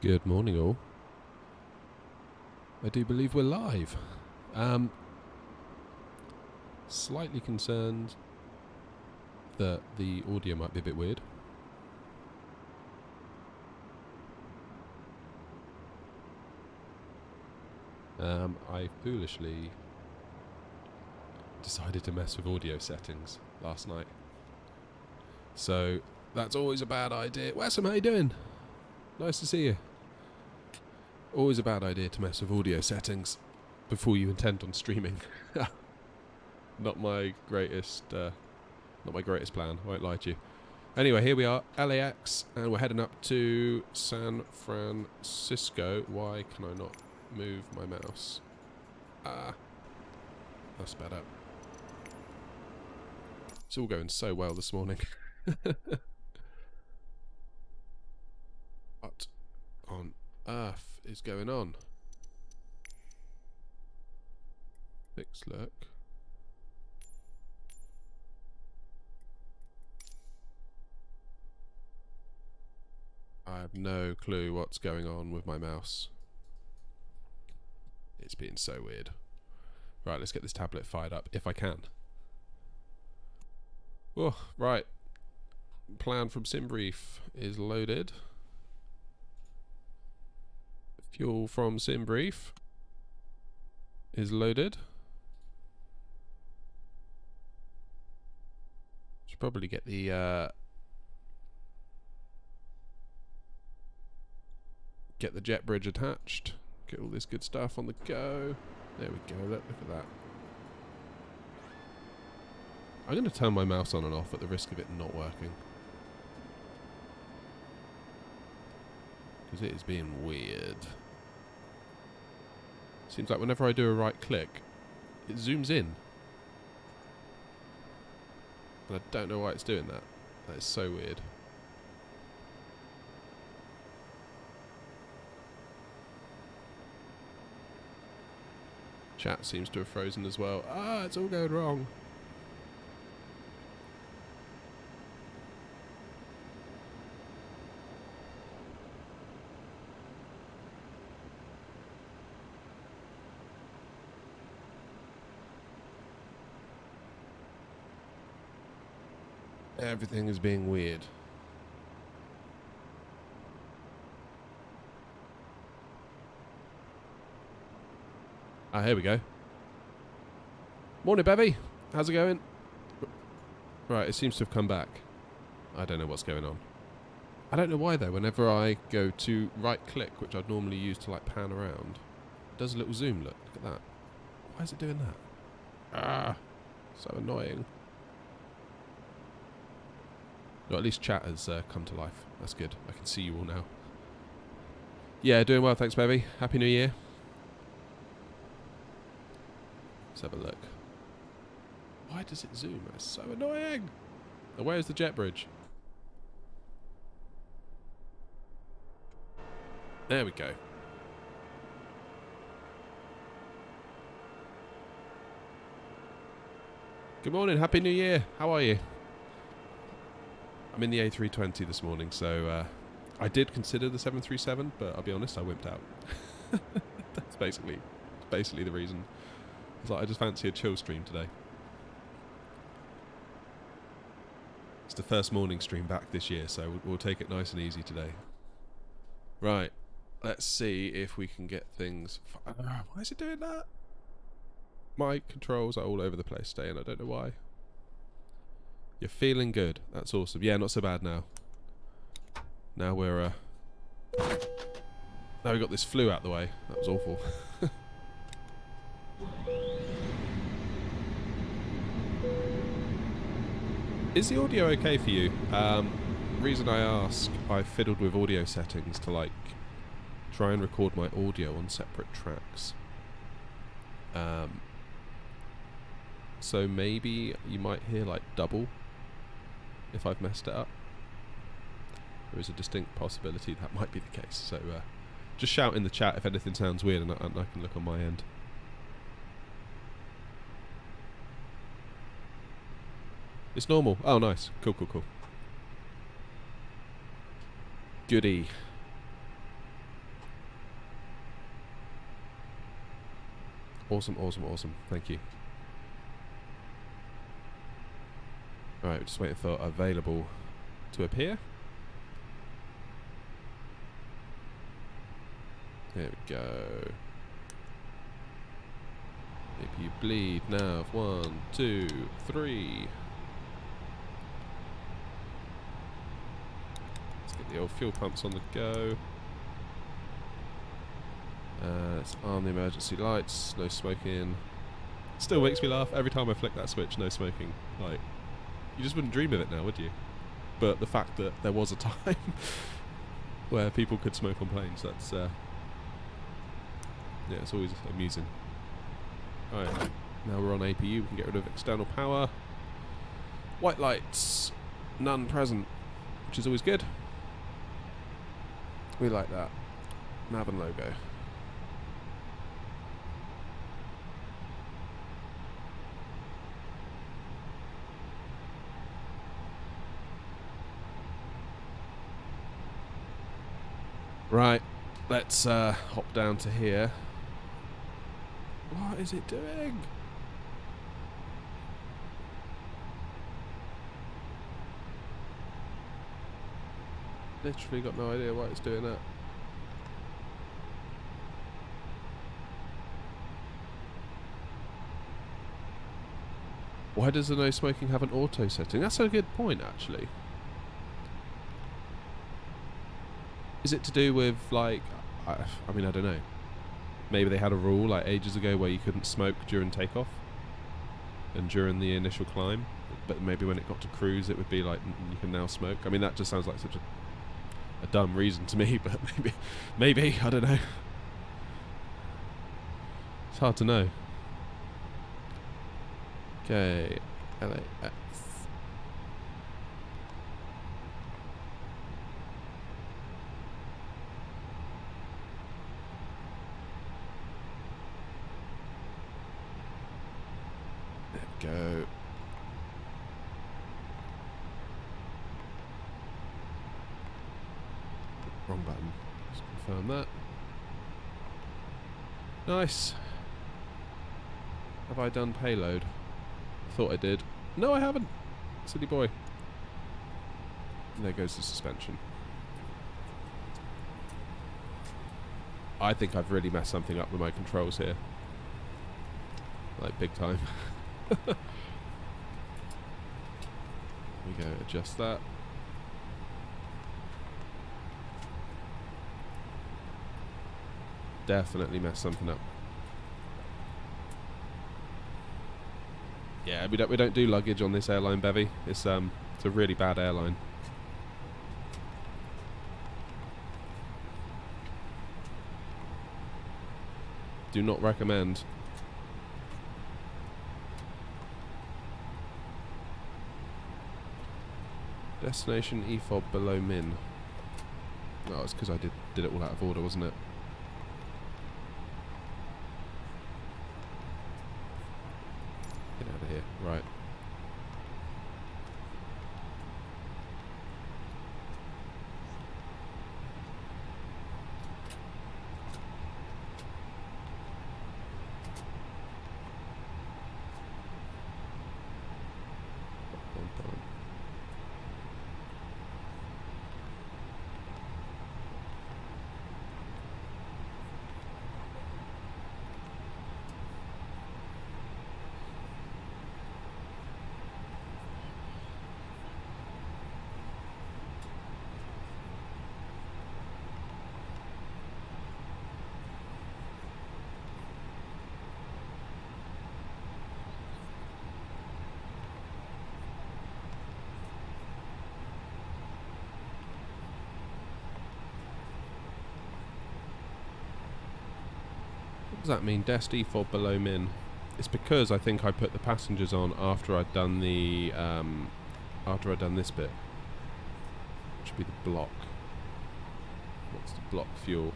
Good morning, all. I do believe we're live. Slightly concerned that the audio might be a bit weird. I foolishly decided to mess with audio settings last night. So, that's always a bad idea. Wesam, how you doing? Nice to see you. Always a bad idea to mess with audio settings before you intend on streaming. Not my greatest plan, I won't lie to you. Anyway, here we are, LAX, and we're heading up to San Francisco. Why can I not move my mouse? That's better. It's all going so well this morning. What on earth is going on? Fix look. I have no clue what's going on with my mouse. It's been so weird. Right, let's get this tablet fired up if I can. Oh, right. Plan from SimBrief is loaded. Fuel from SimBrief is loaded. Should probably get the jet bridge attached. Get all this good stuff on the go. There we go. Look at that. I'm going to turn my mouse on and off at the risk of it not working, because it is being weird. Seems like whenever I do a right click, it zooms in. And I don't know why it's doing that. That is so weird. Chat seems to have frozen as well. Ah, it's all going wrong. Everything is being weird. Ah, here we go. Morning, Bevy. How's it going? Right, it seems to have come back. I don't know what's going on. I don't know why, though. Whenever I go to right-click, which I'd normally use to, like, pan around, it does a little zoom look. Look at that. Why is it doing that? Ah, so annoying. Well, at least chat has come to life. That's good. I can see you all now. Yeah, doing well, thanks, Bevy. Happy New Year. Let's have a look. Why does it zoom? That's so annoying. Now, where's the jet bridge? There we go. Good morning. Happy New Year. How are you? I'm in the A320 this morning, so I did consider the 737, but I'll be honest, I wimped out. That's basically the reason. It's like I just fancy a chill stream today. It's the first morning stream back this year, so we'll take it nice and easy today. Right, let's see if we can get things... why is it doing that? My controls are all over the place today, and I don't know why. You're feeling good. That's awesome. Yeah, not so bad now. Now we're... now we got this flu out the way. That was awful. Is the audio okay for you? Reason I ask, I fiddled with audio settings to, like, try and record my audio on separate tracks. So maybe you might hear, like, double if I've messed it up. There is a distinct possibility that might be the case. So just shout in the chat if anything sounds weird, and I can look on my end. It's normal. Oh, nice. Cool, cool, cool. Goody. Awesome, awesome, awesome. Thank you. Alright, we're just waiting for available to appear. There we go. Maybe you bleed now. 1, 2, 3. Let's get the old fuel pumps on the go. Let's arm the emergency lights. No smoking. Still makes me laugh every time I flick that switch. No smoking. Like, you just wouldn't dream of it now, would you? But the fact that there was a time where people could smoke on planes, that's yeah, it's always amusing. Alright, now we're on APU, we can get rid of external power. White lights, none present, which is always good. We like that. Nav and logo. Right, let's hop down to here. What is it doing? Literally got no idea why it's doing that. Why does the no smoking have an auto setting? That's a good point, actually. Is it to do with, like, I mean, I don't know. Maybe they had a rule, like, ages ago where you couldn't smoke during takeoff and during the initial climb, but maybe when it got to cruise it would be like, you can now smoke. I mean, that just sounds like such a dumb reason to me, but maybe, I don't know. It's hard to know. Okay, KLAX. Go. Wrong button. Just confirm that. Nice. Have I done payload? Thought I did. No, I haven't. Silly boy. There goes the suspension. I think I've really messed something up with my controls here. Like, big time. There we go, adjust that. Definitely messed something up. Yeah, we don't do luggage on this airline, Bevy. It's a really bad airline. Do not recommend. Destination EFOB below min. Oh, it's because I did it all out of order, wasn't it? Get out of here. Right. What does that mean? Dest EFOB below min. It's because I think I put the passengers on after I'd done the this bit. Which should be the block. What's the block fuel?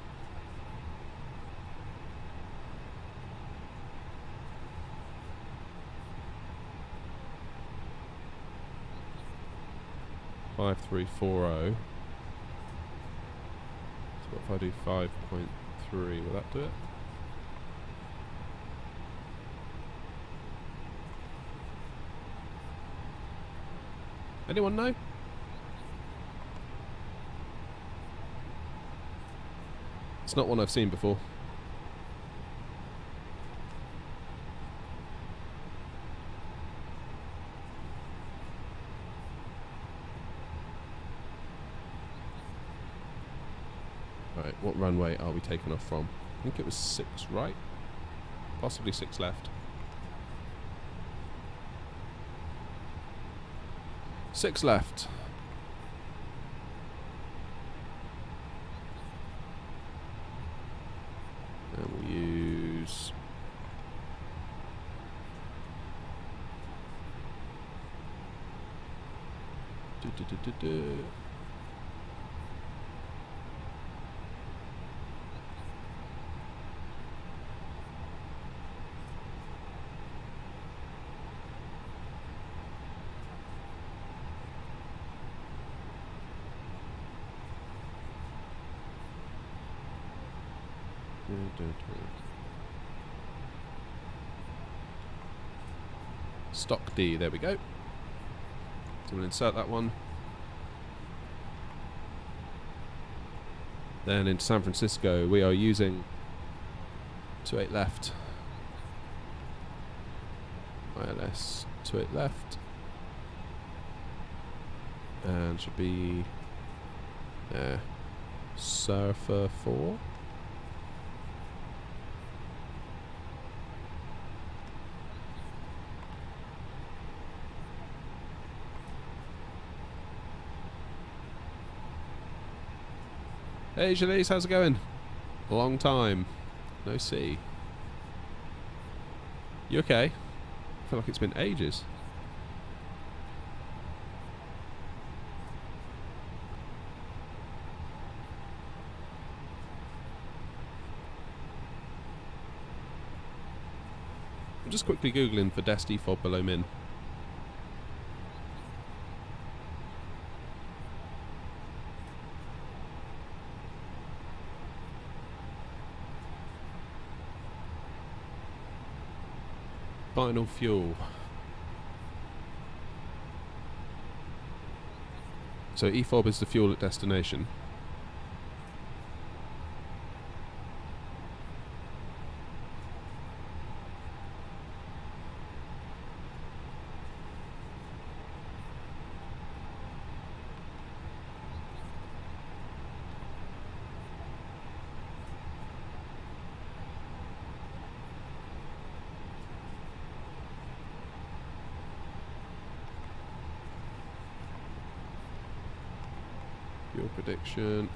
$5340. So what if I do 5.3? Will that do it? Anyone know? It's not one I've seen before. Right, what runway are we taking off from? I think it was 6 right, possibly 6 left. 6 left. And we'll use... Stock D, there we go. So we'll insert that one. Then into San Francisco we are using 28 left. ILS 28 left. And should be Surfer 4. Hey Jalise, how's it going? Long time. No see. You okay? I feel like it's been ages. I'm just quickly googling for DES default below min. Final fuel. So EFOB is the fuel at destination. Fuel prediction.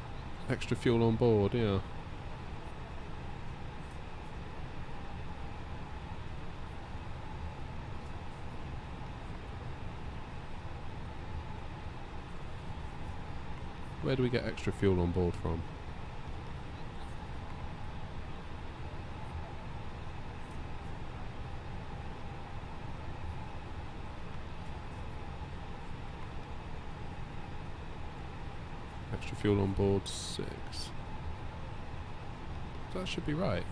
Extra fuel on board, yeah. Where do we get extra fuel on board from? Extra fuel on board 6. That should be right.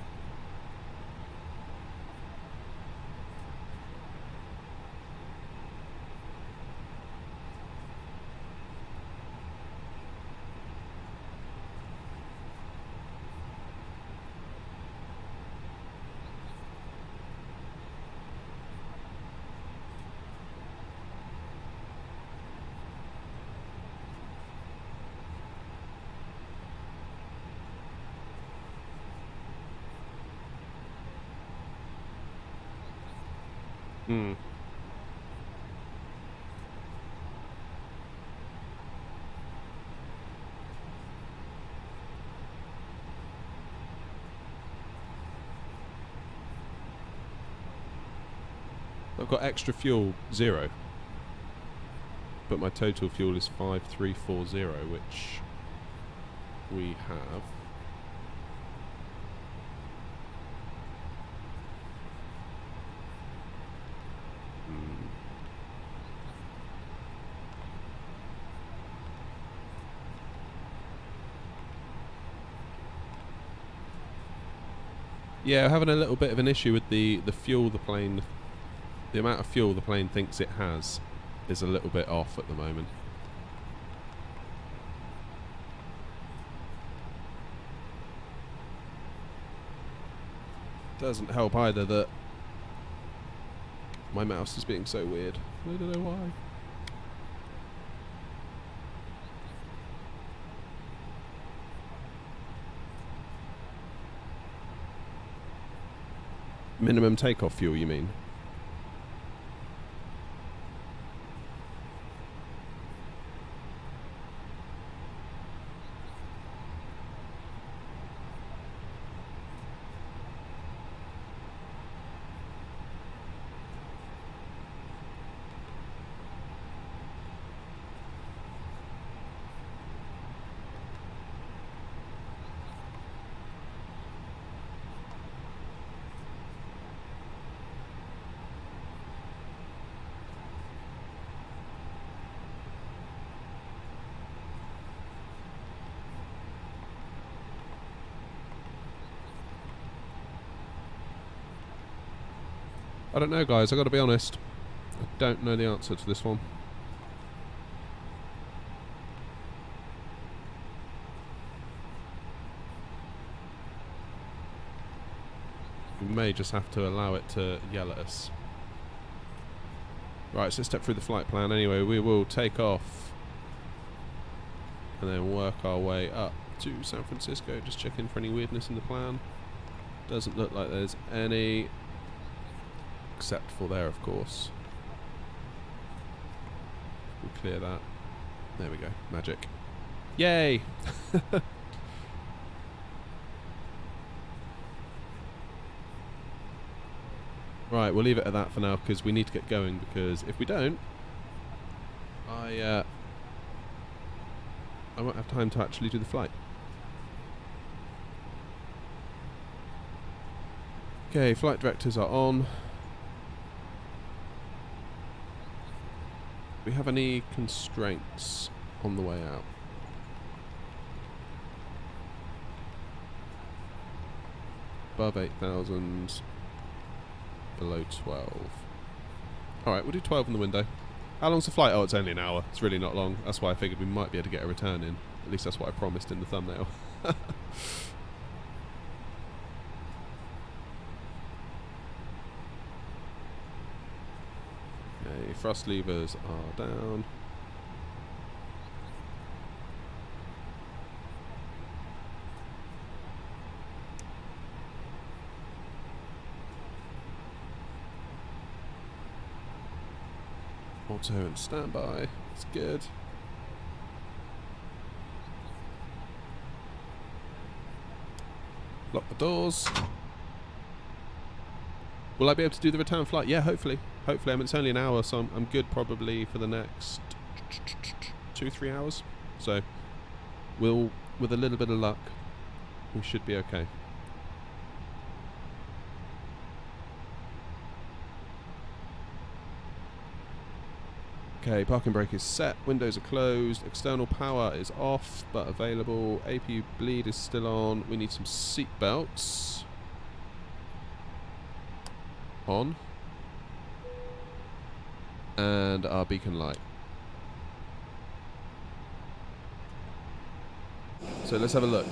Hmm. I've got extra fuel 0, but my total fuel is 5340, which we have. Yeah, having a little bit of an issue with the fuel the plane, the amount of fuel the plane thinks it has. is a little bit off at the moment. Doesn't help either that my mouse is being so weird. I don't know why. Minimum takeoff fuel, you mean? I don't know, guys, I've got to be honest. I don't know the answer to this one. We may just have to allow it to yell at us. Right, so let's step through the flight plan. Anyway, we will take off and then work our way up to San Francisco. Just checking for any weirdness in the plan. Doesn't look like there's any, except for there, of course. We'll clear that. There we go. Magic. Yay! Right, we'll leave it at that for now because we need to get going, because if we don't, I won't have time to actually do the flight. Okay, flight directors are on. Do we have any constraints on the way out? Above 8,000, below 12. Alright, we'll do 12 in the window. How long's the flight? Oh, it's only an hour. It's really not long. That's why I figured we might be able to get a return in. At least that's what I promised in the thumbnail. Okay, thrust levers are down. Auto and standby. It's good. Lock the doors. Will I be able to do the return flight? Yeah, hopefully. Hopefully. I mean, it's only an hour, so I'm good probably for the next 2-3 hours. So, we'll, with a little bit of luck, we should be okay. Okay, parking brake is set, windows are closed, external power is off but available, APU bleed is still on, we need some seat belts on, and our beacon light. So let's have a look.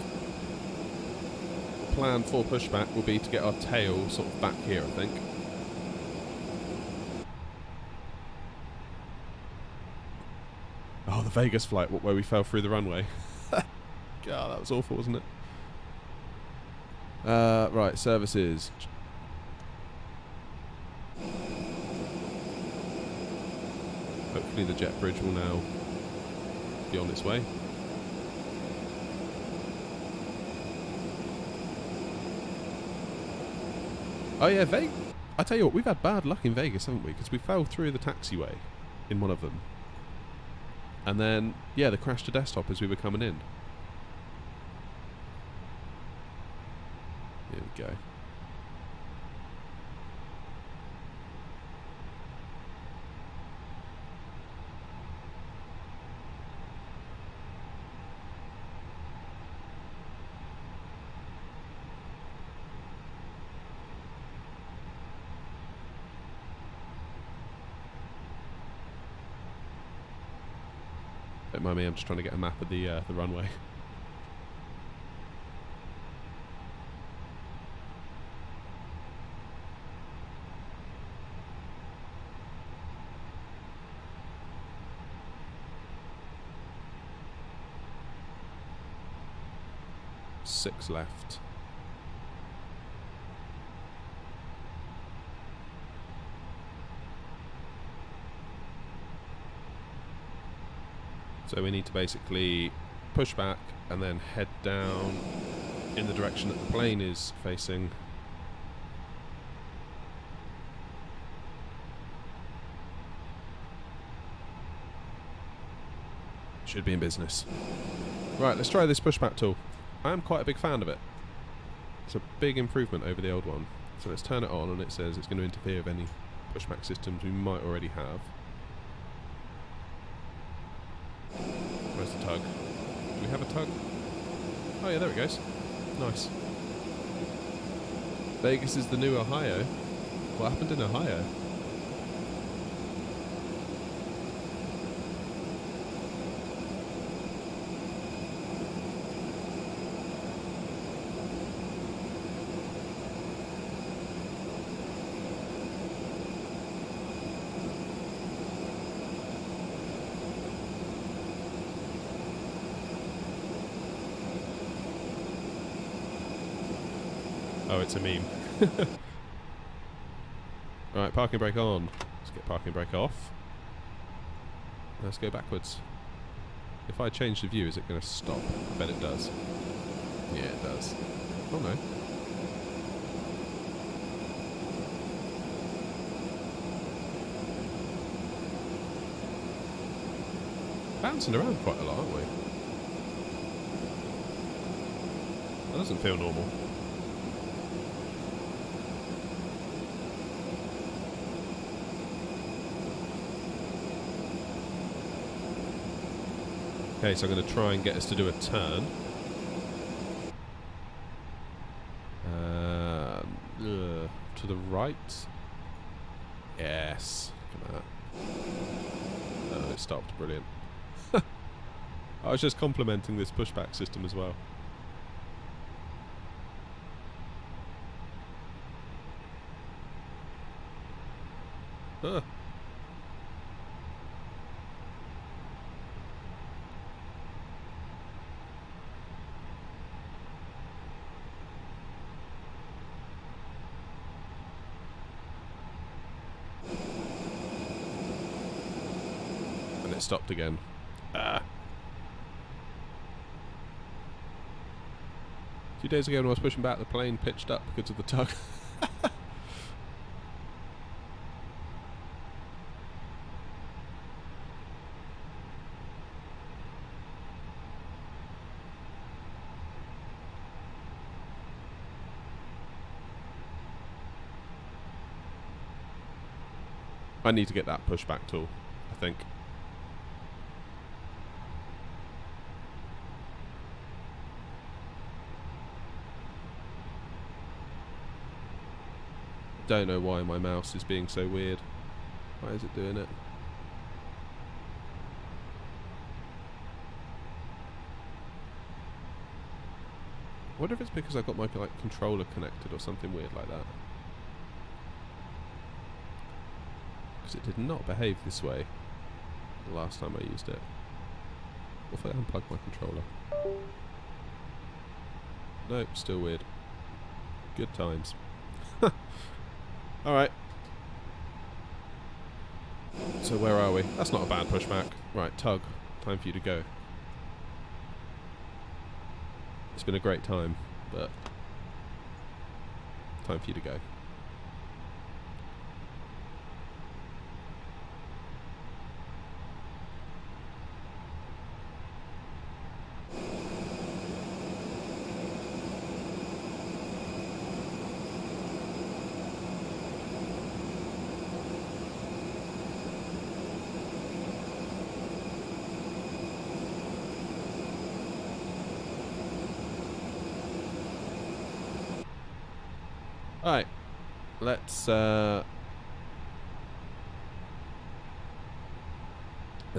The plan for pushback will be to get our tail sort of back here, I think. Oh, the Vegas flight, where we fell through the runway. God, that was awful, wasn't it? Right, services. Hopefully the jet bridge will now be on its way. Oh yeah, I tell you what, we've had bad luck in Vegas, haven't we? Because we fell through the taxiway in one of them. And then, yeah, the crash to desktop as we were coming in. Here we go. Don't mind me, I'm just trying to get a map of the runway. Six left. So we need to basically push back and then head down in the direction that the plane is facing. Should be in business. Right, let's try this pushback tool. I am quite a big fan of it. It's a big improvement over the old one. So let's turn it on, and it says it's going to interfere with any pushback systems we might already have. Where's the tug? Do we have a tug? Oh yeah, there it goes. Nice. Vegas is the new Ohio. What happened in Ohio? Oh, it's a meme. Right, parking brake on. Let's get parking brake off. Let's go backwards. If I change the view, is it going to stop? I bet it does. Yeah, it does. Oh no. Bouncing around quite a lot, aren't we? That doesn't feel normal. Okay, so I'm going to try and get us to do a turn. To the right. Yes. Look at that. Oh, it stopped. Brilliant. I was just complimenting this pushback system as well. Huh. It stopped again. Ah. A few days ago when I was pushing back, the plane pitched up because of the tug. I need to get that pushback tool, I think. Don't know why my mouse is being so weird. Why is it doing it? I wonder if it's because I've got my controller connected or something weird like that. Because it did not behave this way the last time I used it. What if I unplug my controller? Nope, still weird. Good times. Alright. So where are we? That's not a bad pushback. Right, tug. Time for you to go. It's been a great time, but time for you to go. Alright, let's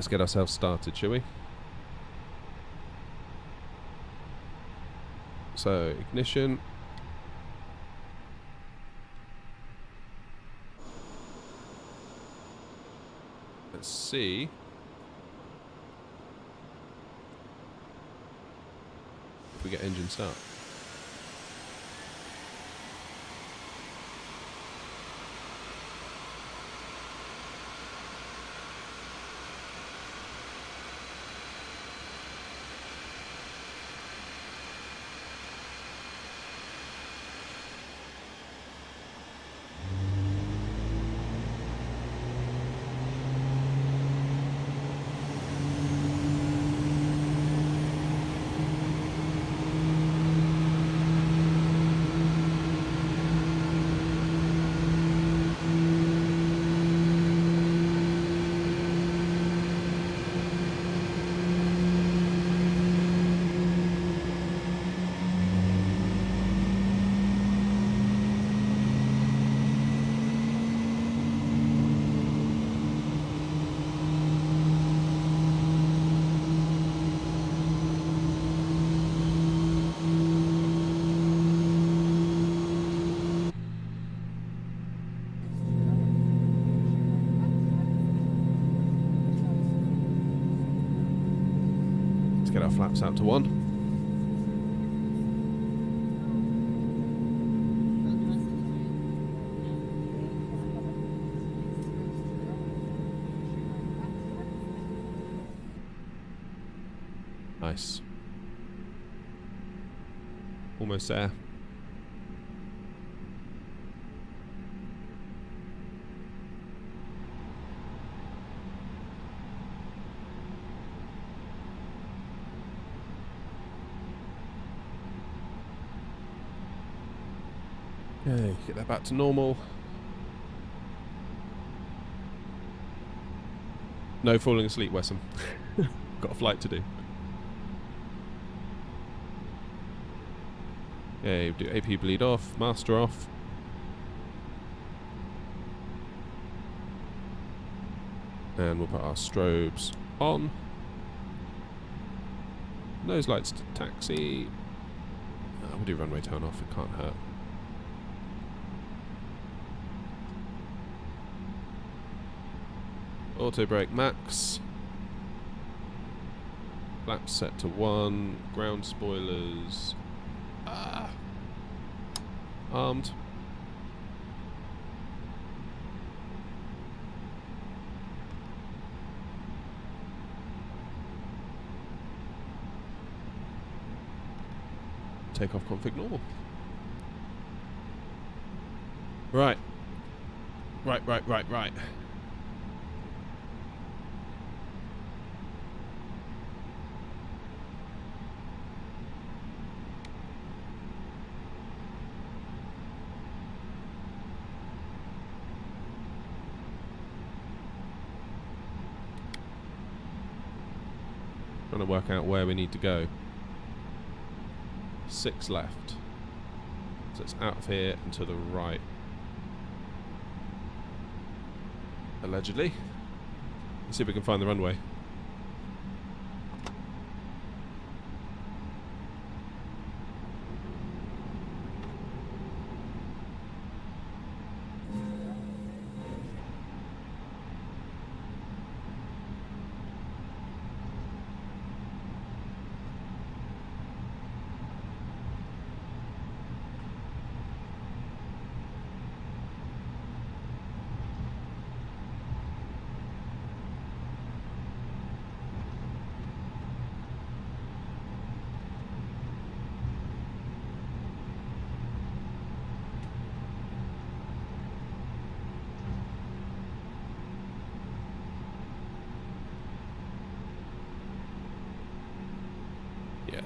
get ourselves started, shall we? So, ignition. Let's see. If we get engine start. Get our flaps out to 1. Nice. Almost there. Okay, get that back to normal. No falling asleep, Wessam. Got a flight to do. Okay, do AP bleed off, master off. And we'll put our strobes on. Nose lights to taxi. We'll do runway turn off, it can't hurt. Auto brake max. Flaps set to 1. Ground spoilers. Armed. Takeoff config normal. Right. Right. Trying to work out where we need to go. 6 left. So it's out of here and to the right. Allegedly. Let's see if we can find the runway.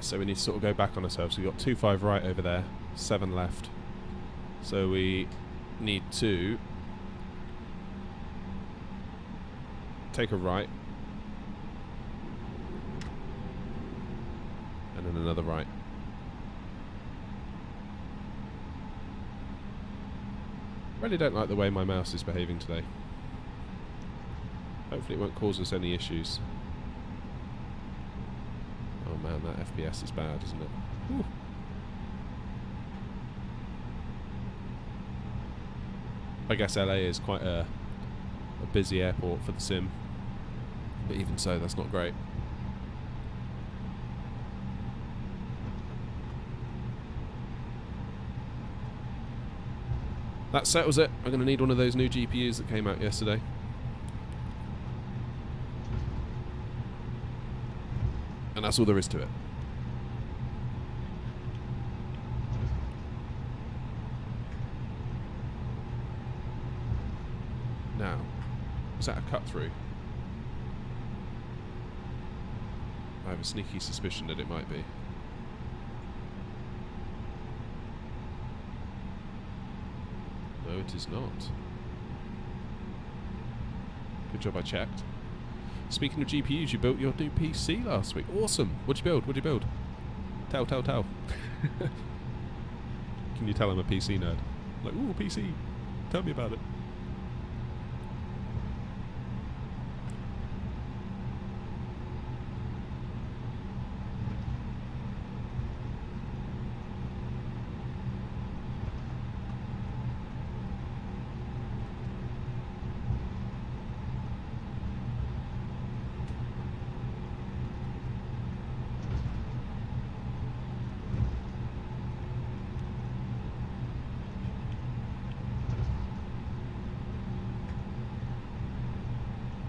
So we need to sort of go back on ourselves. We've got 2.5 right over there, 7 left. So we need to take a right and then another right. Really don't like the way my mouse is behaving today. Hopefully it won't cause us any issues. Oh man, that FPS is bad, isn't it? Whew. I guess LA is quite a busy airport for the sim, but even so, that's not great. That settles it. I'm going to need one of those new GPUs that came out yesterday. And that's all there is to it. Now, is that a cut through? I have a sneaky suspicion that it might be. No, it is not. Good job I checked. Speaking of GPUs, you built your new PC last week. Awesome. What'd you build? What'd you build? Tell. Can you tell I'm a PC nerd? Like, ooh, PC. Tell me about it.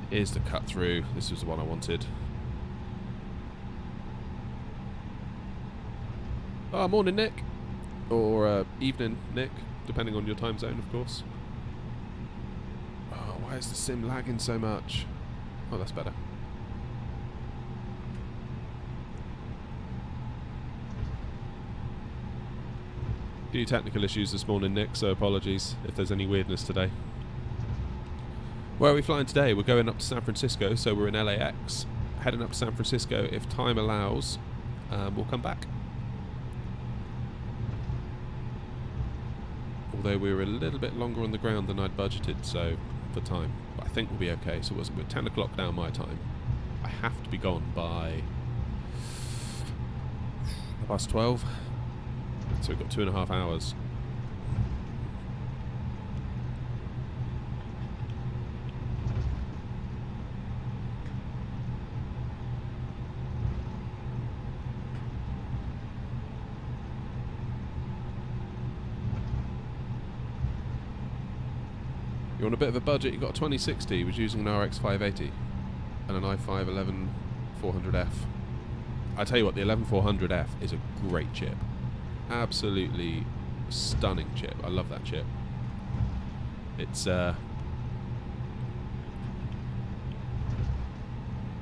Here's the cut through. This was the one I wanted. Oh, morning, Nick. Or evening, Nick, depending on your time zone, of course. Oh, why is the sim lagging so much? Oh, that's better. Few technical issues this morning, Nick, so apologies if there's any weirdness today. Where are we flying today? We're going up to San Francisco, so we're in LAX. Heading up to San Francisco. If time allows, we'll come back. Although we were a little bit longer on the ground than I'd budgeted, so for time. But I think we'll be okay. So we're 10 o'clock now my time. I have to be gone by 12. So we've got 2.5 hours. You're on a bit of a budget. You've got a 2060, was using an RX 580 and an i5 11400F. I tell you what, the 11400F is a great chip. Absolutely stunning chip. I love that chip. It's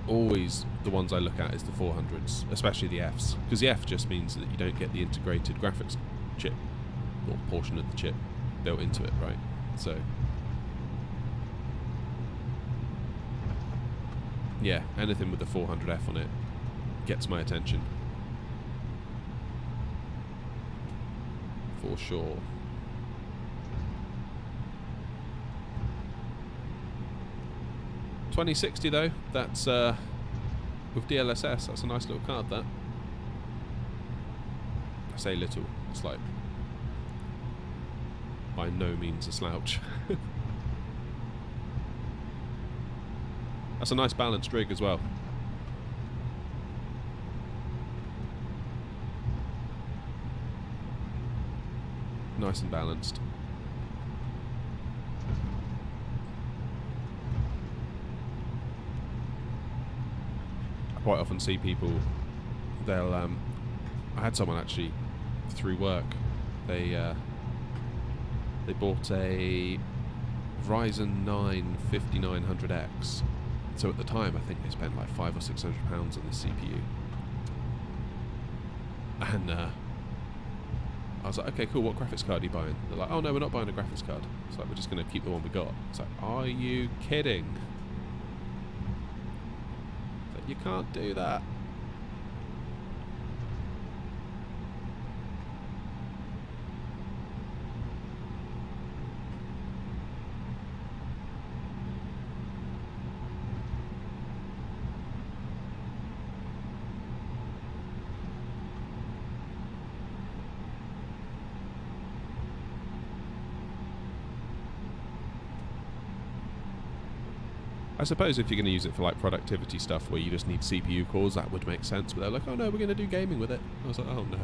always the ones I look at is the 400s, especially the Fs, because the F just means that you don't get the integrated graphics chip or portion of the chip built into it, right? So yeah, anything with the 400F on it gets my attention. For sure. $2060 though, that's with DLSS, that's a nice little card, that. I say little, it's like by no means a slouch. That's a nice balanced rig as well. Nice and balanced. I quite often see people, they'll I had someone actually through work, they bought a Ryzen 9 5900X. So at the time, I think they spent like £500 or £600 on this CPU. And I was like, okay, cool, what graphics card are you buying? They're like, oh no, we're not buying a graphics card. It's like, we're just going to keep the one we got. It's like, are you kidding? It's like, you can't do that. I suppose if you're going to use it for like productivity stuff where you just need CPU cores, that would make sense. But they're like, oh no, we're going to do gaming with it. I was like, oh no.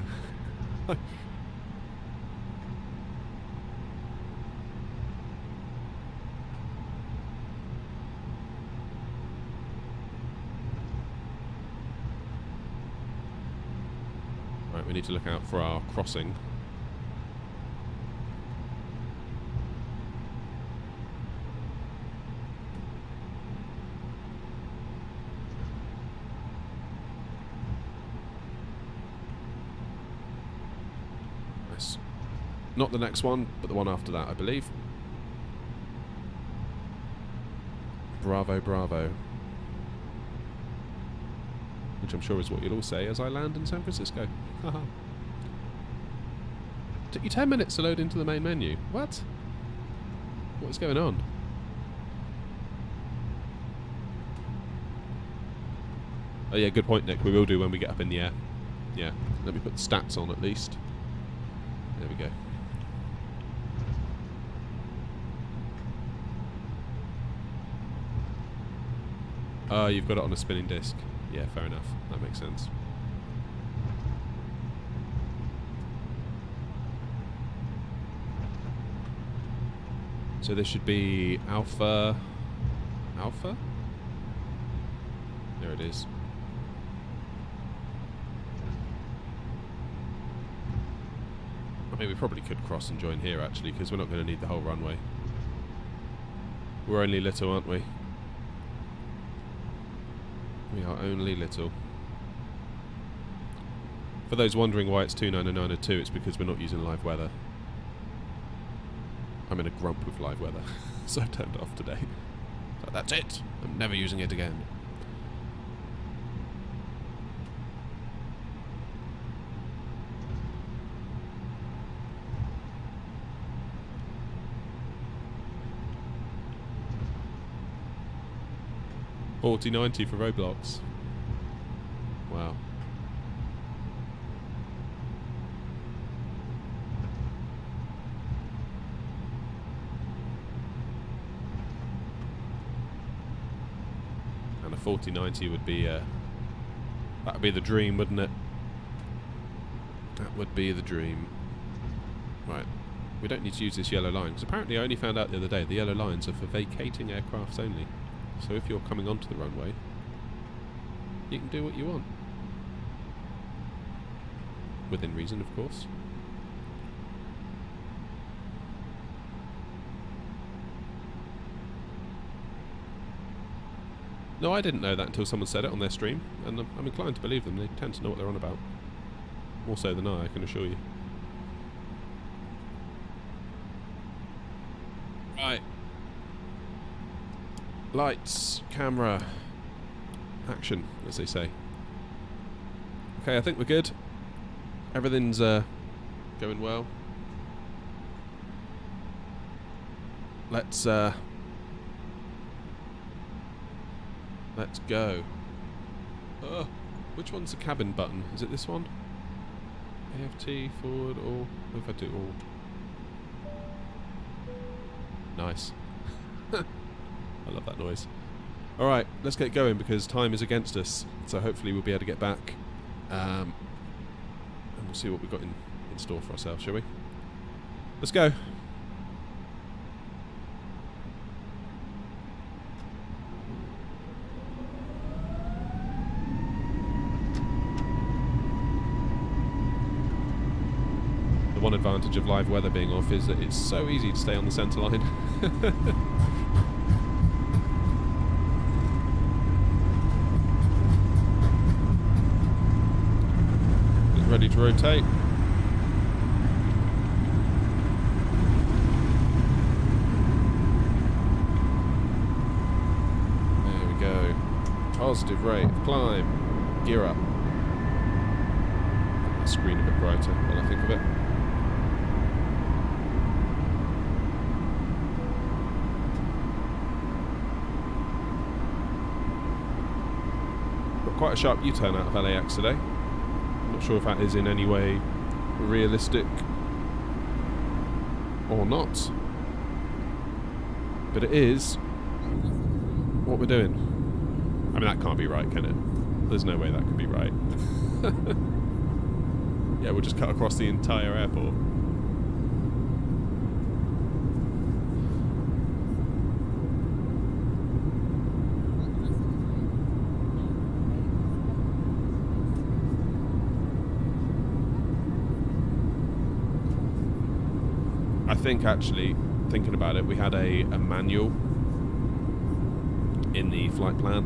Right, we need to look out for our crossing. Not the next one, but the one after that, I believe. Bravo, bravo. Which I'm sure is what you'll all say as I land in San Francisco. Haha. Took you 10 minutes to load into the main menu. What? What is going on? Oh yeah, good point, Nick. We will do when we get up in the air. Yeah, let me put the stats on at least. There we go. Oh, you've got it on a spinning disc. Yeah, fair enough. That makes sense. So this should be Alpha... Alpha? There it is. I mean, we probably could cross and join here, actually, because we're not going to need the whole runway. We're only little, aren't we? We are only little. For those wondering why it's 29902, it's because we're not using live weather. I'm in a grump with live weather, so I've turned it off today. So that's it. I'm never using it again. $40.90 for Roblox. Wow. And a $40.90 would be that would be the dream, wouldn't it? That would be the dream. Right. We don't need to use this yellow line, because apparently I only found out the other day the yellow lines are for vacating aircrafts only. So if you're coming onto the runway, you can do what you want. Within reason, of course. No, I didn't know that until someone said it on their stream, and I'm inclined to believe them. They tend to know what they're on about. More so than I can assure you. Right. Lights, camera, action, as they say. Okay, I think we're good. Everything's going well. Let's go. Which one's the cabin button? Is it this one? AFT, forward, or if I do all? Nice. I love that noise. Alright, let's get going because time is against us. So hopefully we'll be able to get back. And we'll see what we've got in store for ourselves, shall we? Let's go. The one advantage of live weather being off is that it's so easy to stay on the centre line. Ready to rotate. There we go. Positive rate of climb. Gear up. That screen a bit brighter when I think of it. Got quite a sharp U-turn out of LAX today. Not sure if that is in any way realistic or not, but it is what we're doing. I mean, that can't be right, can it? There's no way that could be right. Yeah, we'll just cut across the entire airport. I think, actually, thinking about it, we had a manual in the flight plan.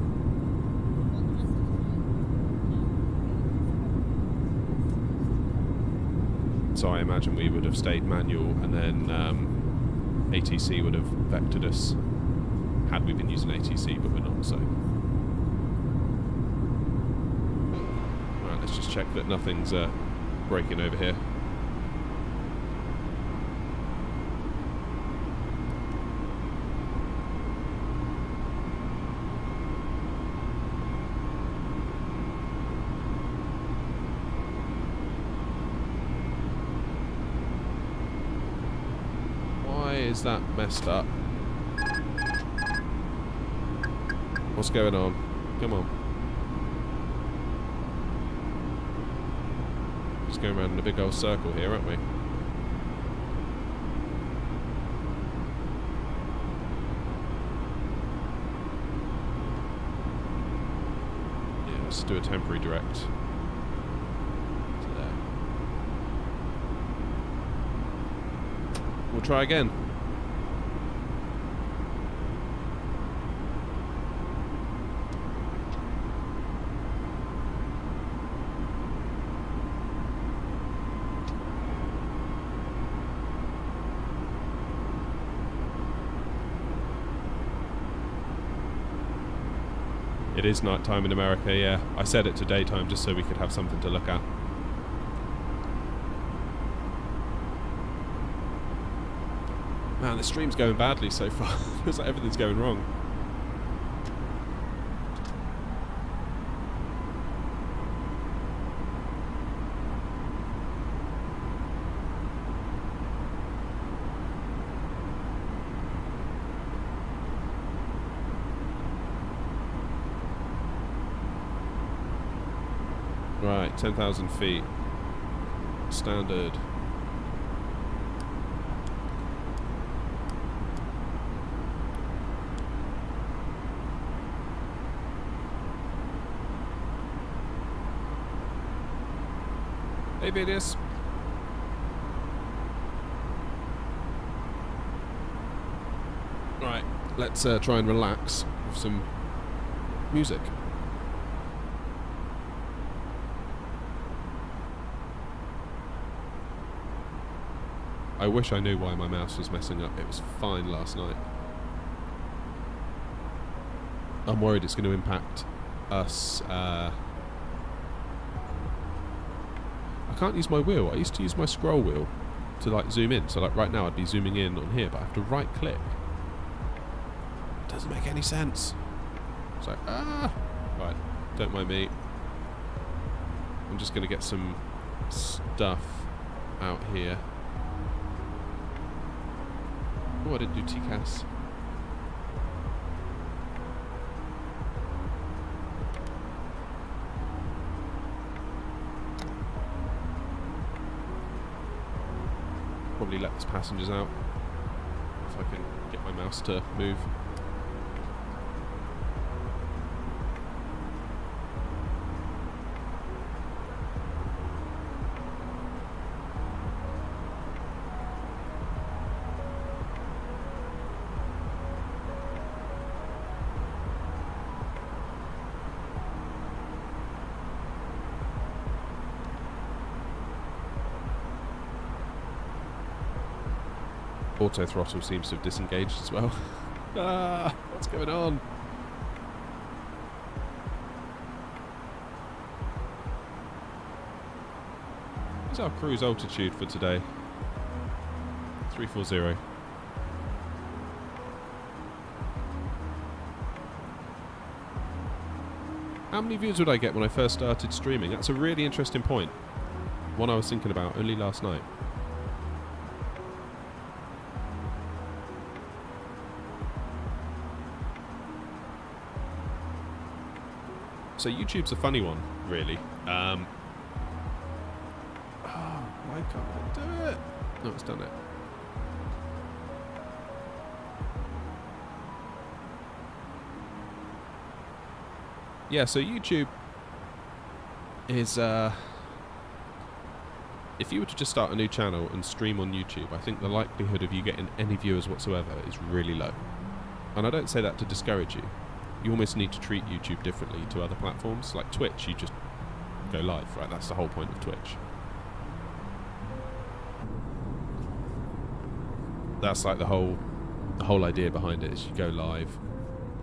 So I imagine we would have stayed manual, and then ATC would have vectored us had we been using ATC, but we're not, so. Right, let's just check that nothing's breaking over here. Is that messed up? What's going on? Come on. Just going around in a big old circle here, aren't we? Yeah, let's do a temporary direct. To there. We'll try again. It is night time in America, yeah. I said it to daytime just so we could have something to look at. Man, the stream's going badly so far. Feels like everything's going wrong. Right, 10,000 feet. Standard. Hey, Vidius. Right, let's try and relax with some music. I wish I knew why my mouse was messing up. It was fine last night. I'm worried it's going to impact us. I can't use my wheel. I used to use my scroll wheel to like zoom in. So like right now I'd be zooming in on here, but I have to right click. It doesn't make any sense. It's like, right, don't mind me. I'm just going to get some stuff out here. Oh, I didn't do TCAS. Probably let these passengers out if I can get my mouse to move. Auto throttle seems to have disengaged as well. What's going on? What's our cruise altitude for today? 340. How many views would I get when I first started streaming? That's a really interesting point. One I was thinking about only last night. So YouTube's a funny one, really. Oh, why can't I do it? No, it's done it. Yeah, so YouTube is, if you were to just start a new channel and stream on YouTube, I think the likelihood of you getting any viewers whatsoever is really low. And I don't say that to discourage you. You almost need to treat YouTube differently to other platforms. Like Twitch, you just go live, right? That's the whole point of Twitch. That's like the whole idea behind it is you go live.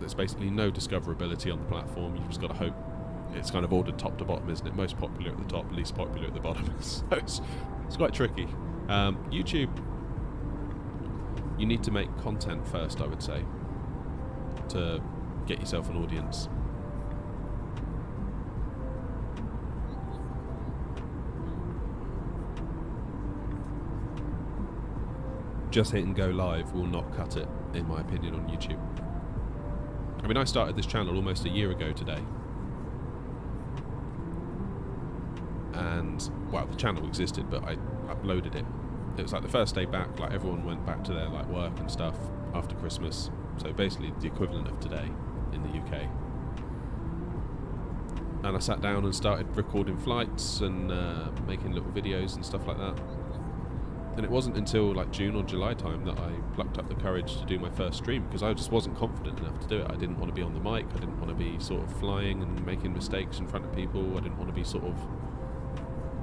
There's basically no discoverability on the platform. You've just got to hope. It's kind of ordered top to bottom, isn't it? Most popular at the top, least popular at the bottom. So it's quite tricky. YouTube, you need to make content first, I would say, to get yourself an audience. Just hitting go live will not cut it, in my opinion, on YouTube. I mean, I started this channel almost a year ago today. And, well, the channel existed, but I uploaded it. It was like the first day back, like everyone went back to their like work and stuff after Christmas. So basically the equivalent of today in the UK. And I sat down and started recording flights and making little videos and stuff like that. And it wasn't until like June or July time that I plucked up the courage to do my first stream, because I just wasn't confident enough to do it. I didn't want to be on the mic, I didn't want to be sort of flying and making mistakes in front of people, I didn't want to be sort of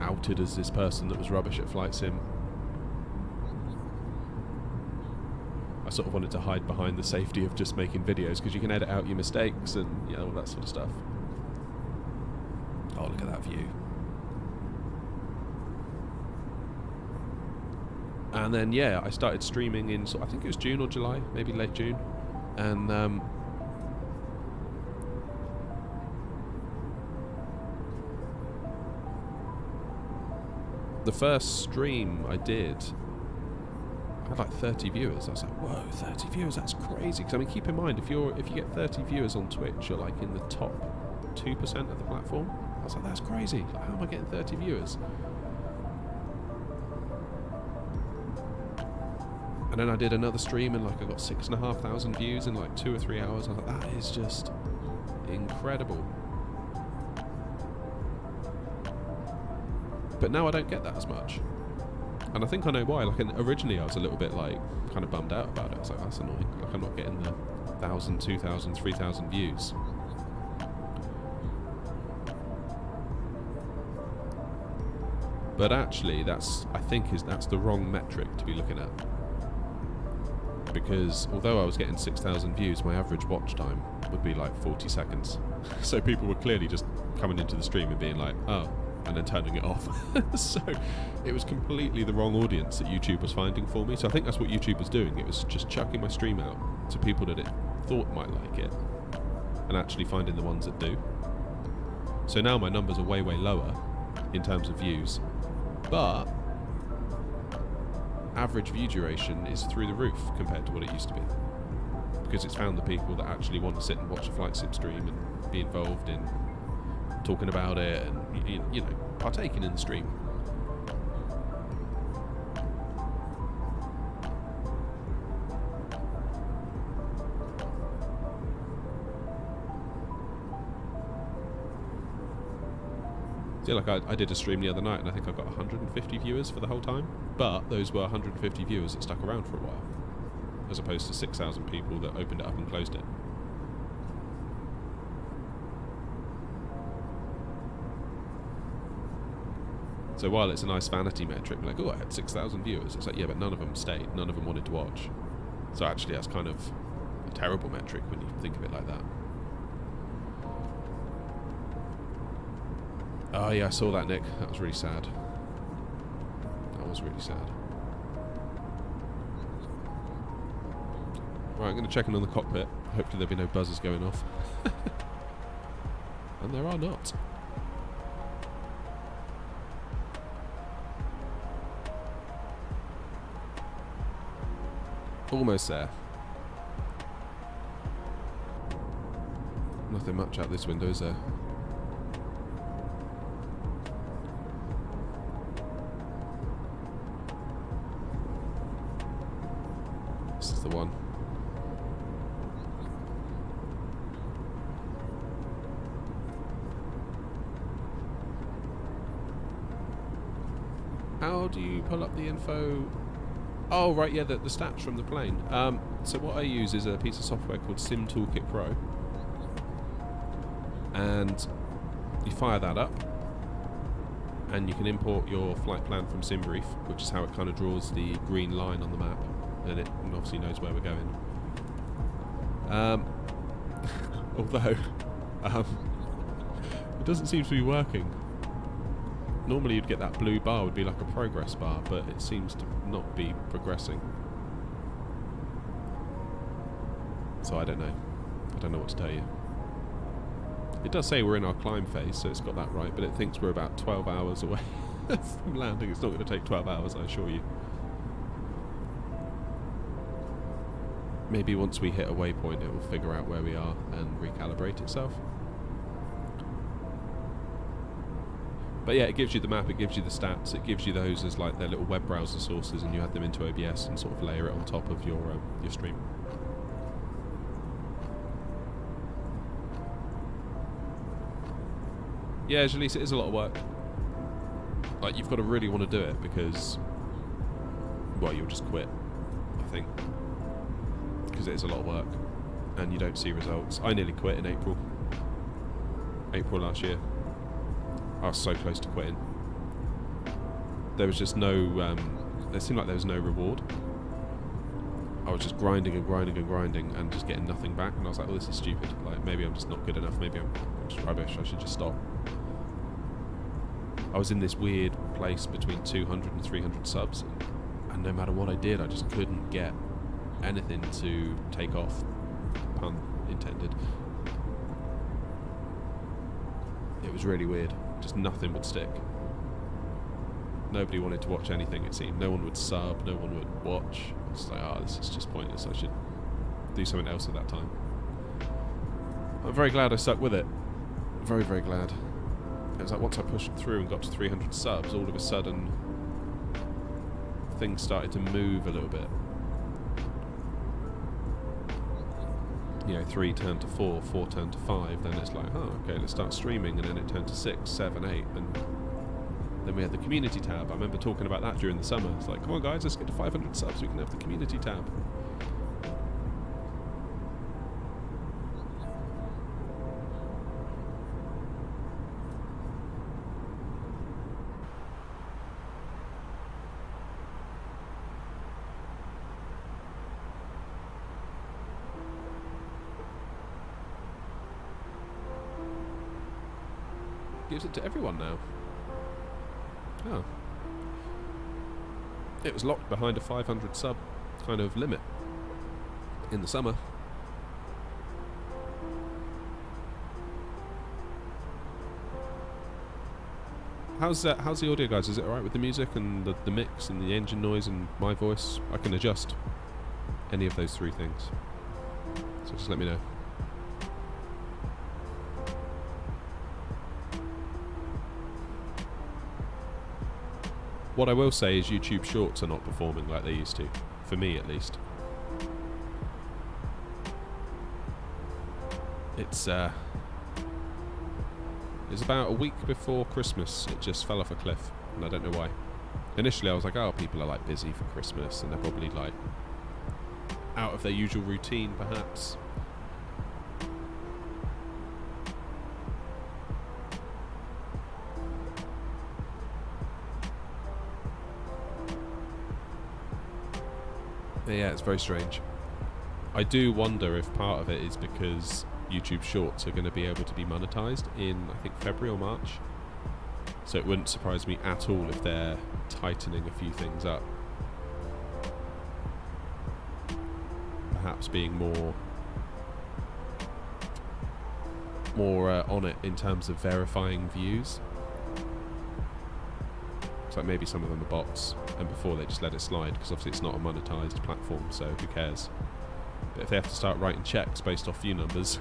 outed as this person that was rubbish at flight sim. I sort of wanted to hide behind the safety of just making videos, because you can edit out your mistakes and, you know, all that sort of stuff. Oh, look at that view. And then, yeah, I started streaming in, I think it was June or July, maybe late June. And the first stream I did, I had like 30 viewers. I was like, whoa, 30 viewers, that's crazy. Because I mean, keep in mind, if you get 30 viewers on Twitch, you're like in the top 2% of the platform. I was like, that's crazy. Like, how am I getting 30 viewers? And then I did another stream and like I got 6,500 views in like 2 or 3 hours. I was like, that is just incredible. But now I don't get that as much. And I think I know why. Like originally I was a little bit like kind of bummed out about it. I was like, that's annoying. Like I'm not getting the 1,000, 2,000, 3,000 views. But actually that's the wrong metric to be looking at. Because although I was getting 6,000 views, my average watch time would be like 40 seconds. So people were clearly just coming into the stream and being like, oh, and then turning it off. So it was completely the wrong audience that YouTube was finding for me. So I think that's what YouTube was doing. It was just chucking my stream out to people that it thought might like it and actually finding the ones that do. So now my numbers are way, way lower in terms of views. But average view duration is through the roof compared to what it used to be, because it's found the people that actually want to sit and watch a flight sim stream and be involved in talking about it and, you know, partaking in the stream. Yeah, like I did a stream the other night and I think I got 150 viewers for the whole time, but those were 150 viewers that stuck around for a while, as opposed to 6,000 people that opened it up and closed it. So while it's a nice vanity metric, like, oh, I had 6,000 viewers, it's like, yeah, but none of them stayed, none of them wanted to watch. So actually that's kind of a terrible metric when you think of it like that. Oh yeah, I saw that, Nick. That was really sad. That was really sad. Right, I'm going to check in on the cockpit. Hopefully there'll be no buzzers going off. And there are not. Almost there. Nothing much out this window, is there? the one. How do you pull up the info? Oh, right, yeah, the stats from the plane. So what I use is a piece of software called Sim Toolkit Pro. And you fire that up, and you can import your flight plan from SimBrief, which is how it kind of draws the green line on the map, and it obviously knows where we're going. Although, it doesn't seem to be working. Normally you'd get that blue bar, would be like a progress bar, but it seems to not be progressing. So I don't know. I don't know what to tell you. It does say we're in our climb phase, so it's got that right, but it thinks we're about 12 hours away from landing. It's not going to take 12 hours, I assure you. Maybe once we hit a waypoint it will figure out where we are and recalibrate itself. But yeah, it gives you the map, it gives you the stats, it gives you those as like their little web browser sources, and you add them into OBS and sort of layer it on top of your stream. Yeah, Jalise, it is a lot of work. Like, you've got to really want to do it because, well, you'll just quit, I think. Because it is a lot of work and you don't see results. I nearly quit in April last year. I was so close to quitting. There was just no, it seemed like there was no reward. I was just grinding and grinding and grinding and just getting nothing back, and I was like, oh, this is stupid. Like, maybe I'm just not good enough, maybe I'm just rubbish, I should just stop. I was in this weird place between 200 and 300 subs, and no matter what I did, I just couldn't get anything to take off, pun intended. It was really weird. Just nothing would stick. Nobody wanted to watch anything, it seemed. No one would sub, no one would watch. It's like, oh, this is just pointless. I should do something else at that time. I'm very glad I stuck with it. Very, very glad. It was like once I pushed through and got to 300 subs, all of a sudden things started to move a little bit. You know, 3 turned to 4, 4 turned to 5, then it's like, oh, okay, let's start streaming, and then it turned to 6, 7, 8, and then we had the community tab. I remember talking about that during the summer. It's like, come on guys, let's get to 500 subs, we can have the community tab. Gives it to everyone now. Oh. It was locked behind a 500 sub kind of limit in the summer. How's the audio, guys? Is it alright with the music and the mix and the engine noise and my voice? I can adjust any of those 3 things. So just let me know. What I will say is YouTube Shorts are not performing like they used to, for me at least. It's about a week before Christmas, it just fell off a cliff, and I don't know why. Initially I was like, oh, people are like busy for Christmas, and they're probably like out of their usual routine perhaps. Yeah, it's very strange. I do wonder if part of it is because YouTube Shorts are going to be able to be monetized in, I think, February or March. So it wouldn't surprise me at all if they're tightening a few things up. Perhaps being more on it in terms of verifying views. So like maybe some of them are bots, and before they just let it slide, because obviously it's not a monetized platform, so who cares. But if they have to start writing checks based off view numbers,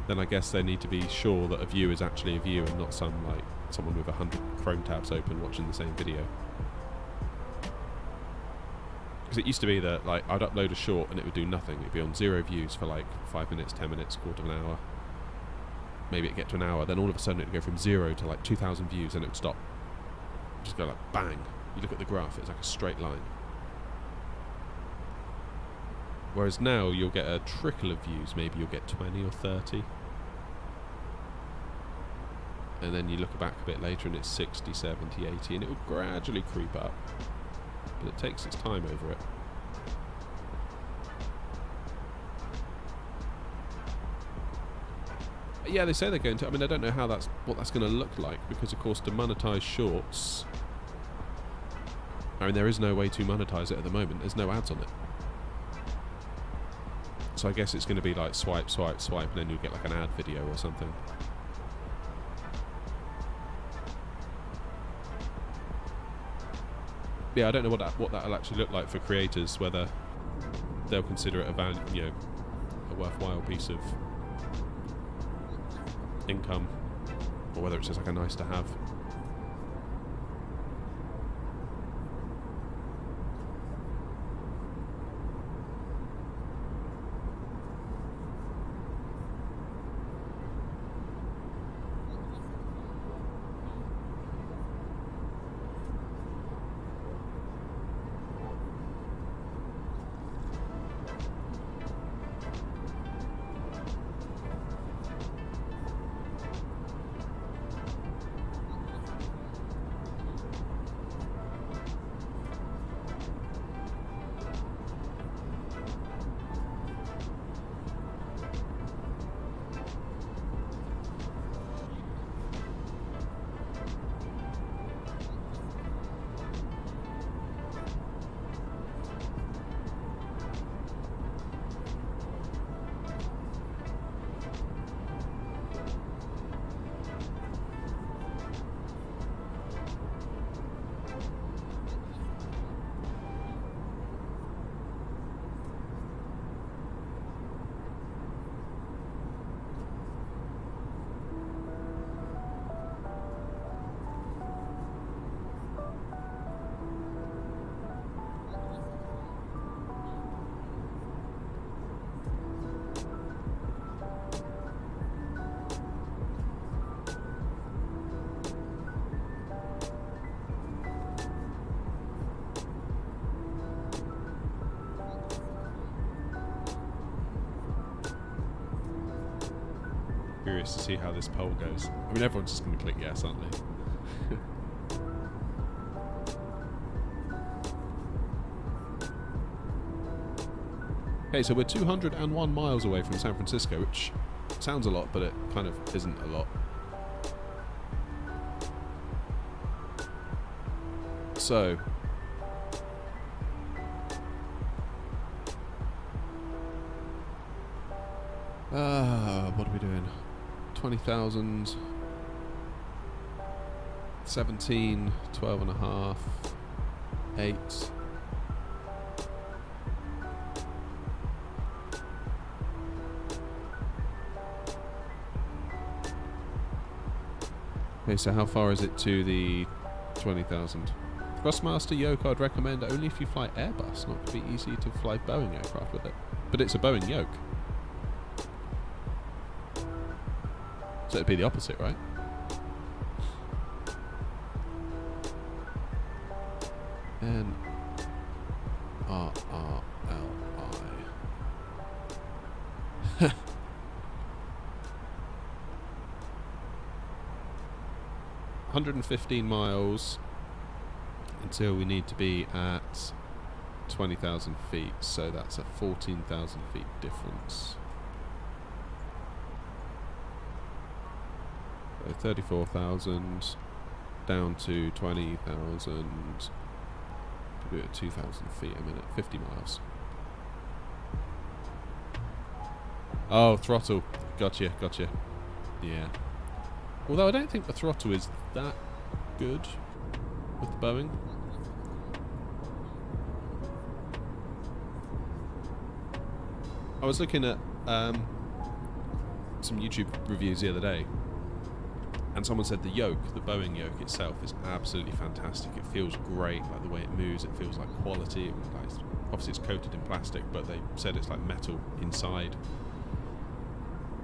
then I guess they need to be sure that a view is actually a view and not some like someone with 100 Chrome tabs open watching the same video. Because it used to be that like I'd upload a short and it would do nothing. It'd be on 0 views for like 5 minutes, 10 minutes, quarter of an hour. Maybe it'd get to an hour. Then all of a sudden it'd go from 0 to like 2,000 views and it would stop. Just go like bang. You look at the graph, it's like a straight line. Whereas now you'll get a trickle of views. Maybe you'll get 20 or 30. And then you look back a bit later and it's 60, 70, 80, and it will gradually creep up. But it takes its time over it. Yeah, they say they're going to. I mean, I don't know how what that's going to look like, because of course to monetize shorts, I mean, there is no way to monetize it at the moment. There's no ads on it. So I guess it's going to be like swipe, swipe, swipe, and then you'll get like an ad video or something. Yeah, I don't know what that'll actually look like for creators, whether they'll consider it a worthwhile piece of income, or whether it's just like a nice to have. Curious to see how this poll goes. I mean, everyone's just going to click yes, aren't they? Okay, so we're 201 miles away from San Francisco, which sounds a lot, but it kind of isn't a lot. So, what are we doing? 20,000, 17, 12 and a half, 8. Okay, so how far is it to the 20,000? Thrustmaster yoke I'd recommend only if you fly Airbus, not to be easy to fly Boeing aircraft with it. But it's a Boeing yoke. So it'd be the opposite, right? NRRLI. 115 miles until we need to be at 20,000 feet, so that's a 14,000 feet difference. So 34,000 down to 20,000. Do it at 2,000 feet a minute, 50 miles. Oh, throttle. Gotcha. Yeah. Although I don't think the throttle is that good with the Boeing. I was looking at some YouTube reviews the other day, And someone said the yoke, the Boeing yoke itself, is absolutely fantastic. It feels great, like the way it moves. It feels like quality. Obviously it's coated in plastic, but they said it's like metal inside.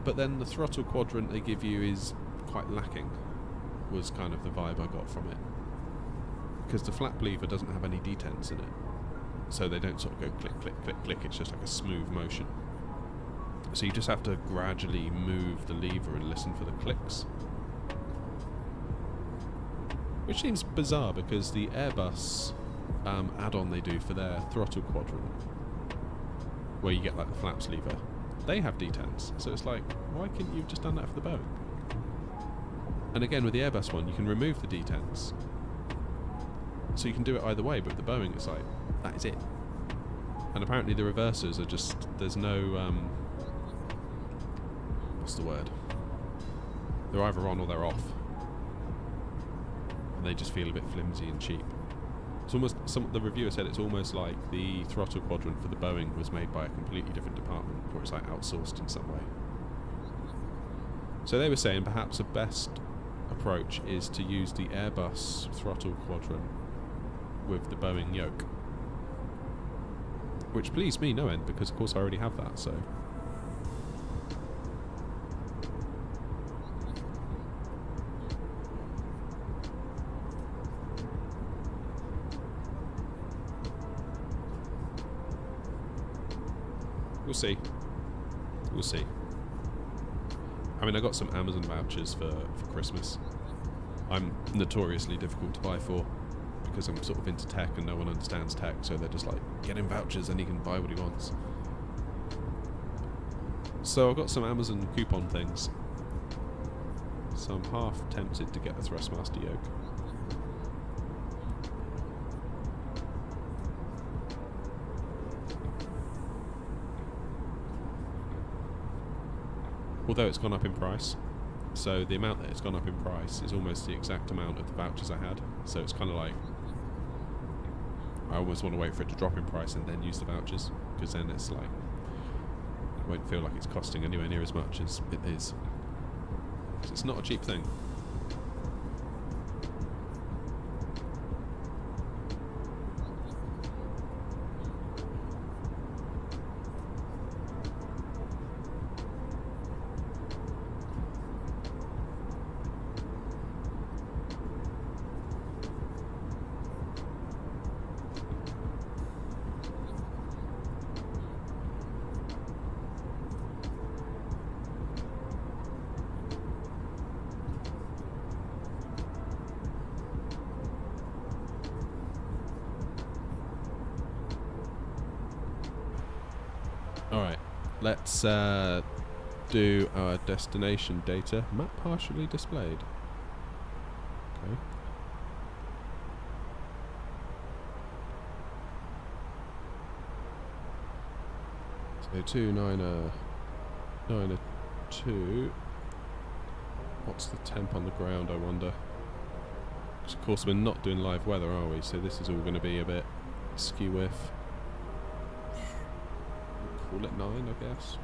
But then the throttle quadrant they give you is quite lacking, was kind of the vibe I got from it. Because the flap lever doesn't have any detents in it. So they don't sort of go click, click, click, click. It's just like a smooth motion. So you just have to gradually move the lever and listen for the clicks. Which seems bizarre because the Airbus add-on they do for their throttle quadrant, where you get like the flaps lever, they have detents. So it's like, why couldn't you have just done that for the Boeing? And again, with the Airbus one, you can remove the detents. So you can do it either way, but with the Boeing it's like, that is it. And apparently the reversers are just, there's no, what's the word? They're either on or they're off. And they just feel a bit flimsy and cheap. It's almost, the reviewer said it's almost like the throttle quadrant for the Boeing was made by a completely different department, or it's like outsourced in some way. So they were saying perhaps the best approach is to use the Airbus throttle quadrant with the Boeing yoke. Which pleased me no end, because of course I already have that, so... We'll see. We'll see. I mean, I got some Amazon vouchers for Christmas. I'm notoriously difficult to buy for, because I'm sort of into tech and no one understands tech, so they're just like, get him vouchers and he can buy what he wants. So I've got some Amazon coupon things. So I'm half tempted to get a Thrustmaster yoke. Although it's gone up in price, so the amount that it's gone up in price is almost the exact amount of the vouchers I had. So it's kind of like, I almost want to wait for it to drop in price and then use the vouchers, because then it's like, it won't feel like it's costing anywhere near as much as it is. So it's not a cheap thing. Alright, let's do our destination data. Map partially displayed. Okay. So 2992. What's the temp on the ground, I wonder? Because of course we're not doing live weather, are we? So this is all going to be a bit skew-whiff. Call it 9, I guess.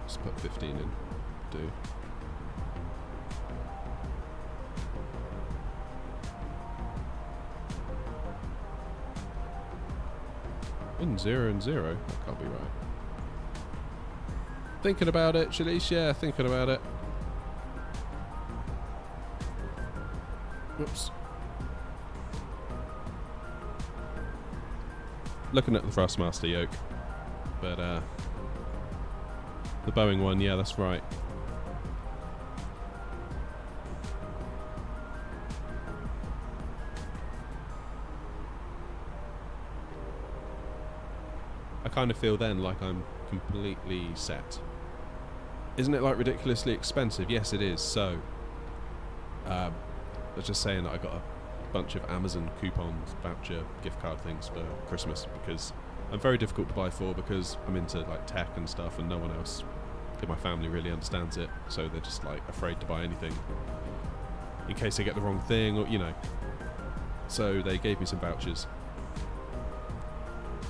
Let's put 15 in. Do. In 0 and 0? That can't be right. Thinking about it, Shalish, yeah, thinking about it. Whoops. Looking at the Thrustmaster yoke, but the Boeing one, yeah, that's right. I kind of feel then like I'm completely set. Isn't it like ridiculously expensive? Yes, it is. So, I was just saying that I got a bunch of Amazon coupons, voucher, gift card things for Christmas, because I'm very difficult to buy for, because I'm into like tech and stuff, and no one else in my family really understands it, so they're just like afraid to buy anything in case they get the wrong thing, or you know. So they gave me some vouchers.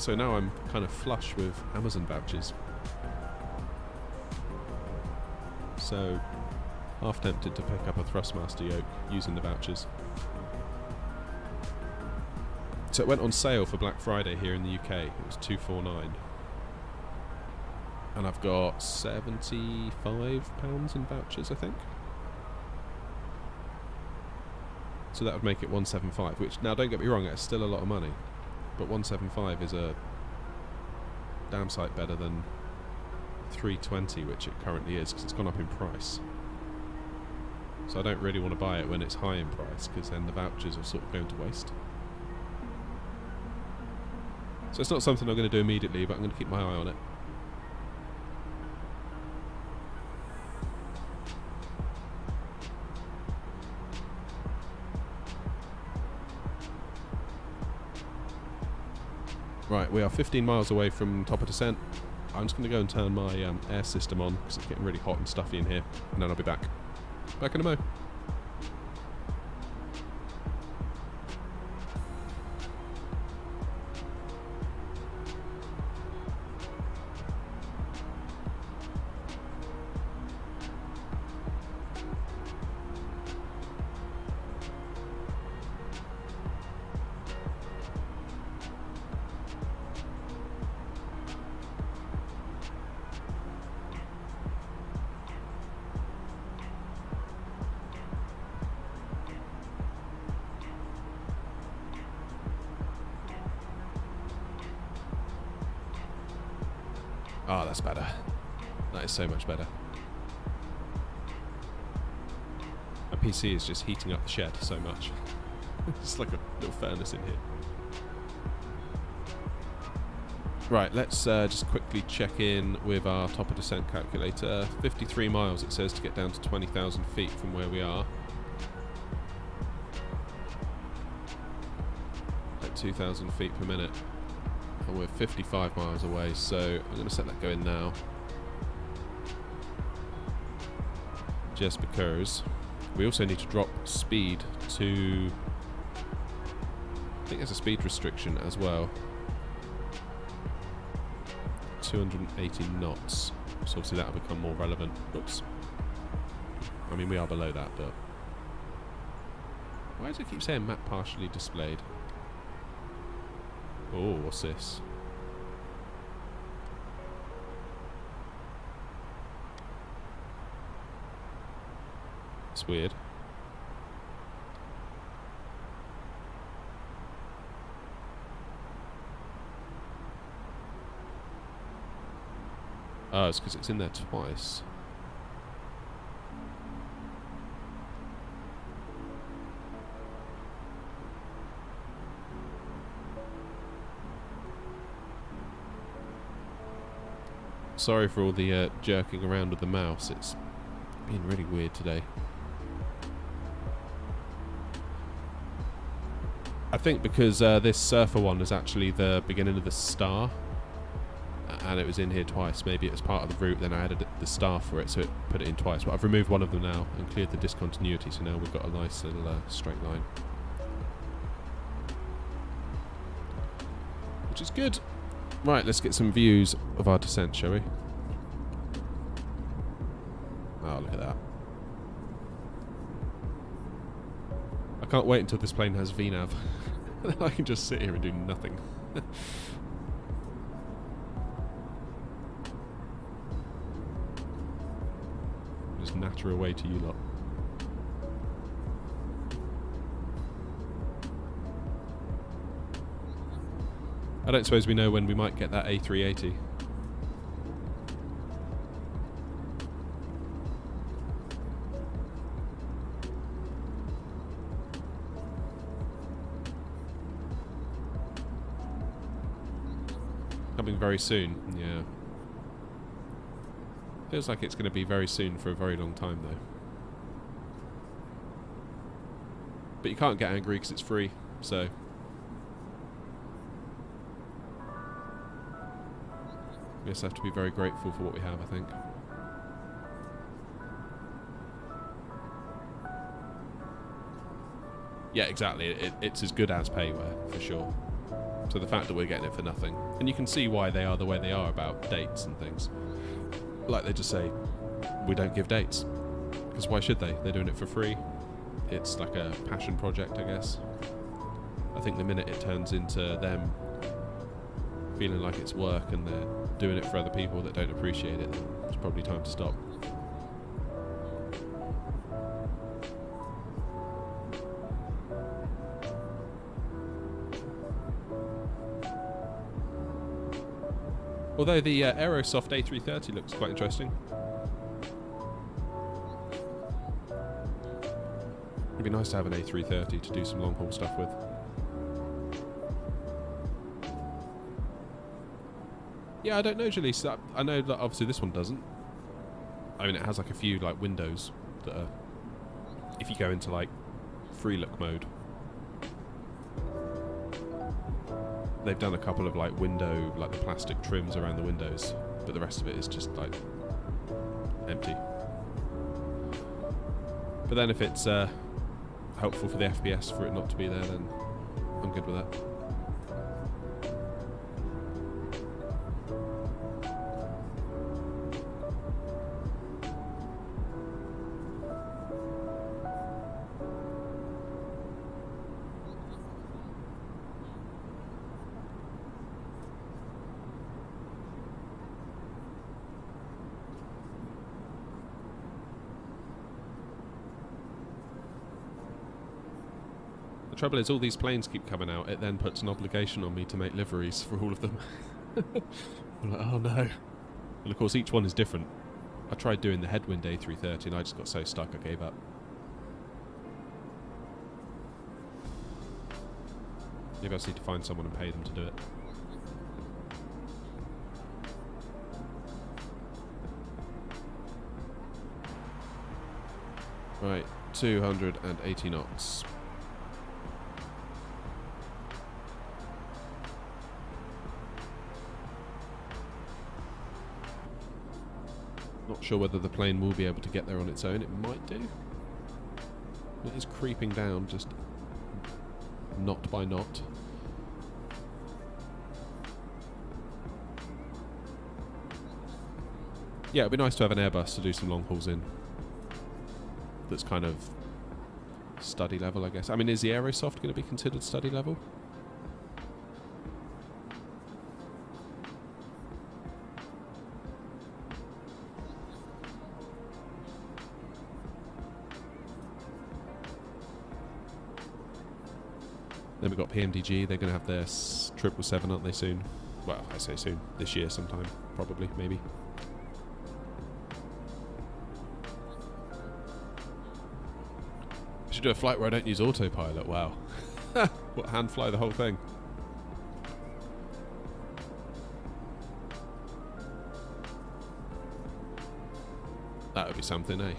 So now I'm kind of flush with Amazon vouchers. So, half tempted to pick up a Thrustmaster yoke using the vouchers. So it went on sale for Black Friday here in the UK. It was $249. And I've got £75 in vouchers, I think. So that would make it 175, which, now don't get me wrong, it's still a lot of money. But 175 is a damn sight better than 320, which it currently is, because it's gone up in price. So I don't really want to buy it when it's high in price, because then the vouchers are sort of going to waste. So it's not something I'm going to do immediately, but I'm going to keep my eye on it. Right, we are 15 miles away from top of descent. I'm just going to go and turn my air system on because it's getting really hot and stuffy in here, and then I'll be back. Back in a mo. Oh, that's better. That is so much better. My PC is just heating up the shed so much. It's like a little furnace in here. Right, let's just quickly check in with our top of descent calculator. 53 miles it says to get down to 20,000 feet from where we are. At 2,000 feet per minute. And we're 55 miles away, so I'm going to set that going now. Just because we also need to drop speed to... I think there's a speed restriction as well. 280 knots. So obviously that will become more relevant. Oops. I mean, we are below that, but... Why does it keep saying map partially displayed? Oh, what's this? It's weird. Oh, it's because it's in there twice. Sorry for all the jerking around with the mouse, it's been really weird today. I think because this surfer one is actually the beginning of the star, and it was in here twice. Maybe it was part of the route, then I added the star for it, so it put it in twice. But I've removed one of them now and cleared the discontinuity, so now we've got a nice little straight line. Which is good. Right, let's get some views of our descent, shall we? Oh, look at that. I can't wait until this plane has VNAV. I can just sit here and do nothing. Just natter away to you lot. I don't suppose we know when we might get that A380. Coming very soon, yeah. Feels like it's going to be very soon for a very long time though. But you can't get angry because it's free, so... we just have to be very grateful for what we have, I think. Yeah, exactly. It's as good as payware, for sure. So the fact that we're getting it for nothing, and you can see why they are the way they are about dates and things. Like they just say, we don't give dates. Because why should they? They're doing it for free. It's like a passion project, I guess. I think the minute it turns into them feeling like it's work and they're doing it for other people that don't appreciate it, then it's probably time to stop. Although the Aerosoft A330 looks quite interesting. It'd be nice to have an A330 to do some long haul stuff with. Yeah, I don't know, Jalise. I know that obviously this one doesn't. I mean, it has like a few like windows that are, if you go into like free look mode, they've done a couple of like window, like the plastic trims around the windows, but the rest of it is just like empty. But then if it's helpful for the FPS for it not to be there, then I'm good with that. The trouble is, all these planes keep coming out. It then puts an obligation on me to make liveries for all of them. I'm like, oh no. And of course, each one is different. I tried doing the headwind A330 and I just got so stuck I gave up. Maybe I just need to find someone and pay them to do it. Right, 280 knots. Not sure whether the plane will be able to get there on its own. It might do. It is creeping down, just knot by knot. Yeah, it'd be nice to have an Airbus to do some long hauls in. That's kind of study level, I guess. I mean, is the Aerosoft going to be considered study level? Then we've got PMDG. They're going to have their 777, aren't they, soon? Well, I say soon. This year sometime. Probably, maybe. I should do a flight where I don't use autopilot. Wow. What, hand fly the whole thing? That would be something, eh?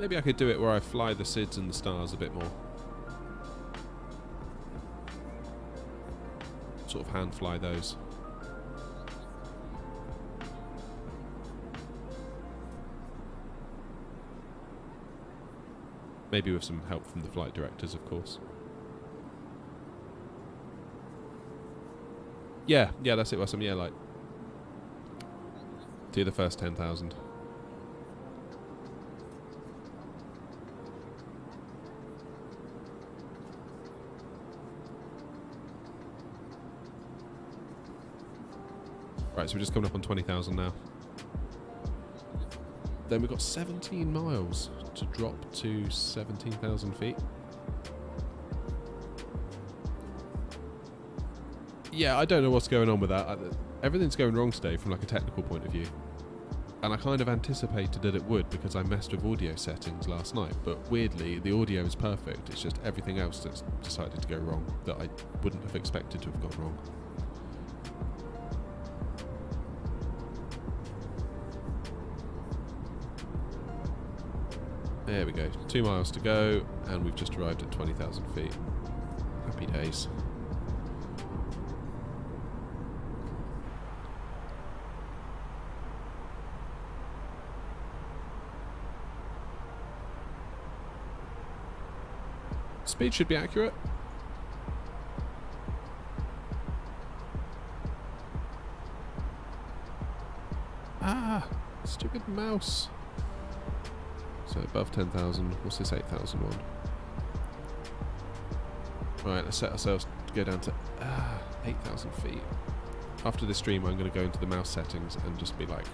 Maybe I could do it where I fly the SIDS and the stars a bit more. Sort of hand fly those. Maybe with some help from the flight directors, of course. Yeah, that's it, Wessam. Yeah, like, do the first 10,000. Right, so we're just coming up on 20,000 now. Then we've got 17 miles to drop to 17,000 feet. Yeah, I don't know what's going on with that. Everything's going wrong today from like a technical point of view. And I kind of anticipated that it would because I messed with audio settings last night. But weirdly, the audio is perfect. It's just everything else that's decided to go wrong that I wouldn't have expected to have gone wrong. There we go, 2 miles to go, and we've just arrived at 20,000 feet. Happy days. Speed should be accurate. Ah, stupid mouse. So above 10,000, what's this 8,001? Right, let's set ourselves to go down to 8,000 feet. After this stream, I'm going to go into the mouse settings and just be like,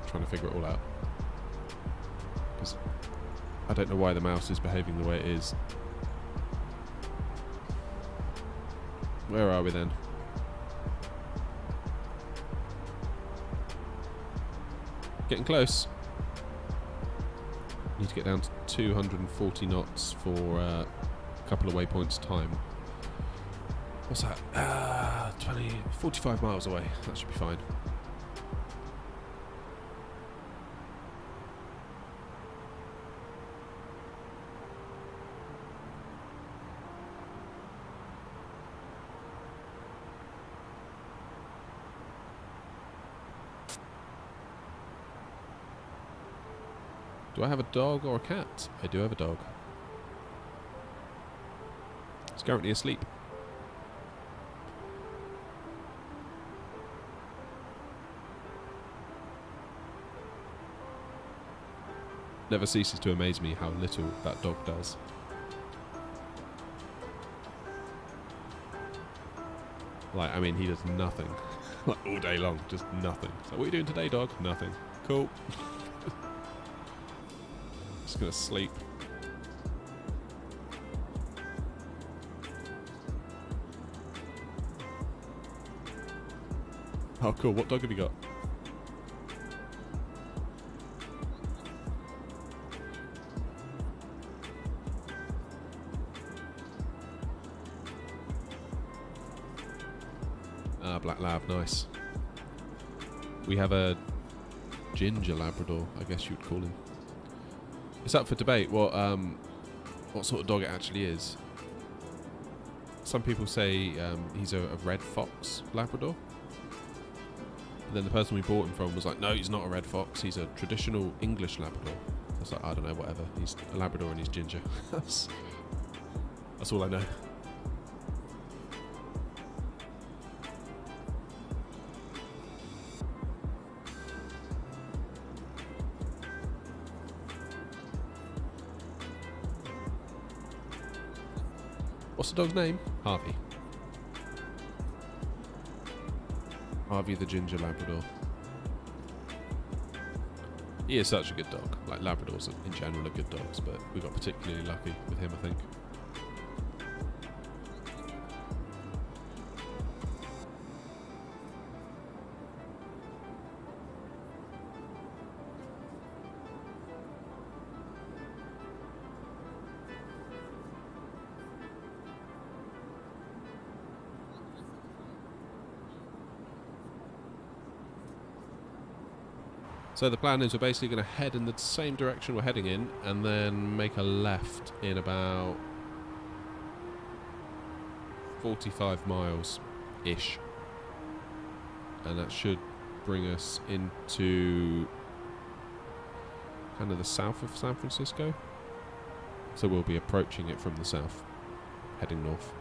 trying to figure it all out. Because I don't know why the mouse is behaving the way it is. Where are we then? Getting close. Need to get down to 240 knots for a couple of waypoints time. What's that? 45 miles away. That should be fine. Do I have a dog or a cat? I do have a dog. It's currently asleep. Never ceases to amaze me how little that dog does. Like, I mean, he does nothing. Like, all day long, just nothing. So, what are you doing today, dog? Nothing. Cool. Just gonna sleep. Oh, cool. What dog have you got? Ah, Black Lab. Nice. We have a ginger Labrador, I guess you'd call him. It's up for debate what sort of dog it actually is. Some people say he's a red fox Labrador. And then the person we bought him from was like, no, he's not a red fox. He's a traditional English Labrador. I was like, I don't know, whatever. He's a Labrador and he's ginger. That's all I know. What's the dog's name? Harvey. Harvey the ginger Labrador. He is such a good dog. Like, Labradors in general are good dogs, but we got particularly lucky with him, I think. So the plan is we're basically going to head in the same direction we're heading in and then make a left in about 45 miles-ish. And that should bring us into kind of the south of San Francisco. So we'll be approaching it from the south, heading north.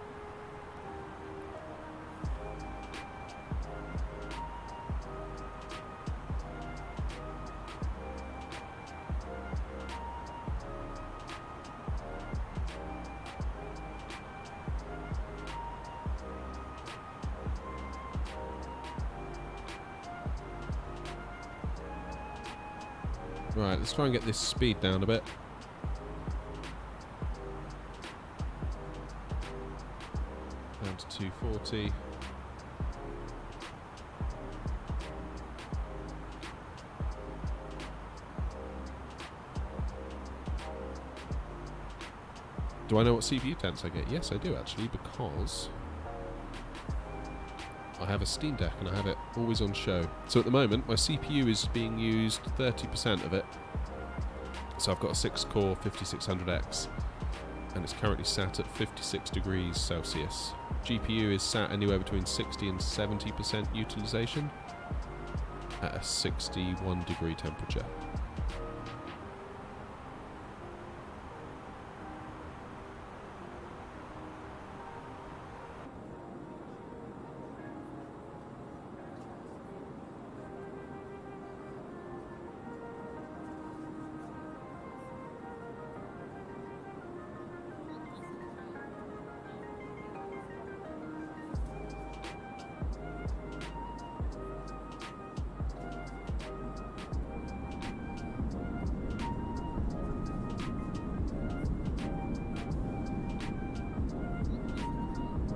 Right, let's try and get this speed down a bit. Down to 240. Do I know what CPU tense I get? Yes, I do actually, because I have a Steam Deck and I have it always on show. So at the moment, my CPU is being used 30% of it. So I've got a 6-core 5600X and it's currently sat at 56 degrees Celsius. GPU is sat anywhere between 60 and 70% utilization at a 61 degree temperature.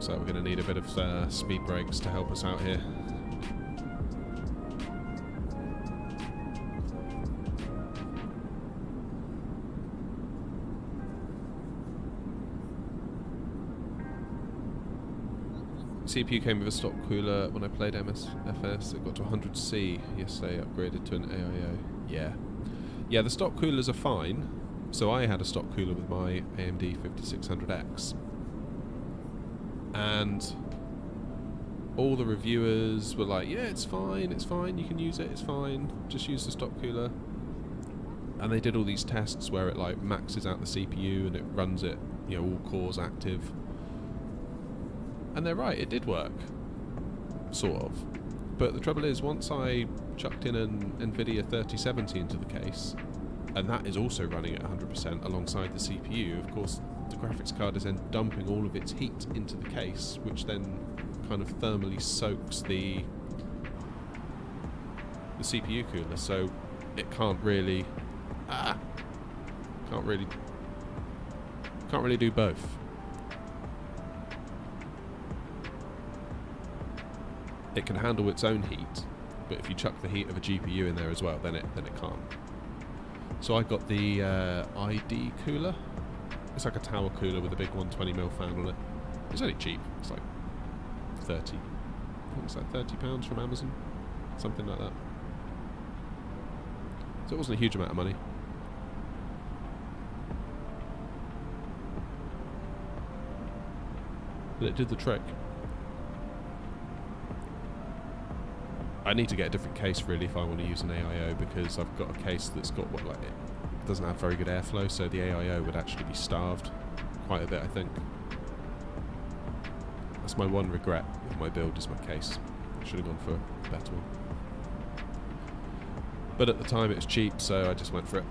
looks like we're going to need a bit of speed brakes to help us out here. CPU came with a stock cooler when I played MSFS. It got to 100C yesterday, upgraded to an AIO. Yeah, the stock coolers are fine. So I had a stock cooler with my AMD 5600X, and all the reviewers were like, yeah, it's fine, you can use it, it's fine, just use the stock cooler. And they did all these tests where it like maxes out the CPU and it runs it, you know, all cores active. And they're right, it did work. Sort of. But the trouble is, once I chucked in an Nvidia 3070 into the case, and that is also running at 100% alongside the CPU, of course the graphics card is then dumping all of its heat into the case, which then kind of thermally soaks the CPU cooler, so it can't really do both. It can handle its own heat, but if you chuck the heat of a GPU in there as well, then it can't. So I got the ID cooler. It's like a tower cooler with a big 120mm fan on it. It's only cheap. It's like 30. I think it's like £30 from Amazon, something like that. So it wasn't a huge amount of money. But it did the trick. I need to get a different case really if I want to use an AIO, because I've got a case that's got what, like, it doesn't have very good airflow, so the AIO would actually be starved quite a bit, I think. That's my one regret with my build, is my case. I should have gone for a better one. But at the time it was cheap, so I just went for it.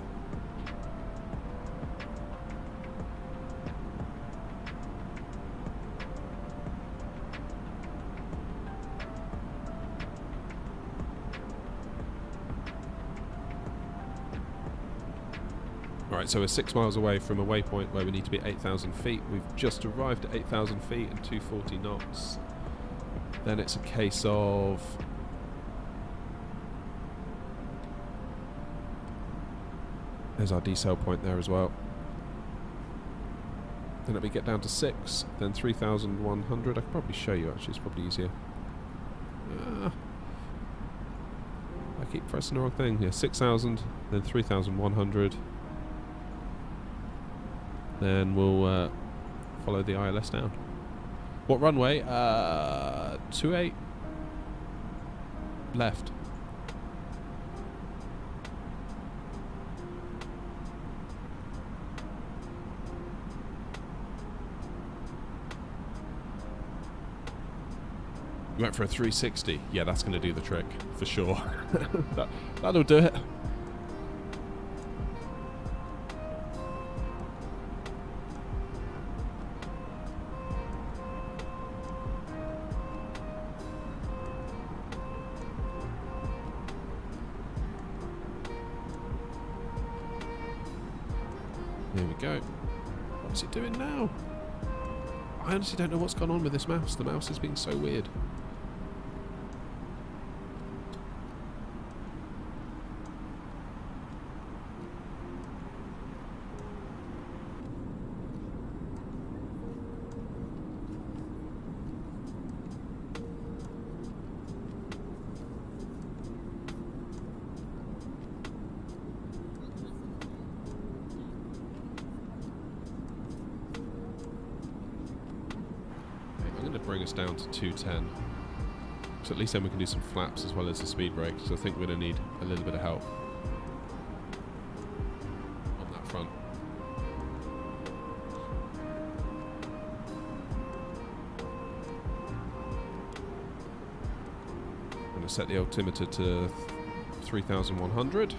Alright, so we're 6 miles away from a waypoint where we need to be at 8,000 feet. We've just arrived at 8,000 feet and 240 knots. Then it's a case of... There's our decel point there as well. Then let me get down to 6, then 3,100. I can probably show you actually, it's probably easier. I keep pressing the wrong thing. Yeah, 6,000, then 3,100. Then we'll follow the ILS down. What runway? 28 left. We went for a 360. Yeah, that's going to do the trick for sure. That'll do it. There we go. What is it doing now? I honestly don't know what's gone on with this mouse. The mouse has been so weird. Bring us down to 210, so at least then we can do some flaps as well as the speed brakes. So I think we're going to need a little bit of help on that front. I'm going to set the altimeter to 3,100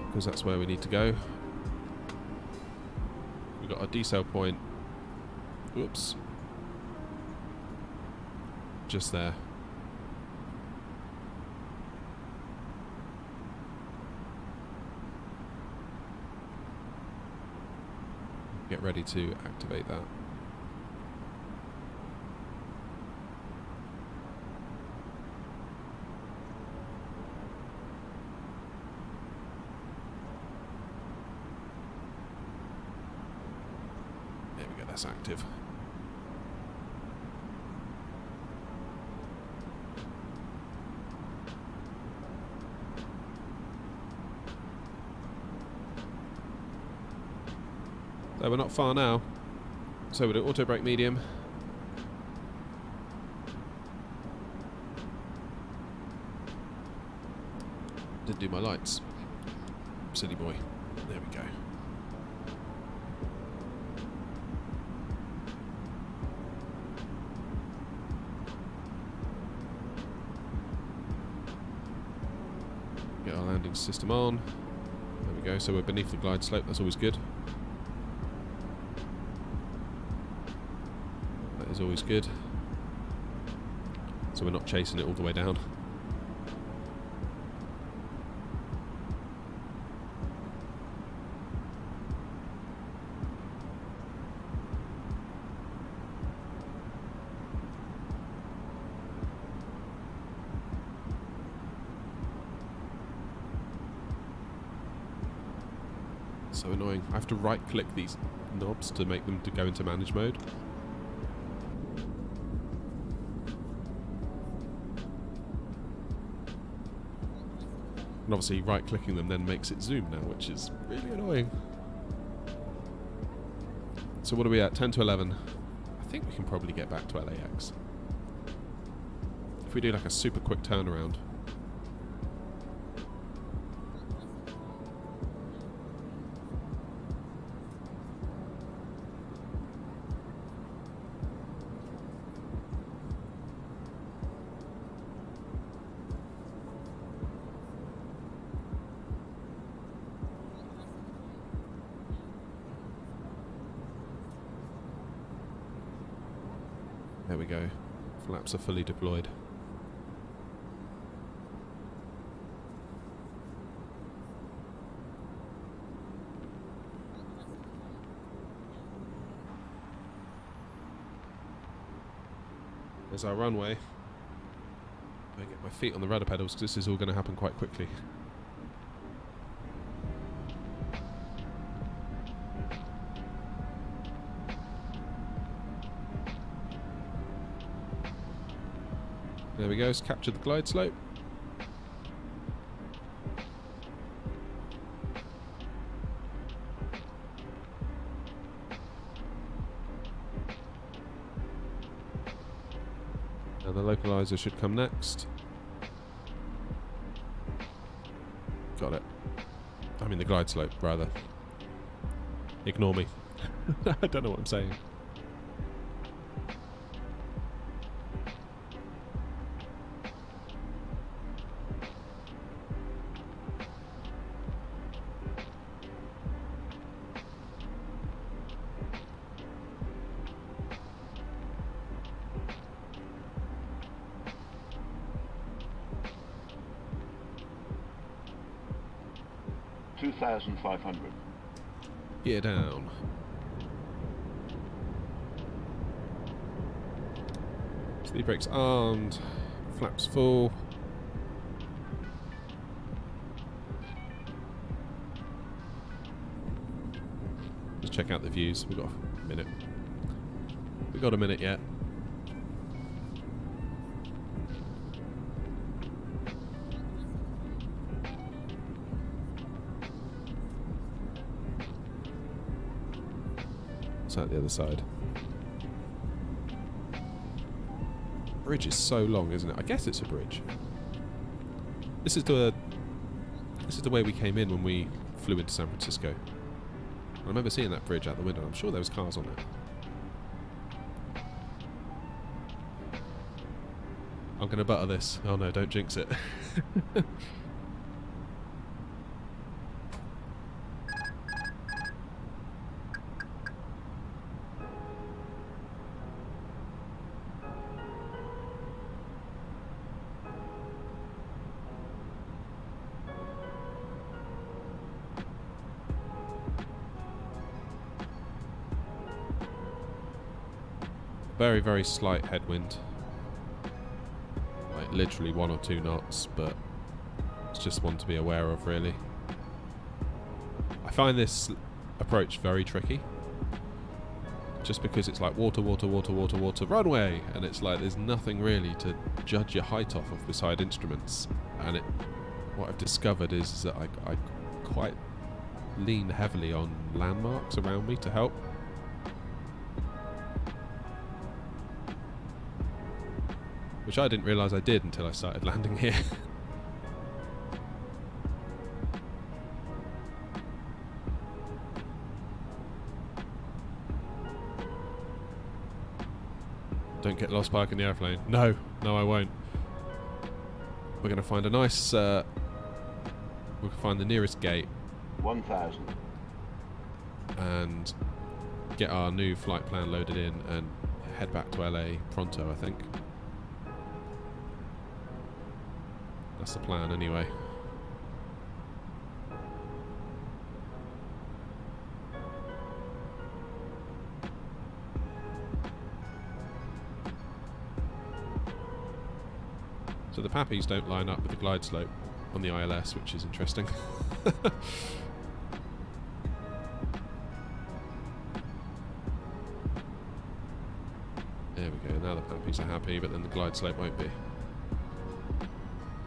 because that's where we need to go. We've got our decel point. Whoops. Just there. get ready to activate that. There we go, that's active. So we're not far now. So we'll do auto brake medium. Didn't do my lights. Silly boy. There we go. Get our landing system on. There we go. So we're beneath the glide slope. That's always good. Is always good, so we're not chasing it all the way down. So annoying. I have to right click these knobs to make them to go into manage mode. And obviously right-clicking them then makes it zoom now, which is really annoying. So what are we at? 10 to 11. I think we can probably get back to LAX. If we do like a super quick turnaround. There we go. Flaps are fully deployed. There's our runway. I get my feet on the rudder pedals because this is all going to happen quite quickly. There we go, it's captured the glide slope. And the localizer should come next. Got it. I mean the glide slope, rather. Ignore me. I don't know what I'm saying. $2,500. Gear down. Speed brakes armed. Flaps full. Just check out the views. We've got a minute. We've got a minute yet. At the other side. Bridge is so long, isn't it? I guess it's a bridge. This is the way we came in when we flew into San Francisco. I remember seeing that bridge out the window. I'm sure there was cars on it. I'm gonna butter this. Oh no, don't jinx it. very, very slight headwind. Like literally 1 or 2 knots, but it's just one to be aware of, really. I find this approach very tricky. Just because it's like water, water, water, water, water, runway! And it's like there's nothing really to judge your height off of beside instruments. And what I've discovered is that I quite lean heavily on landmarks around me to help. Which I didn't realise I did until I started landing here. Don't get lost parking the airplane. No, no I won't. We're going to find a nice... we'll find the nearest gate. 1000. And get our new flight plan loaded in and head back to LA pronto, I think. That's the plan anyway. So the Pappies don't line up with the glide slope on the ILS, which is interesting. There we go, now the Pappies are happy, but then the glide slope won't be.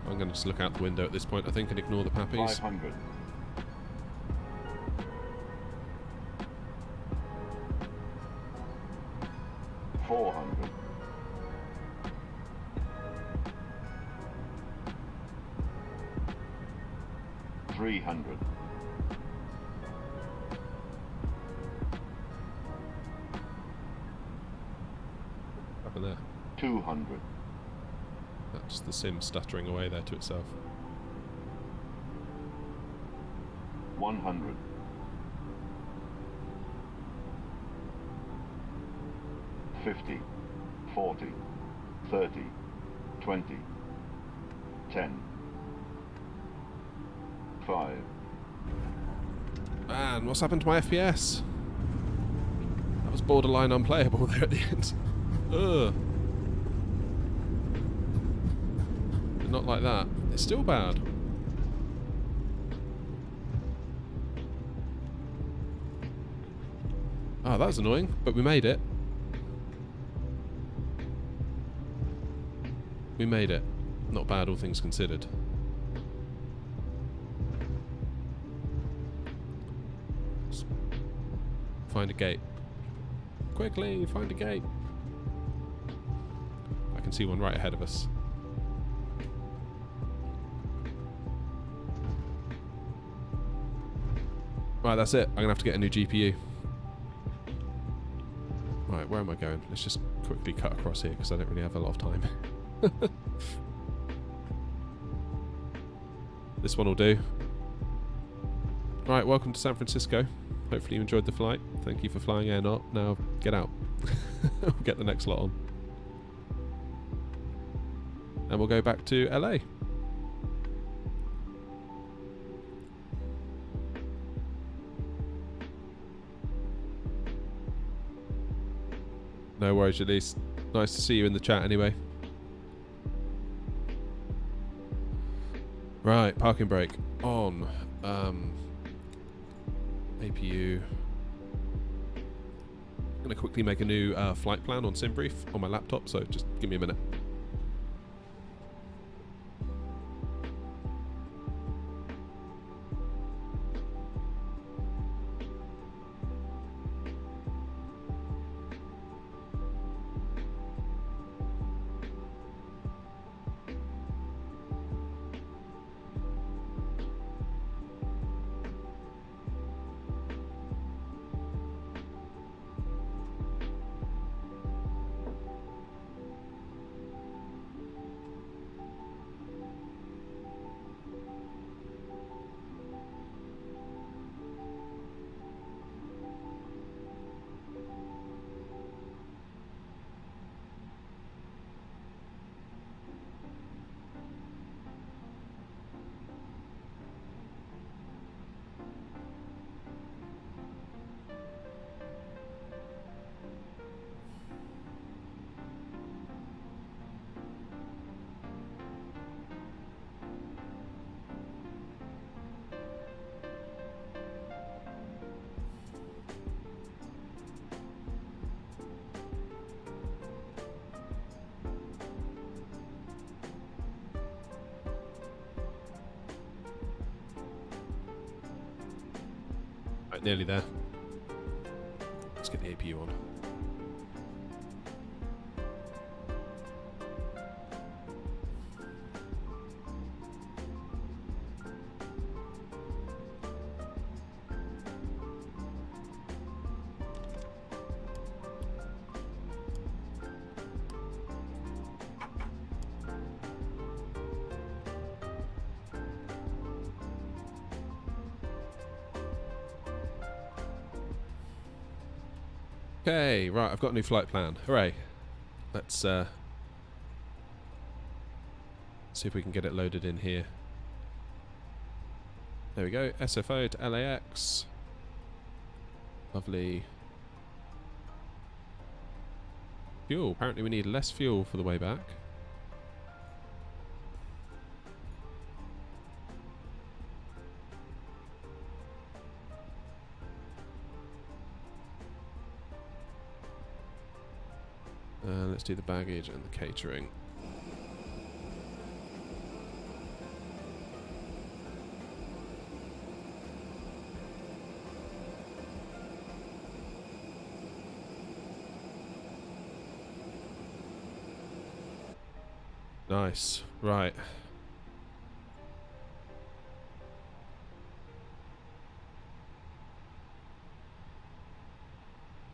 I'm going to just look out the window at this point, I think, and ignore the Pappies. 500. 400. 300. 200. That's the sim stuttering away there to itself. 100. 50. 40. 30. 20. 10. 5. Man, what's happened to my FPS? That was borderline unplayable there at the end. Ugh. But not like that. It's still bad. Oh, that was annoying, but we made it. We made it. Not bad, all things considered. Find a gate. Quickly, find a gate. I can see one right ahead of us. Right, that's it. I'm going to have to get a new GPU. Right, where am I going? Let's just quickly cut across here because I don't really have a lot of time. This one will do. Right, welcome to San Francisco. Hopefully you enjoyed the flight. Thank you for flying Air Not. Now get out. We'll get the next lot on. And we'll go back to LA. No worries, Elise. Nice to see you in the chat anyway. Right, parking brake on. APU. I'm going to quickly make a new flight plan on SimBrief on my laptop, so just give me a minute. Right, nearly there. Let's get the APU on. Okay, right, I've got a new flight plan. Hooray. Let's see if we can get it loaded in here. There we go, SFO to LAX. Lovely. Fuel, apparently we need less fuel for the way back. Let's do the baggage and the catering. Nice. Right.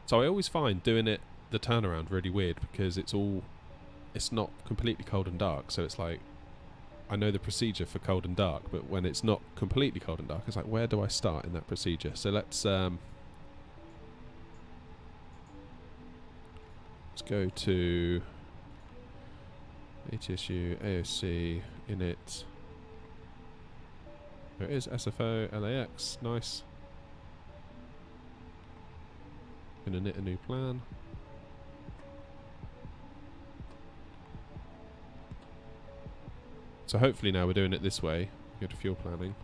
So I always find doing it the turnaround really weird because it's not completely cold and dark, so it's like I know the procedure for cold and dark, but when it's not completely cold and dark, it's like, where do I start in that procedure? So let's go to ATSU, AOC, init. There it is, SFO, LAX, nice. Gonna knit a new plan. So hopefully now we're doing it this way. Go to fuel planning.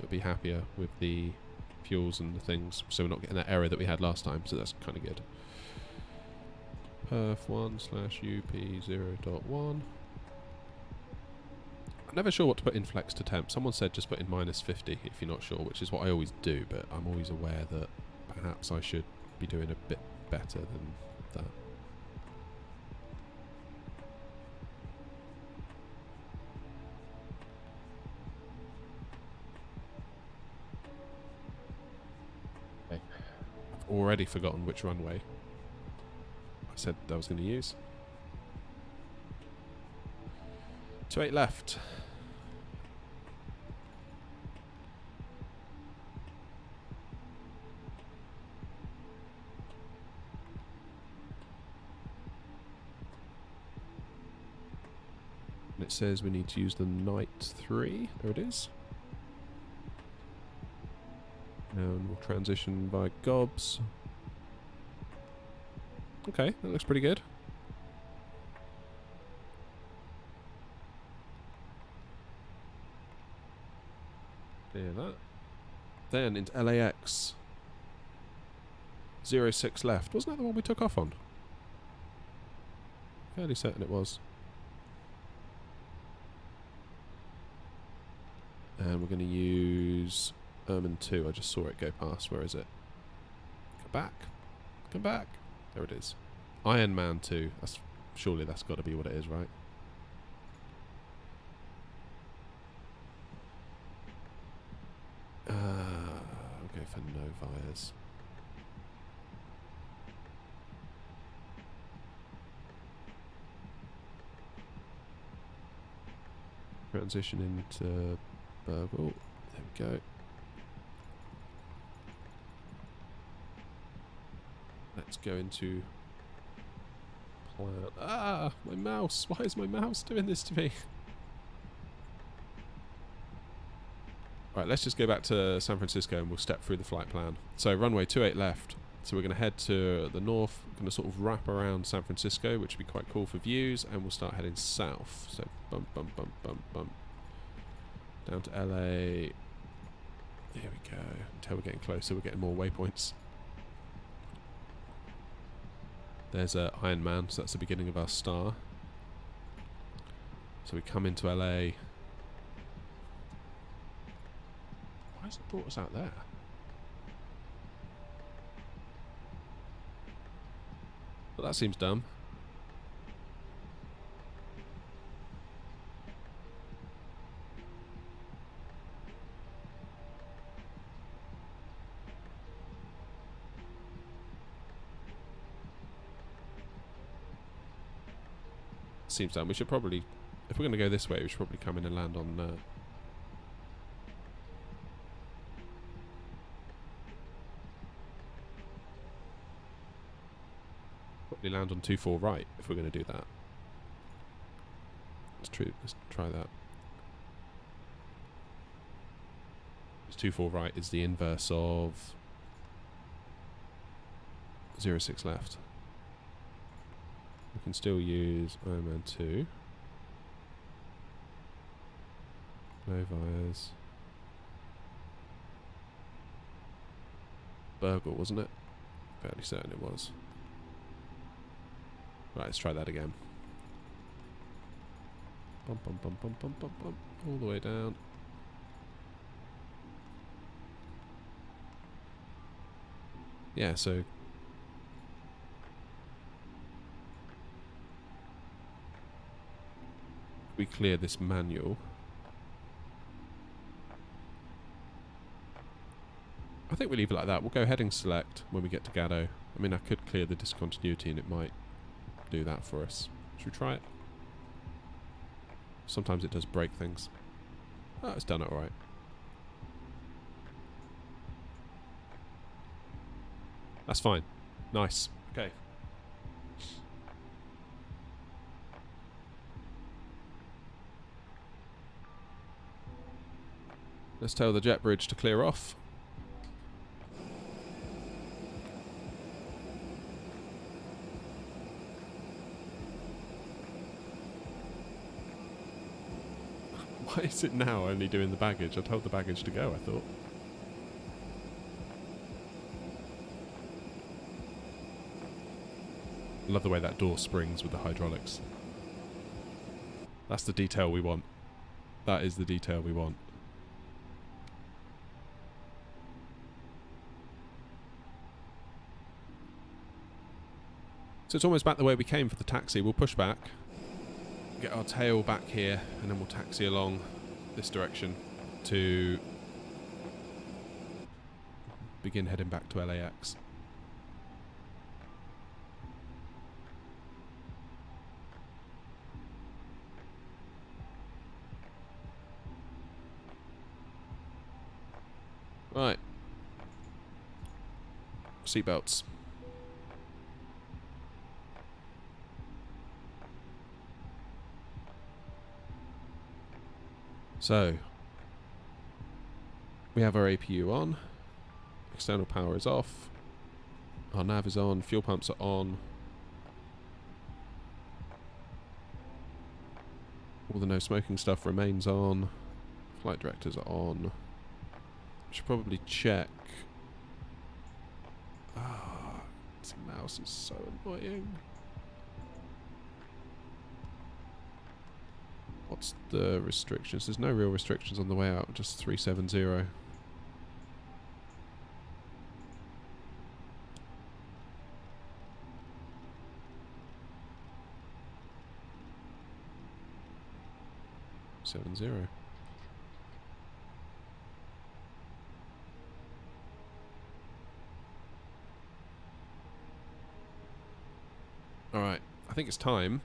We'll be happier with the fuels and the things, so we're not getting that error that we had last time, so that's kind of good. perf1/up0.1. I'm never sure what to put in flex to temp. Someone said just put in -50 if you're not sure, which is what I always do, but I'm always aware that perhaps I should be doing a bit better than that. Okay. I've already forgotten which runway I said I was going to use. 28 left. And it says we need to use the Night 3. There it is. And we'll transition by gobs. Okay, that looks pretty good. Clear that. Then into LAX. 06 left. Wasn't that the one we took off on? Fairly certain it was. And we're going to use Ermin 2. I just saw it go past. Where is it? Come back. Come back. There it is. Iron Man 2. Surely that's got to be what it is, right? I'll go for no fires. Transition into Burgle. There we go. Let's go into plan. Ah, my mouse. Why is my mouse doing this to me? Right, let's just go back to San Francisco and we'll step through the flight plan. So runway 28 left. So we're going to head to the north, going to sort of wrap around San Francisco, which would be quite cool for views, and we'll start heading south. So bump, bump, bump, bump, bump. Down to LA. Here we go. Until we're getting closer, we're getting more waypoints. There's Iron Man, so that's the beginning of our star. So we come into LA. Why has it brought us out there? Well, that seems dumb. Seems dumb. We should probably, if we're going to go this way, we should probably come in and land on probably land on 2-4 right if we're going to do that. It's true. Let's try that. 2-4 right is the inverse of 0-6 left. We can still use Iron Man 2. No Vires. Burgle, wasn't it? Fairly certain it was. Right, let's try that again. Bump, bump, bump, bump, bump, bump, bump. All the way down. Yeah, so we clear this manual. I think we leave it like that. We'll go heading select when we get to Gatto. I mean, I could clear the discontinuity and it might do that for us. Should we try it? Sometimes it does break things. Oh, it's done it alright. That's fine. Nice. Okay. Let's tell the jet bridge to clear off. Why is it now only doing the baggage? I told the baggage to go, I thought. I love the way that door springs with the hydraulics. That's the detail we want. That is the detail we want. So it's almost back the way we came for the taxi. We'll push back, get our tail back here, and then we'll taxi along this direction to begin heading back to LAX. Right. Seatbelts. So, we have our APU on, external power is off, our nav is on, fuel pumps are on, all the no smoking stuff remains on, flight directors are on. Should probably check. Ah, this mouse is so annoying. What's the restrictions? There's no real restrictions on the way out, just 370. Alright, I think it's time.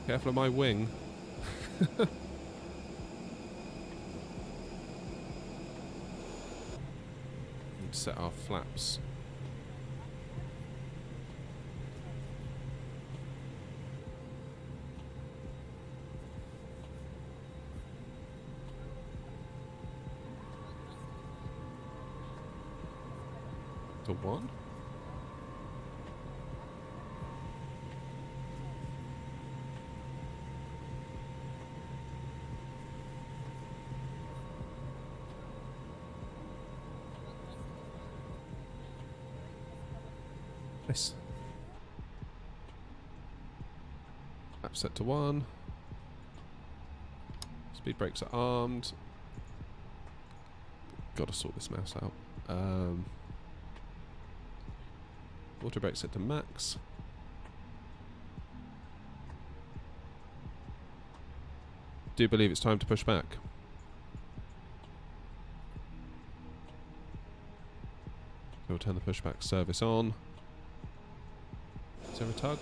Careful of my wing. Need to set our flaps. To 1. Nice. Lap set to 1. Speed brakes are armed. Gotta sort this mouse out. Auto brake set to max. Do believe it's time to push back. We'll turn the pushback service on. Is there a tug?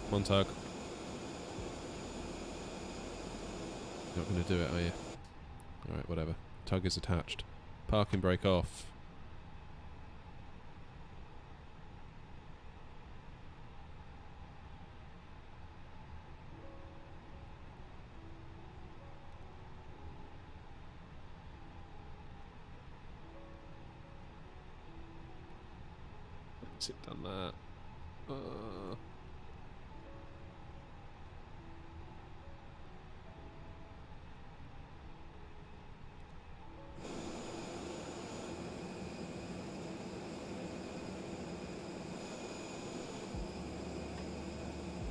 Come on, tug. You're not going to do it, are you? Alright, whatever. Tug is attached. Parking brake off. Sit done that.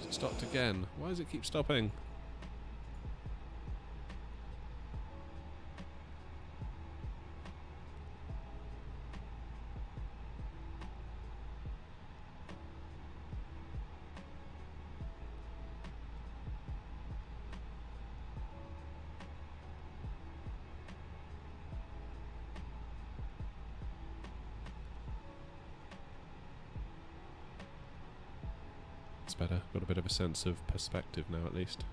It stopped again. Why does it keep stopping? Better. Got a bit of a sense of perspective now, at least.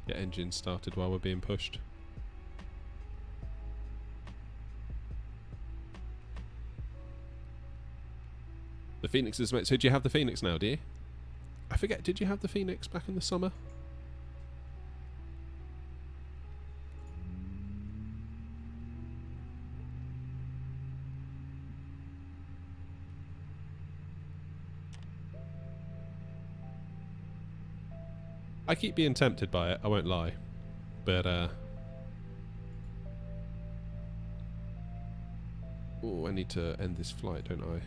Get engine started while we're being pushed. The Phoenix is... So do you have the Phoenix now, do you? I forget, did you have the Phoenix back in the summer? I keep being tempted by it, I won't lie. But, oh, I need to end this flight, don't I?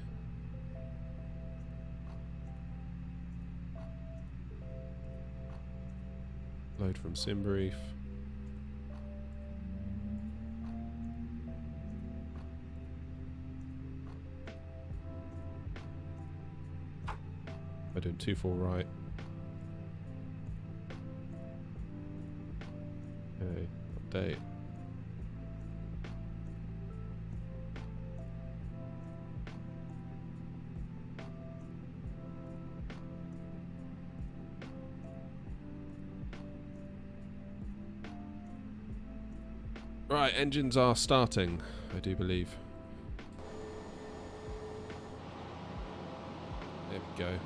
Load from SimBrief. We're doing 2-4 right. Okay, update. Right, engines are starting, I do believe. There we go.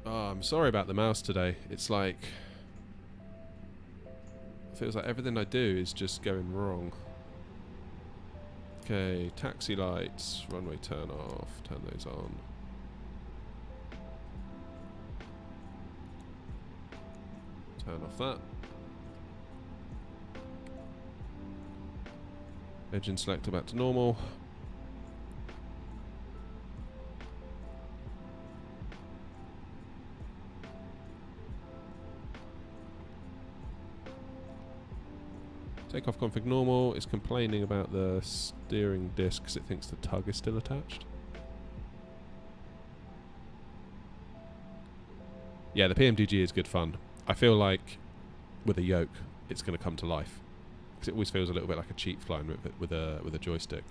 Oh, I'm sorry about the mouse today. It's like... it feels like everything I do is just going wrong. Okay, taxi lights, runway turn off, turn those on. Turn off that. Engine selector back to normal. Takeoff config normal. It's complaining about the steering disc because it thinks the tug is still attached. Yeah, the PMDG is good fun. I feel like with a yoke, it's going to come to life because it always feels a little bit like a cheat flying with a joystick.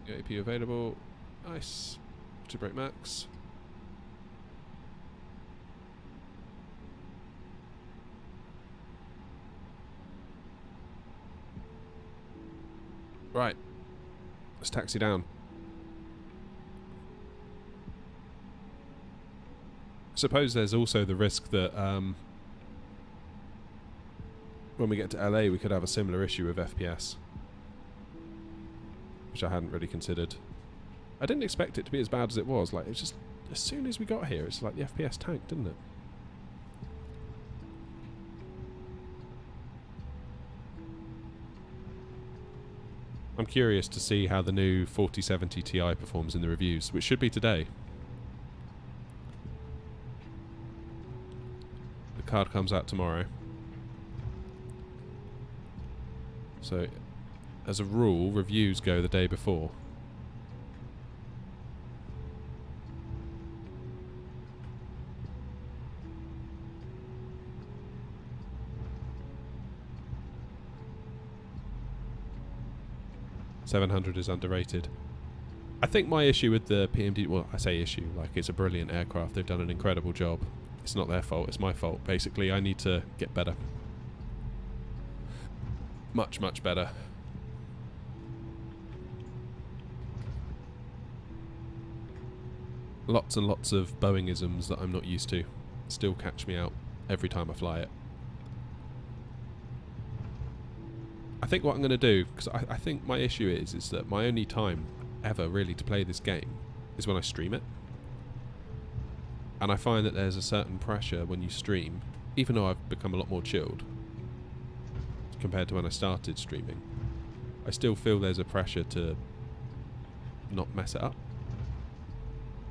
AP available. Nice. 2 brake max. Right. Let's taxi down. I suppose there's also the risk that when we get to LA we could have a similar issue with FPS, which I hadn't really considered. I didn't expect it to be as bad as it was. Like, it's just, as soon as we got here, it's like the FPS tanked, didn't it? I'm curious to see how the new 4070 Ti performs in the reviews, which should be today. The card comes out tomorrow. So, as a rule, reviews go the day before. $700 is underrated. I think my issue with the PMD, well, I say issue, like, it's a brilliant aircraft. They've done an incredible job. It's not their fault, it's my fault. Basically, I need to get better. Much, much better. Lots and lots of Boeing-isms that I'm not used to still catch me out every time I fly it. I think what I'm going to do, because I think my issue is that my only time ever really to play this game is when I stream it. And I find that there's a certain pressure when you stream, even though I've become a lot more chilled compared to when I started streaming. I still feel there's a pressure to not mess it up.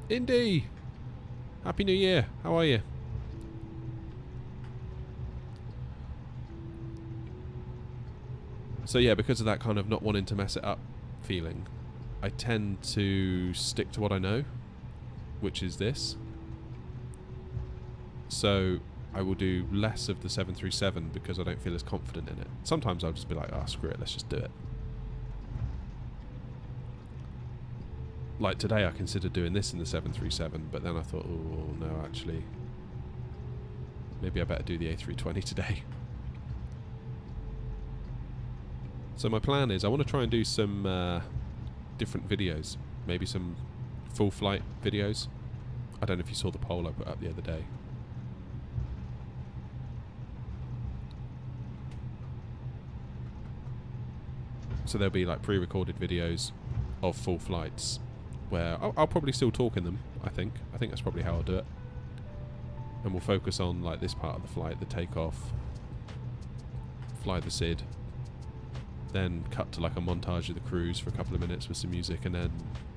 Indy! Happy New Year! How are you? So yeah, because of that kind of not wanting to mess it up feeling, I tend to stick to what I know, which is this. So I will do less of the 737 because I don't feel as confident in it. Sometimes I'll just be like, oh, screw it, let's just do it. Like today I considered doing this in the 737, but then I thought, oh no, actually, maybe I better do the A320 today. So my plan is I want to try and do some different videos, maybe some full flight videos. I don't know if you saw the poll I put up the other day. So there'll be like pre-recorded videos of full flights where I'll probably still talk in them, I think. I think that's probably how I'll do it. And we'll focus on like this part of the flight, the takeoff, fly the SID, then cut to like a montage of the cruise for a couple of minutes with some music, and then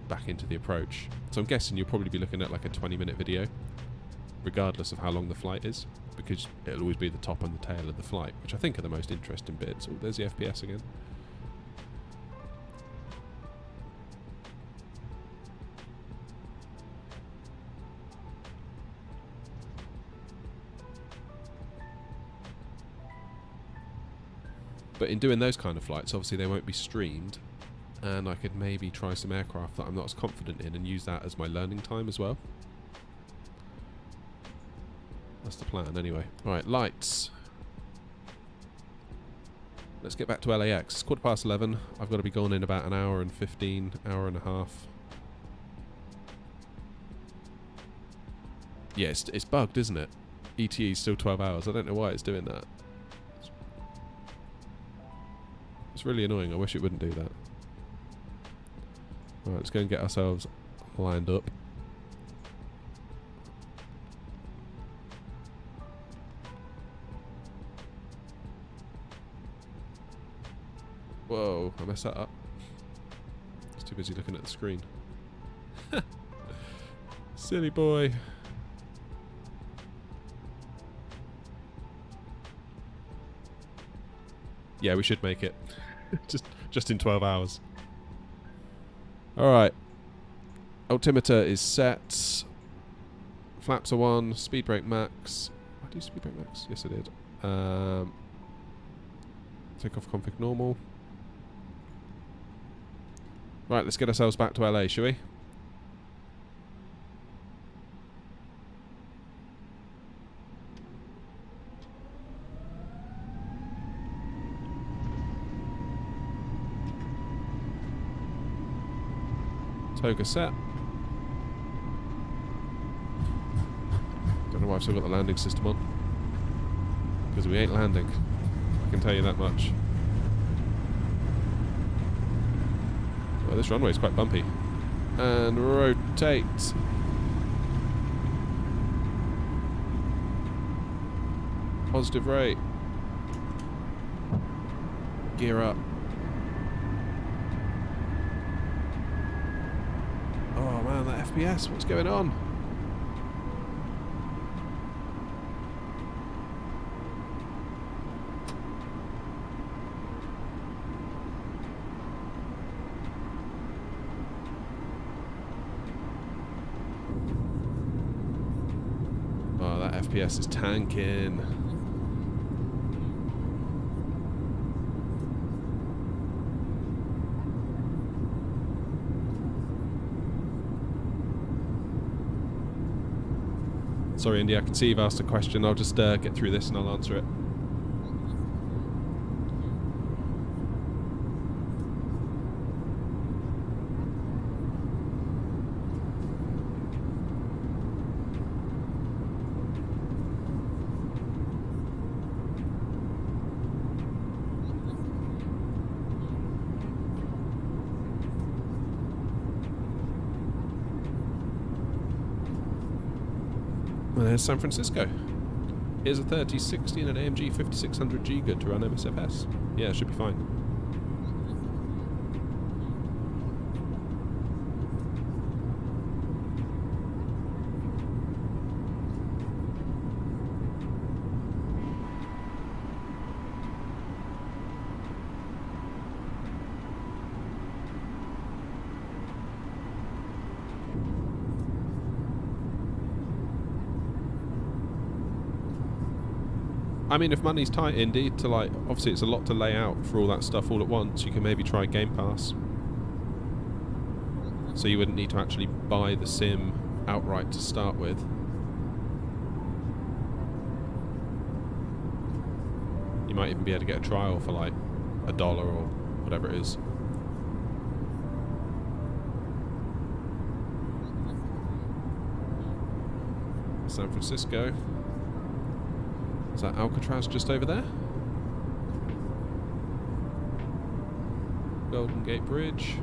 back into the approach. So I'm guessing you'll probably be looking at like a 20-minute video, regardless of how long the flight is, because it'll always be the top and the tail of the flight, which I think are the most interesting bits. Oh, there's the FPS again. But in doing those kind of flights, obviously they won't be streamed, and I could maybe try some aircraft that I'm not as confident in and use that as my learning time as well. That's the plan anyway. Alright, lights. Let's get back to LAX. It's 11:15. I've got to be gone in about an hour and 15, hour and a half. Yeah, it's bugged, isn't it? ETA is still 12 hours. I don't know why it's doing that. It's really annoying. I wish it wouldn't do that. Alright, let's go and get ourselves lined up. Whoa, I messed that up. I was too busy looking at the screen. Silly boy. Yeah, we should make it. just in 12 hours. Alright. Altimeter is set. Flaps are 1. Speed brake max. I do speed brake max? Yes, I did. Takeoff config normal. Right, let's get ourselves back to LA, shall we? Toga set. Don't know why I've still got the landing system on. Because we ain't landing. I can tell you that much. Well, this runway is quite bumpy. And rotate. Positive rate. Gear up. Oh man, that FPS, what's going on? Oh, that FPS is tanking. Sorry, Indy, I can see you've asked a question. I'll just get through this and I'll answer it. Well, there's San Francisco. Here's a 3060 and an AMG 5600G good to run MSFS. Yeah, it should be fine. I mean, if money's tight, Indy, to like, obviously it's a lot to lay out for all that stuff all at once. You can maybe try Game Pass. So you wouldn't need to actually buy the sim outright to start with. You might even be able to get a trial for like $1 or whatever it is. San Francisco. Is that Alcatraz just over there? Golden Gate Bridge.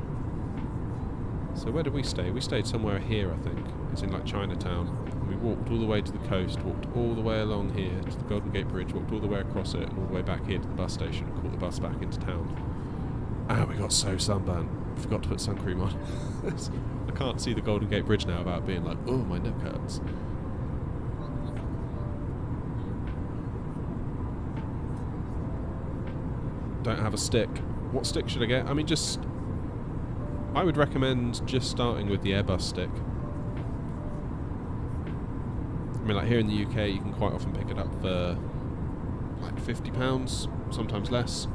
So where did we stay? We stayed somewhere here, I think. It's in like Chinatown. And we walked all the way to the coast, walked all the way along here to the Golden Gate Bridge, walked all the way across it, and all the way back here to the bus station, and caught the bus back into town. Ah, we got so sunburned. Forgot to put sun cream on. I can't see the Golden Gate Bridge now without being like, oh, my neck hurts. Don't have a stick. What stick should I get? I mean, I would recommend just starting with the Airbus stick. I mean, like here in the UK, you can quite often pick it up for like £50, sometimes less.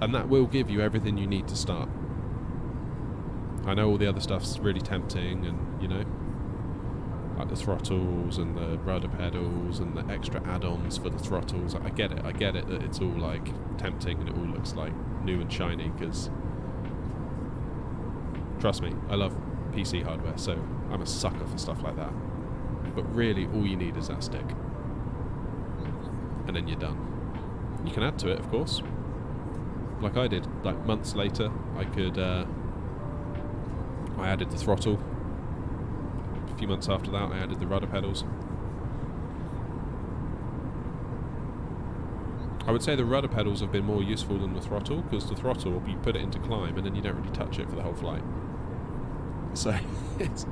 And that will give you everything you need to start. I know all the other stuff's really tempting, and you know, like the throttles and the rudder pedals and the extra add-ons for the throttles. I get it that it's all like tempting and it all looks like new and shiny, because trust me, I love PC hardware, so I'm a sucker for stuff like that. But really all you need is that stick, and then you're done. You can add to it, of course, like I did. Like months later I added the throttle. A few months after that I added the rudder pedals. I would say the rudder pedals have been more useful than the throttle, because the throttle, you put it into climb and then you don't really touch it for the whole flight. So it's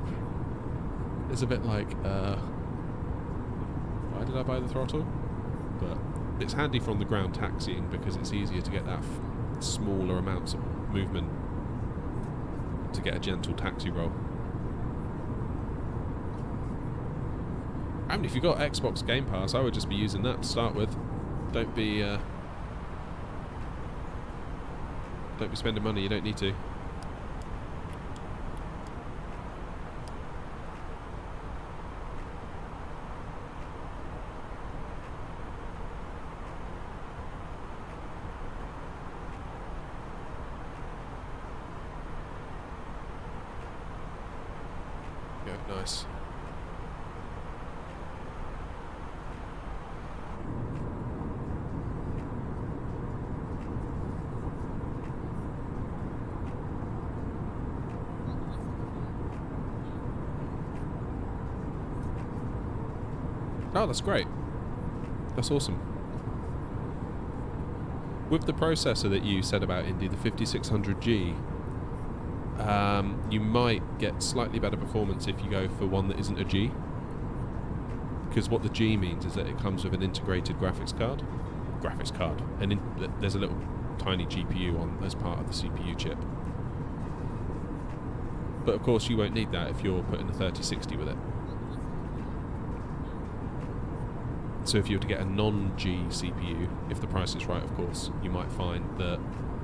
a bit like, why did I buy the throttle? But it's handy from the ground taxiing, because it's easier to get that smaller amounts of movement to get a gentle taxi roll. I mean, if you've got Xbox Game Pass, I would just be using that to start with. Don't be spending money you don't need to. nice. Oh, that's great. That's awesome. With the processor that you said about, Indy, the 5600G, you might get slightly better performance if you go for one that isn't a G. Because what the G means is that it comes with an integrated graphics card. And there's a little tiny GPU on as part of the CPU chip. But of course you won't need that if you're putting a 3060 with it. So if you were to get a non-G CPU, if the price is right of course, you might find that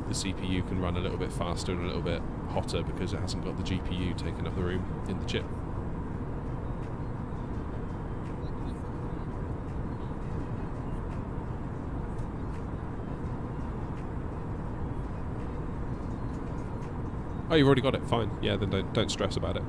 the CPU can run a little bit faster and a little bit hotter because it hasn't got the GPU taking up the room in the chip. Oh, you've already got it, fine. Yeah, then don't stress about it.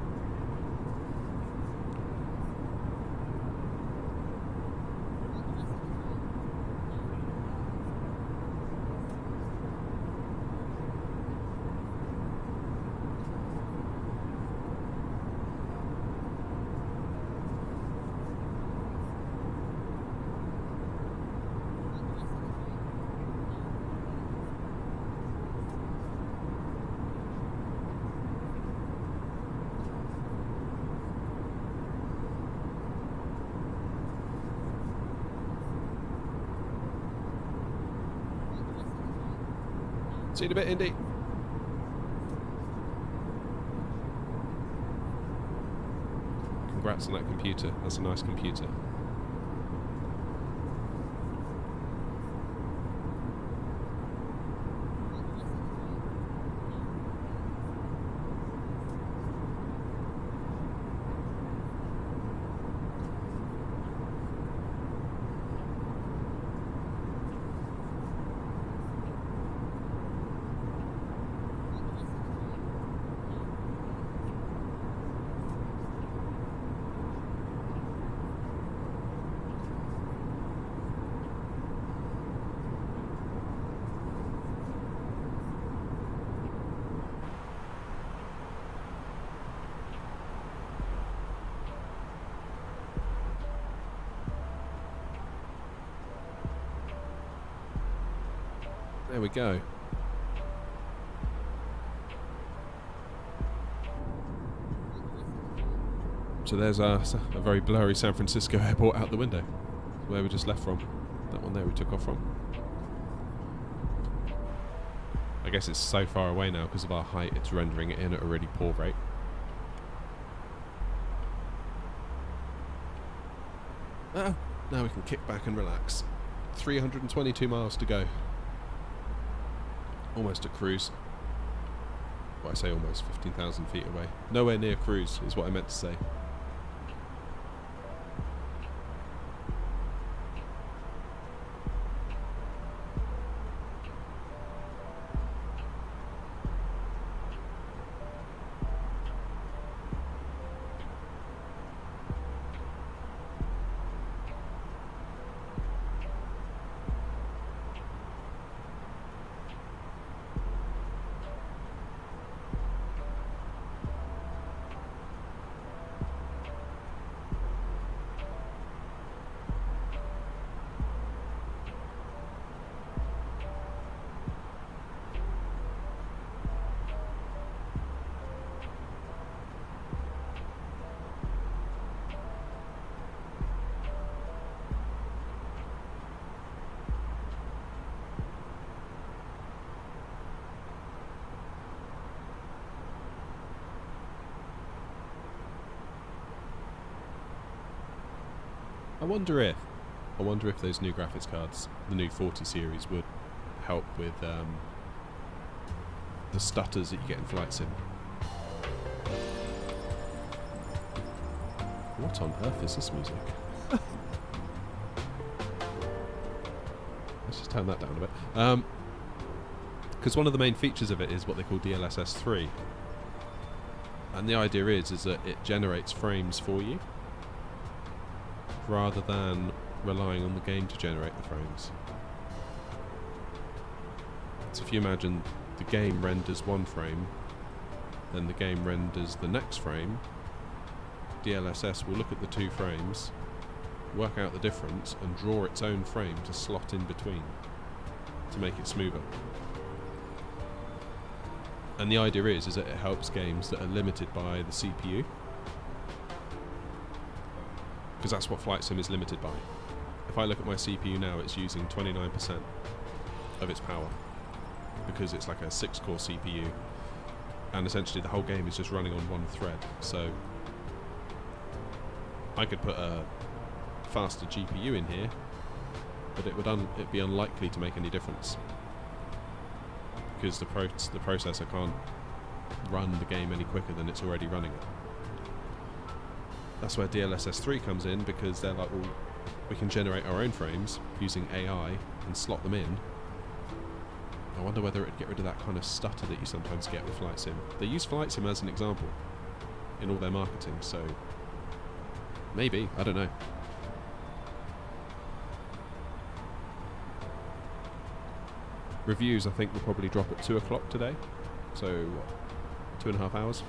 See you in a bit, Indy. Congrats on that computer. That's a nice computer. There we go. So there's a very blurry San Francisco airport out the window, where we just left from. That one there we took off from. I guess it's so far away now because of our height, it's rendering it in at a really poor rate. Ah, now we can kick back and relax. 322 miles to go. Almost at cruise. Well, I say almost, 15,000 feet away. Nowhere near cruise is what I meant to say. I wonder if those new graphics cards, the new 40 series, would help with the stutters that you get in Flight Sim. What on earth is this music? Let's just turn that down a bit. Because one of the main features of it is what they call DLSS 3. And the idea is that it generates frames for you, rather than relying on the game to generate the frames. So if you imagine the game renders one frame, then the game renders the next frame, DLSS will look at the two frames, work out the difference, and draw its own frame to slot in between to make it smoother. And the idea is that it helps games that are limited by the CPU, because that's what Flight Sim is limited by. If I look at my CPU now, it's using 29% of its power, because it's like a 6-core CPU, and essentially the whole game is just running on one thread. So I could put a faster GPU in here, but it'd be unlikely to make any difference, because the processor can't run the game any quicker than it's already running it. That's where DLSS 3 comes in, because they're like, well, we can generate our own frames using AI and slot them in. I wonder whether it'd get rid of that kind of stutter that you sometimes get with Flight Sim. They use Flight Sim as an example in all their marketing, so maybe, I don't know. Reviews, I think, will probably drop at 2 o'clock today, so what, 2.5 hours.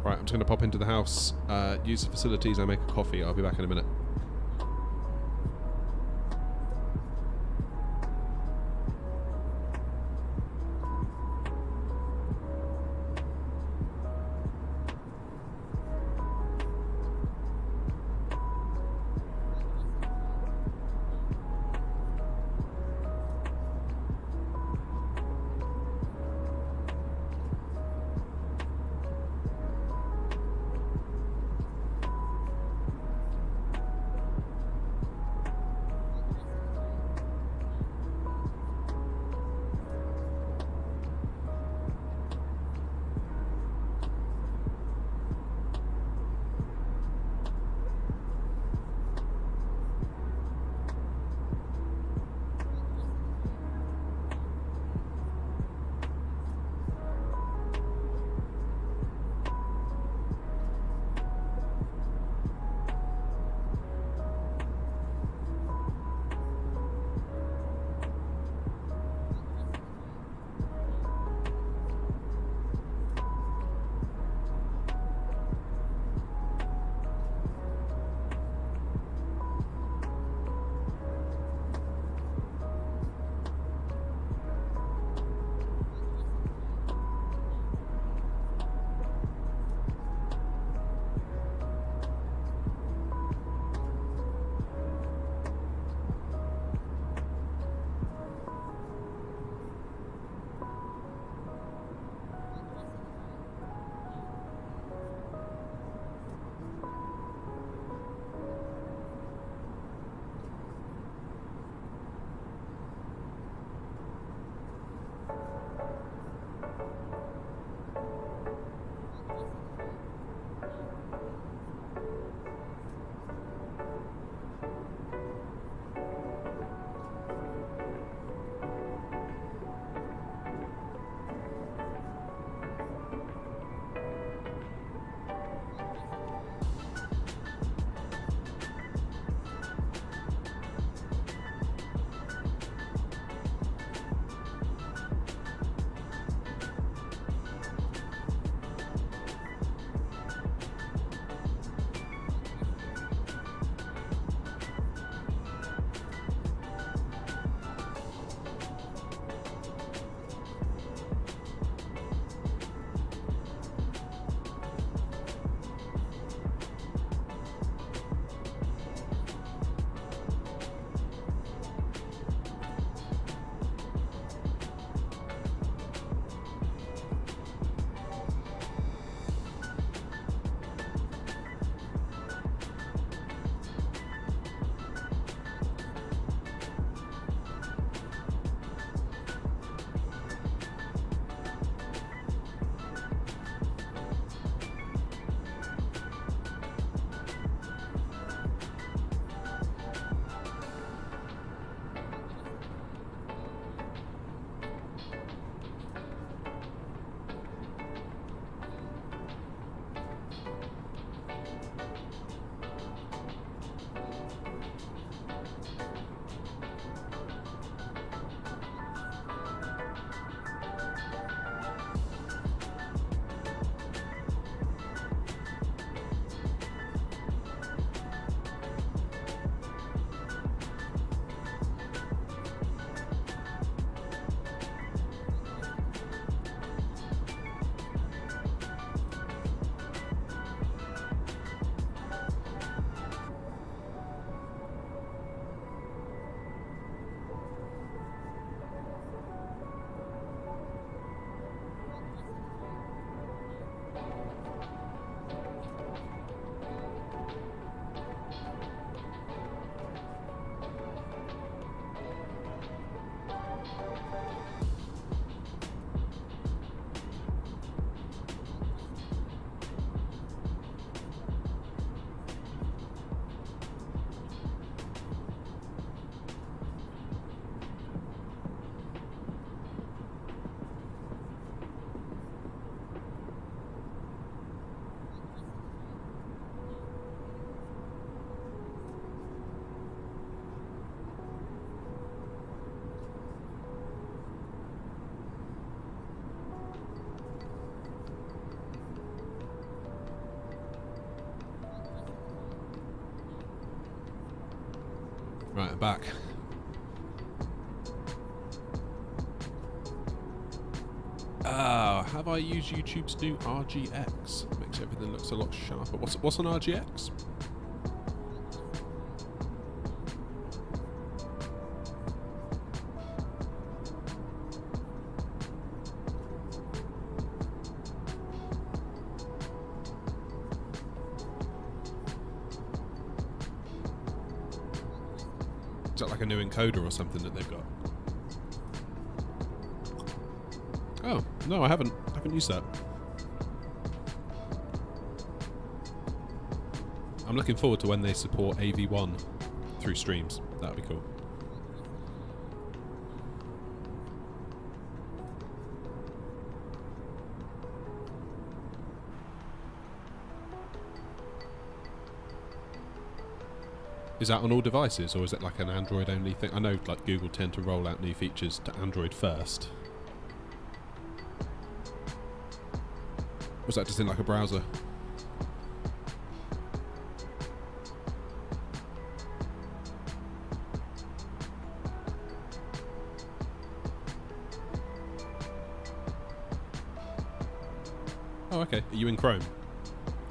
Right, I'm just going to pop into the house, use the facilities, and make a coffee. I'll be back in a minute. Right, I'm back. Have I used YouTube's new RGX? Makes everything looks a lot sharper. What's an RGX? Is that like a new encoder or something that they've got? Oh, no, I haven't used that. I'm looking forward to when they support AV1 through streams. That'd be cool. Is that on all devices, or is it like an Android only thing? I know like Google tend to roll out new features to Android first. Was that just in like a browser? Oh, okay. Are you in Chrome?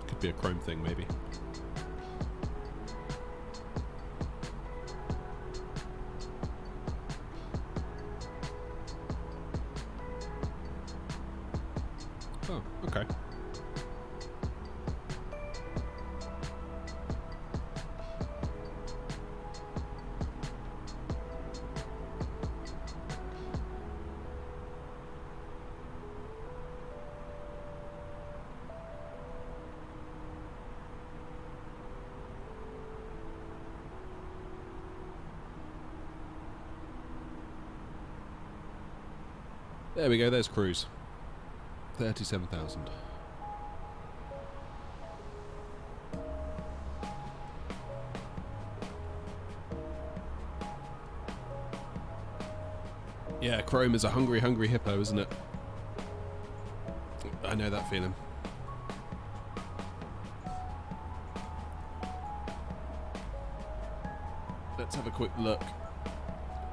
Could be a Chrome thing, maybe. Oh, okay. There we go, there's cruise. 37,000. Yeah, Chrome is a hungry, hungry hippo, isn't it? I know that feeling. Let's have a quick look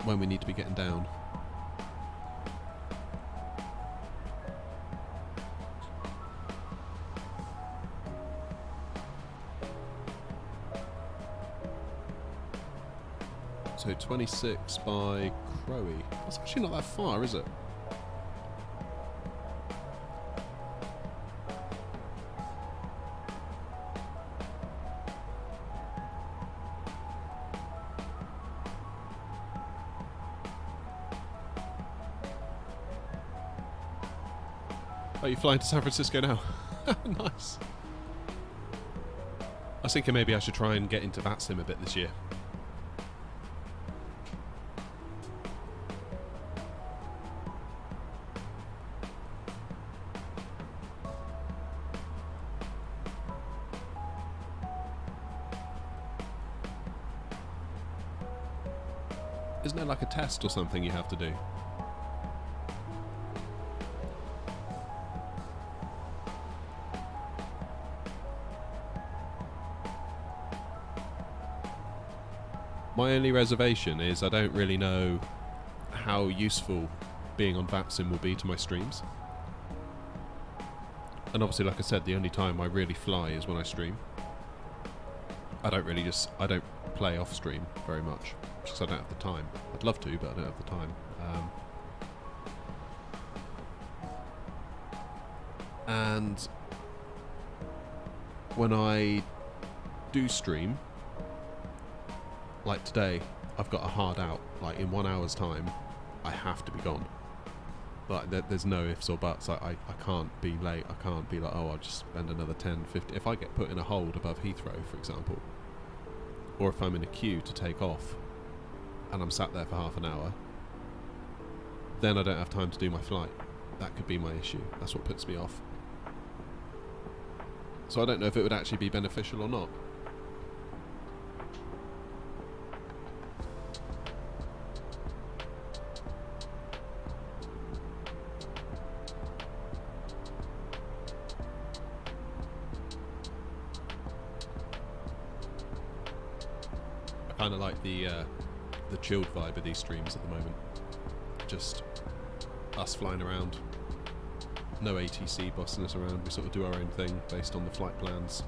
when we need to be getting down. So 26 by Crowe. That's actually not that far, is it? Oh, you're flying to San Francisco now? Nice. I was thinking maybe I should try and get into that sim a bit this year. Isn't there like a test or something you have to do? My only reservation is I don't really know how useful being on VATSIM will be to my streams. And obviously, like I said, the only time I really fly is when I stream. I don't play off stream very much, because I don't have the time. I'd love to, but I don't have the time. And when I do stream, like today, I've got a hard out. Like in 1 hour's time, I have to be gone. Like there's no ifs or buts. I can't be late. I can't be like, oh, I'll just spend another 10, 50. If I get put in a hold above Heathrow, for example, or if I'm in a queue to take off and I'm sat there for half an hour, then I don't have time to do my flight. That could be my issue. That's what puts me off. So I don't know if it would actually be beneficial or not. I kind of like the the chilled vibe of these streams at the moment. Just us flying around. No ATC bossing us around. We sort of do our own thing based on the flight plans.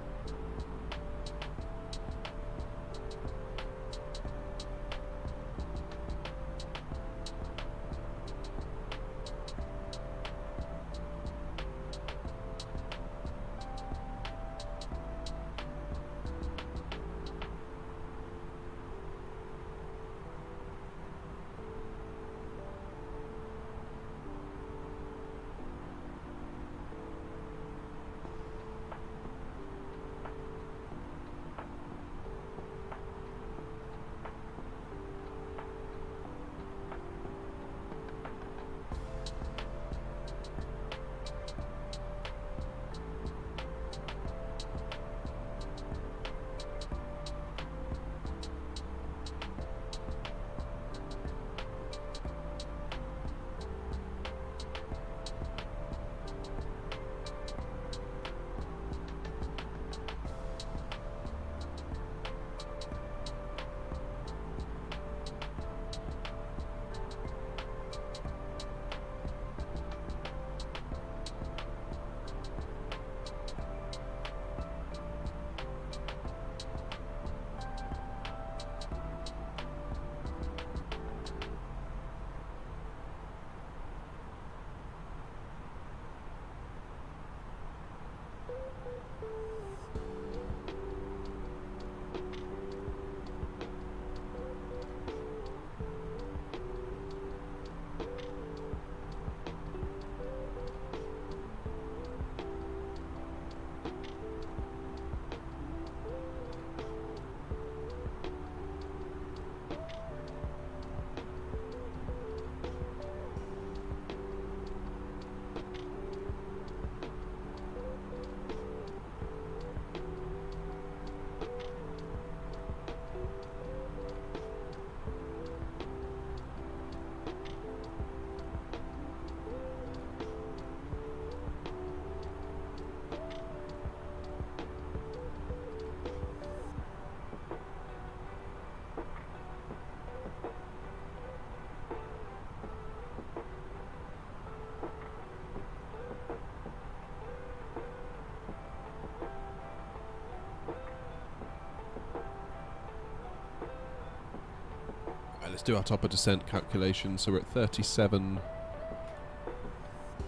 Let's do our top of descent calculation. So we're at 37.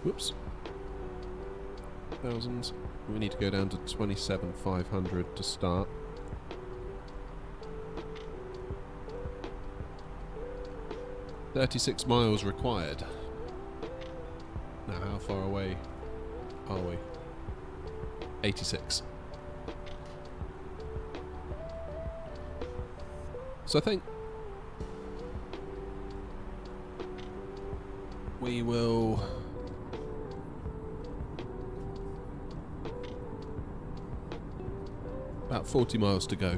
Whoops. Thousands. We need to go down to 27,500 to start. "36 miles required." Now, how far away are we? 86. So I think we will about 40 miles to go.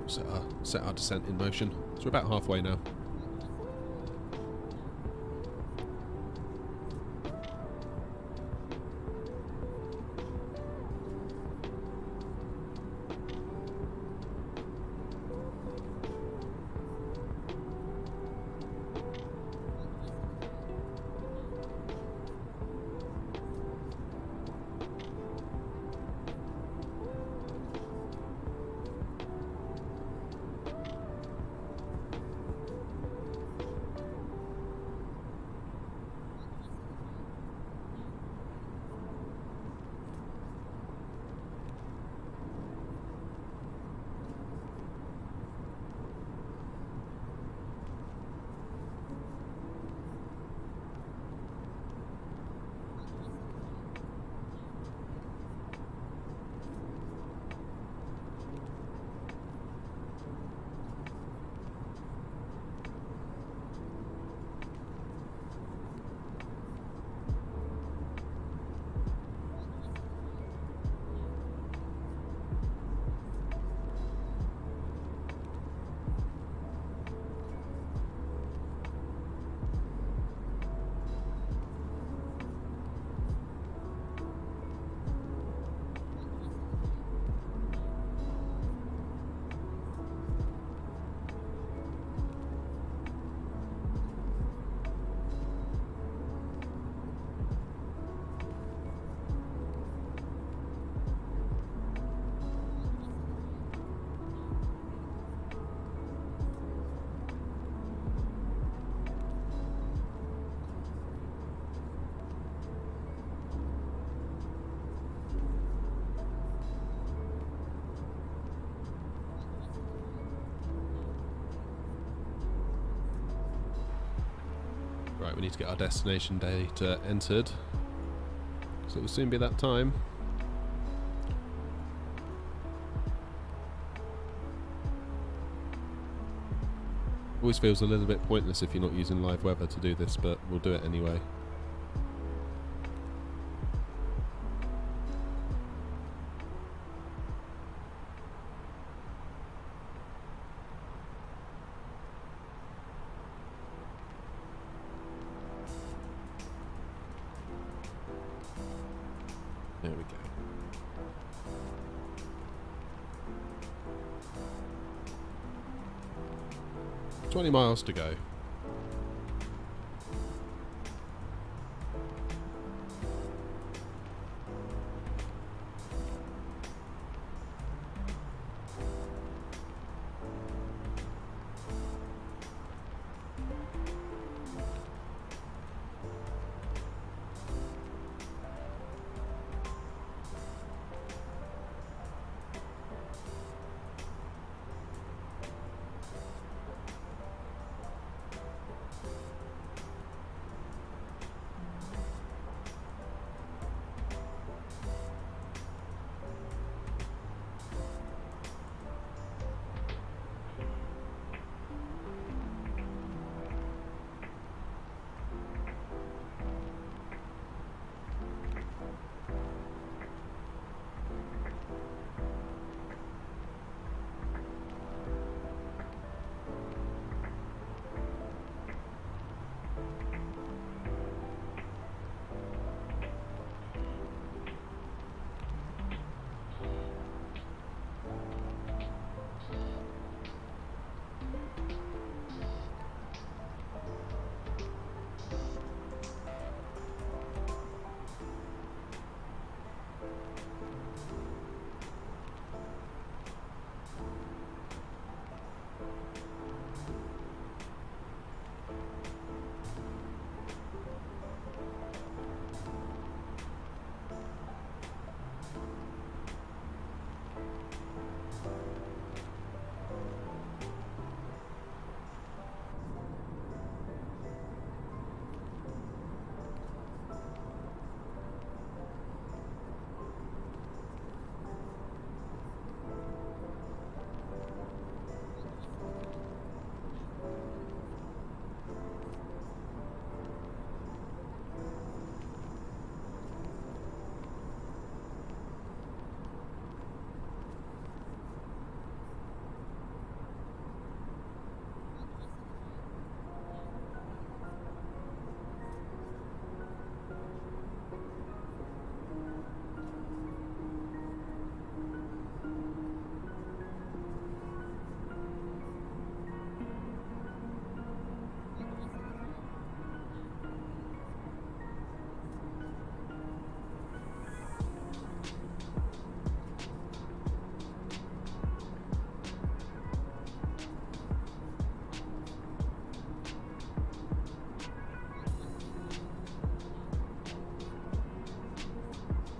Set our descent in motion. So we're about halfway now. we need to get our destination data entered, so it will soon be that time. Always feels a little bit pointless if you're not using live weather to do this, but we'll do it anyway. There we go. 20 miles to go.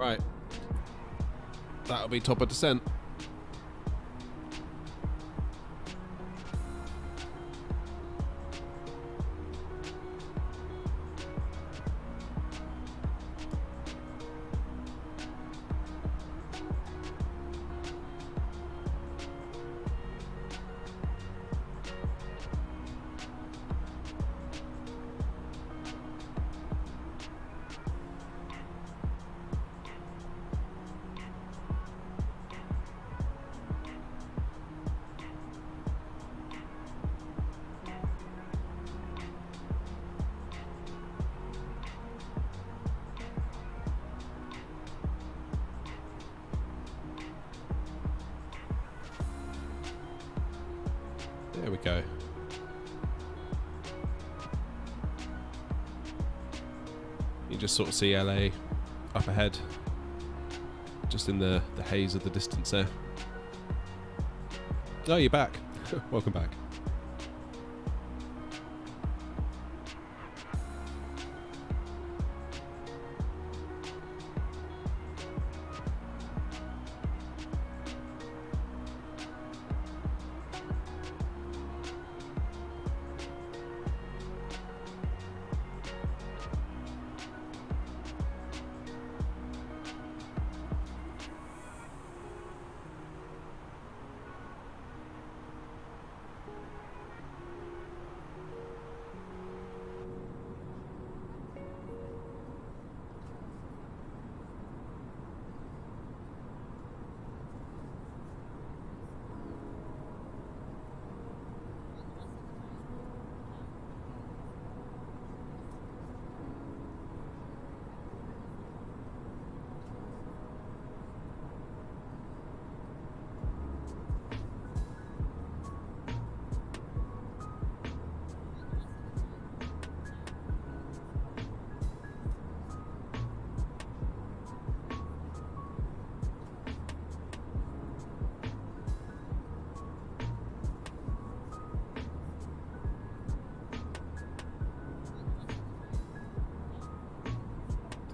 Right. That'll be top of descent. There we go. You just sort of see LA up ahead, just in the haze of the distance there. Oh, you're back. Welcome back.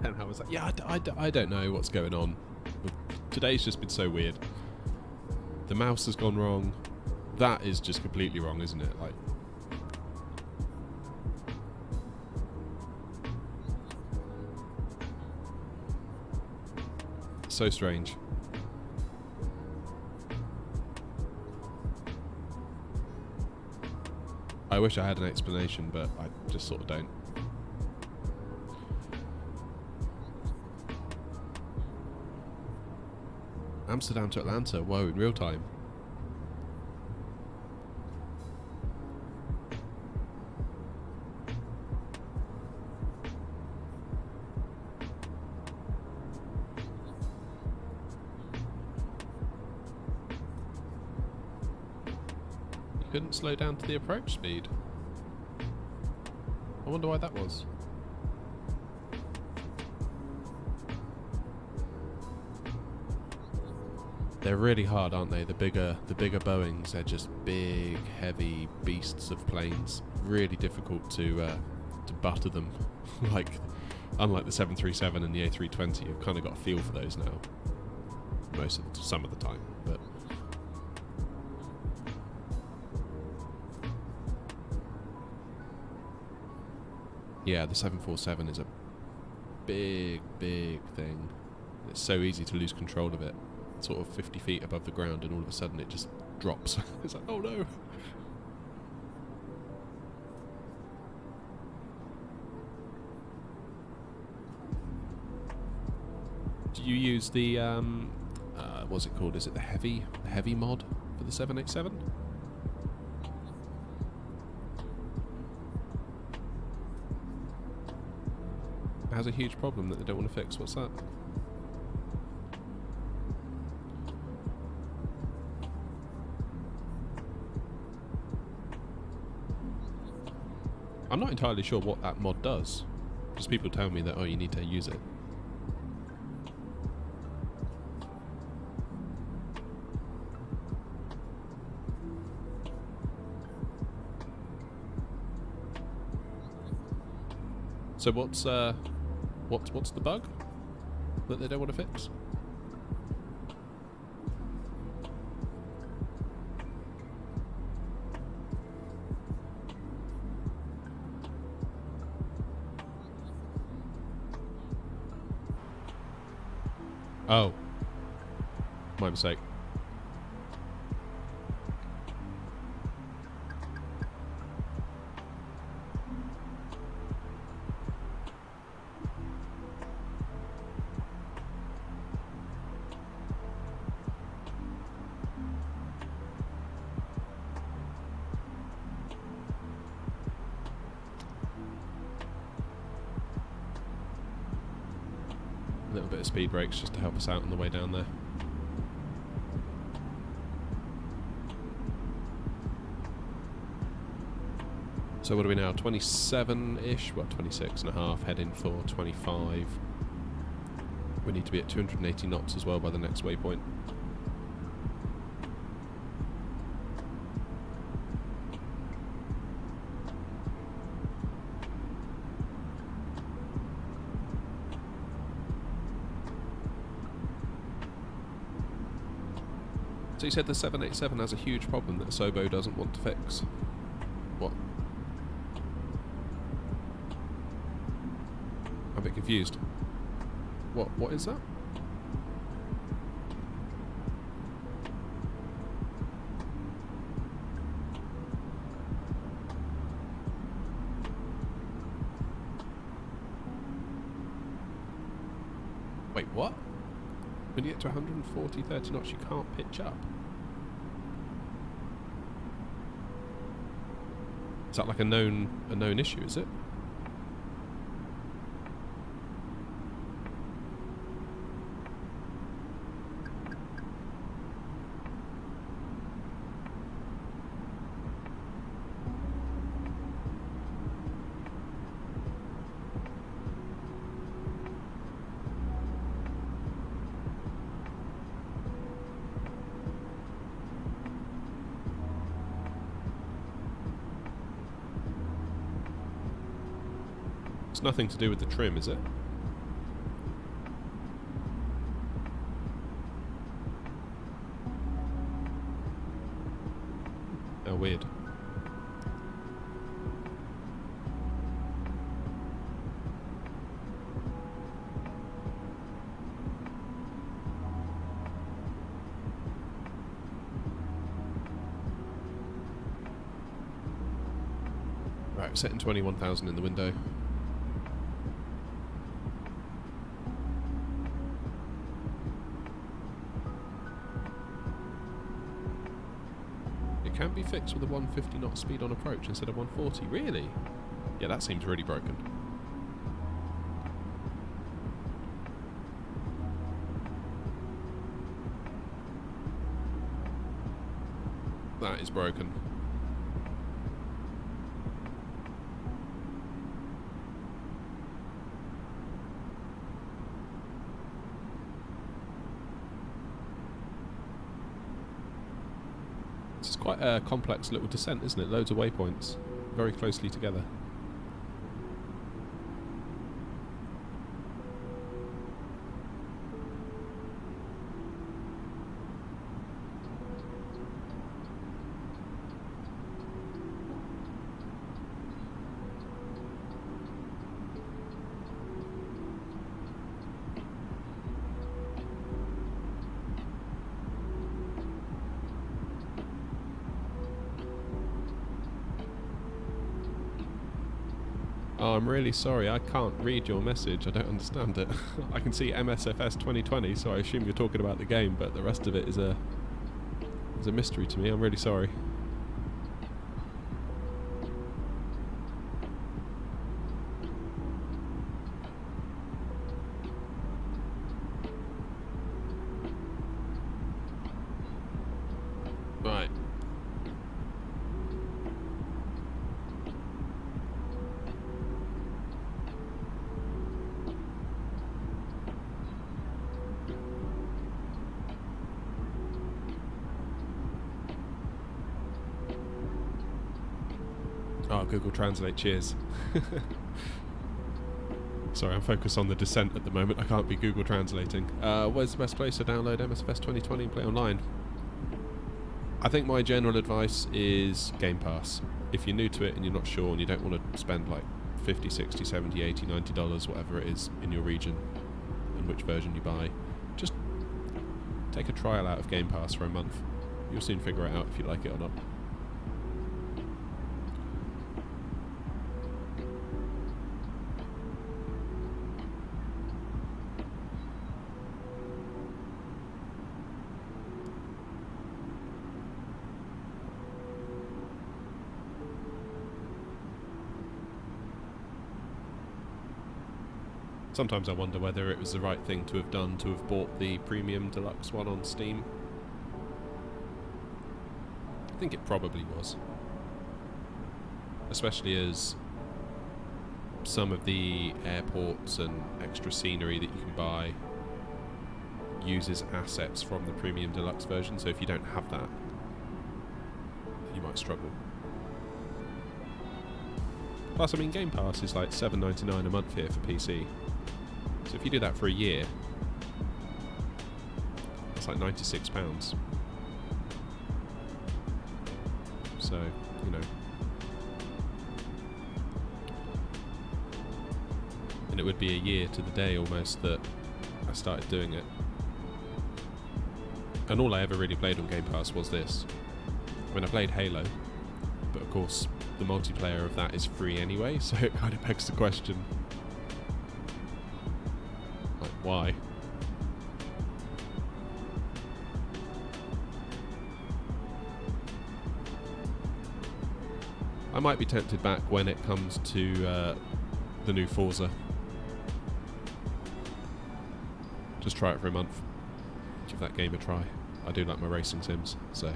Then I was like, yeah, I don't know what's going on. Today's just been so weird. The mouse has gone wrong. That is just completely wrong, isn't it? Like, so strange. I wish I had an explanation, but I just sort of don't. Amsterdam to Atlanta, whoa, in real time. You couldn't slow down to the approach speed. I wonder why that was. They're really hard, aren't they? The bigger Boeings, they're just big, heavy beasts of planes. Really difficult to butter them. Like, unlike the 737 and the A320, you've kind of got a feel for those now. Some of the time, but yeah, the 747 is a big thing. It's so easy to lose control of it. Sort of 50 feet above the ground, and all of a sudden it just drops. It's like, oh no. Do you use the what's it called? Is it the heavy mod for the 787? It has a huge problem that they don't want to fix. What's that? I'm not entirely sure what that mod does. Just people tell me that, oh, you need to use it. So what's the bug that they don't want to fix? Oh, my mistake. A little bit of speed brakes just to help us out on the way down there. So what are we now? 27-ish? Well, 26 and a half, heading for 25. We need to be at 280 knots as well by the next waypoint. So you said the 787 has a huge problem that Asobo doesn't want to fix. What? I'm a bit confused. What is that? Wait, what? When you get to 140, 30 knots, you can't pitch up. Is that like a known issue, is it? It's nothing to do with the trim, is it? weird. Right, we're setting 21,000 in the window. It can be fixed with a 150 knot speed on approach instead of 140. Really? Yeah, that seems really broken. That is broken. It's quite a complex little descent, isn't it? Loads of waypoints, very closely together. Oh, I'm really sorry, I can't read your message, I don't understand it. I can see MSFS 2020, so I assume you're talking about the game, but the rest of it is a mystery to me. I'm really sorry. Right. Oh, Google Translate, cheers. Sorry, I'm focused on the descent at the moment. I can't be Google translating. Where's the best place to download MSFS 2020 and play online? I think my general advice is Game Pass. If you're new to it and you're not sure and you don't want to spend like $50, $60, $70, $80, $90, whatever it is in your region and which version you buy, just take a trial out of Game Pass for a month. You'll soon figure it out if you like it or not. Sometimes I wonder whether it was the right thing to have done to have bought the premium deluxe one on Steam. I think it probably was. Especially as some of the airports and extra scenery that you can buy uses assets from the premium deluxe version, so if you don't have that, you might struggle. Plus, I mean, Game Pass is like $7.99 a month here for PC. So if you do that for a year, that's like £96. So, you know. And it would be a year to the day almost that I started doing it. And all I ever really played on Game Pass was this. I mean, I played Halo, but of course the multiplayer of that is free anyway, so it kind of begs the question, like, why? I might be tempted back when it comes to the new Forza. Just try it for a month. Give that game a try. I do like my racing sims, so.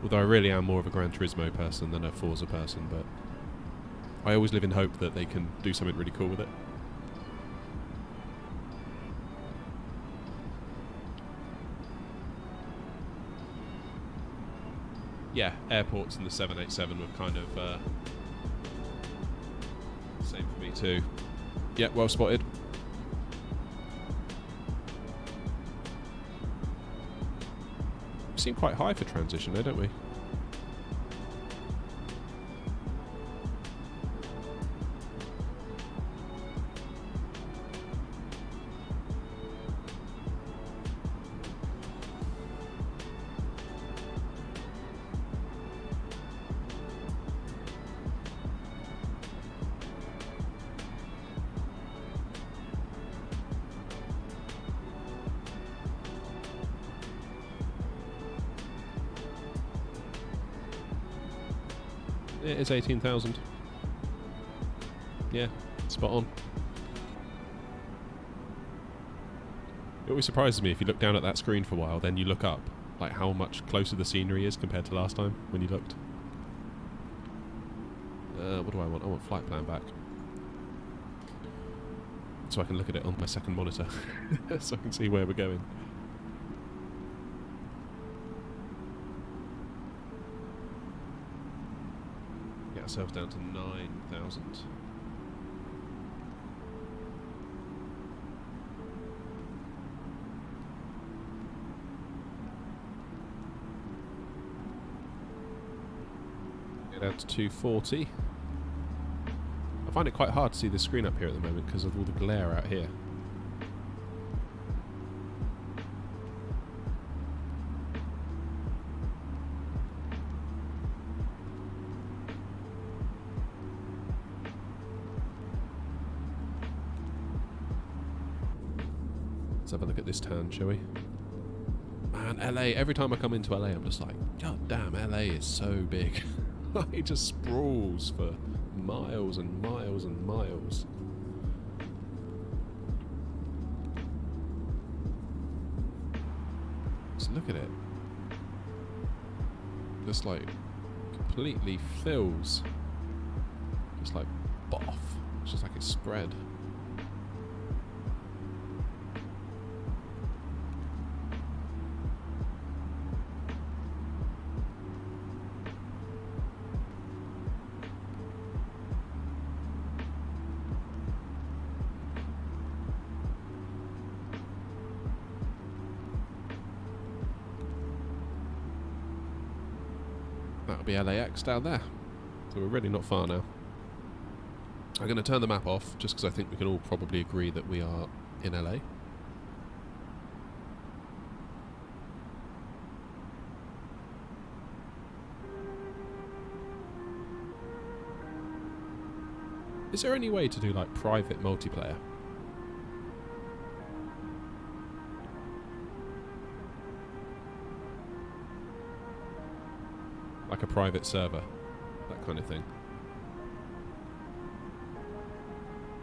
Although I really am more of a Gran Turismo person than a Forza person, but I always live in hope that they can do something really cool with it. Yeah, airports and the 787 were kind of same for me too. Yeah, well spotted. seem quite high for transition though, don't we? It is 18,000. Yeah, spot on. It always surprises me if you look down at that screen for a while, then you look up, like how much closer the scenery is compared to last time when you looked. What do I want? I want flight plan back. So I can look at it on my second monitor. So I can see where we're going. Get ourselves down to 9,000. Get down to 240. I find it quite hard to see the screen up here at the moment because of all the glare out here. Let's have a look at this town, shall we? Man, LA, every time I come into LA I'm just like, god damn, LA is so big. It just sprawls for miles and miles and miles. Just look at it. Just like completely fills. Just like boff. It's just like it's spread. That'll be LAX down there. So we're really not far now. I'm going to turn the map off just because I think we can all probably agree that we are in LA. Is there any way to do like private multiplayer? Like a private server, that kind of thing.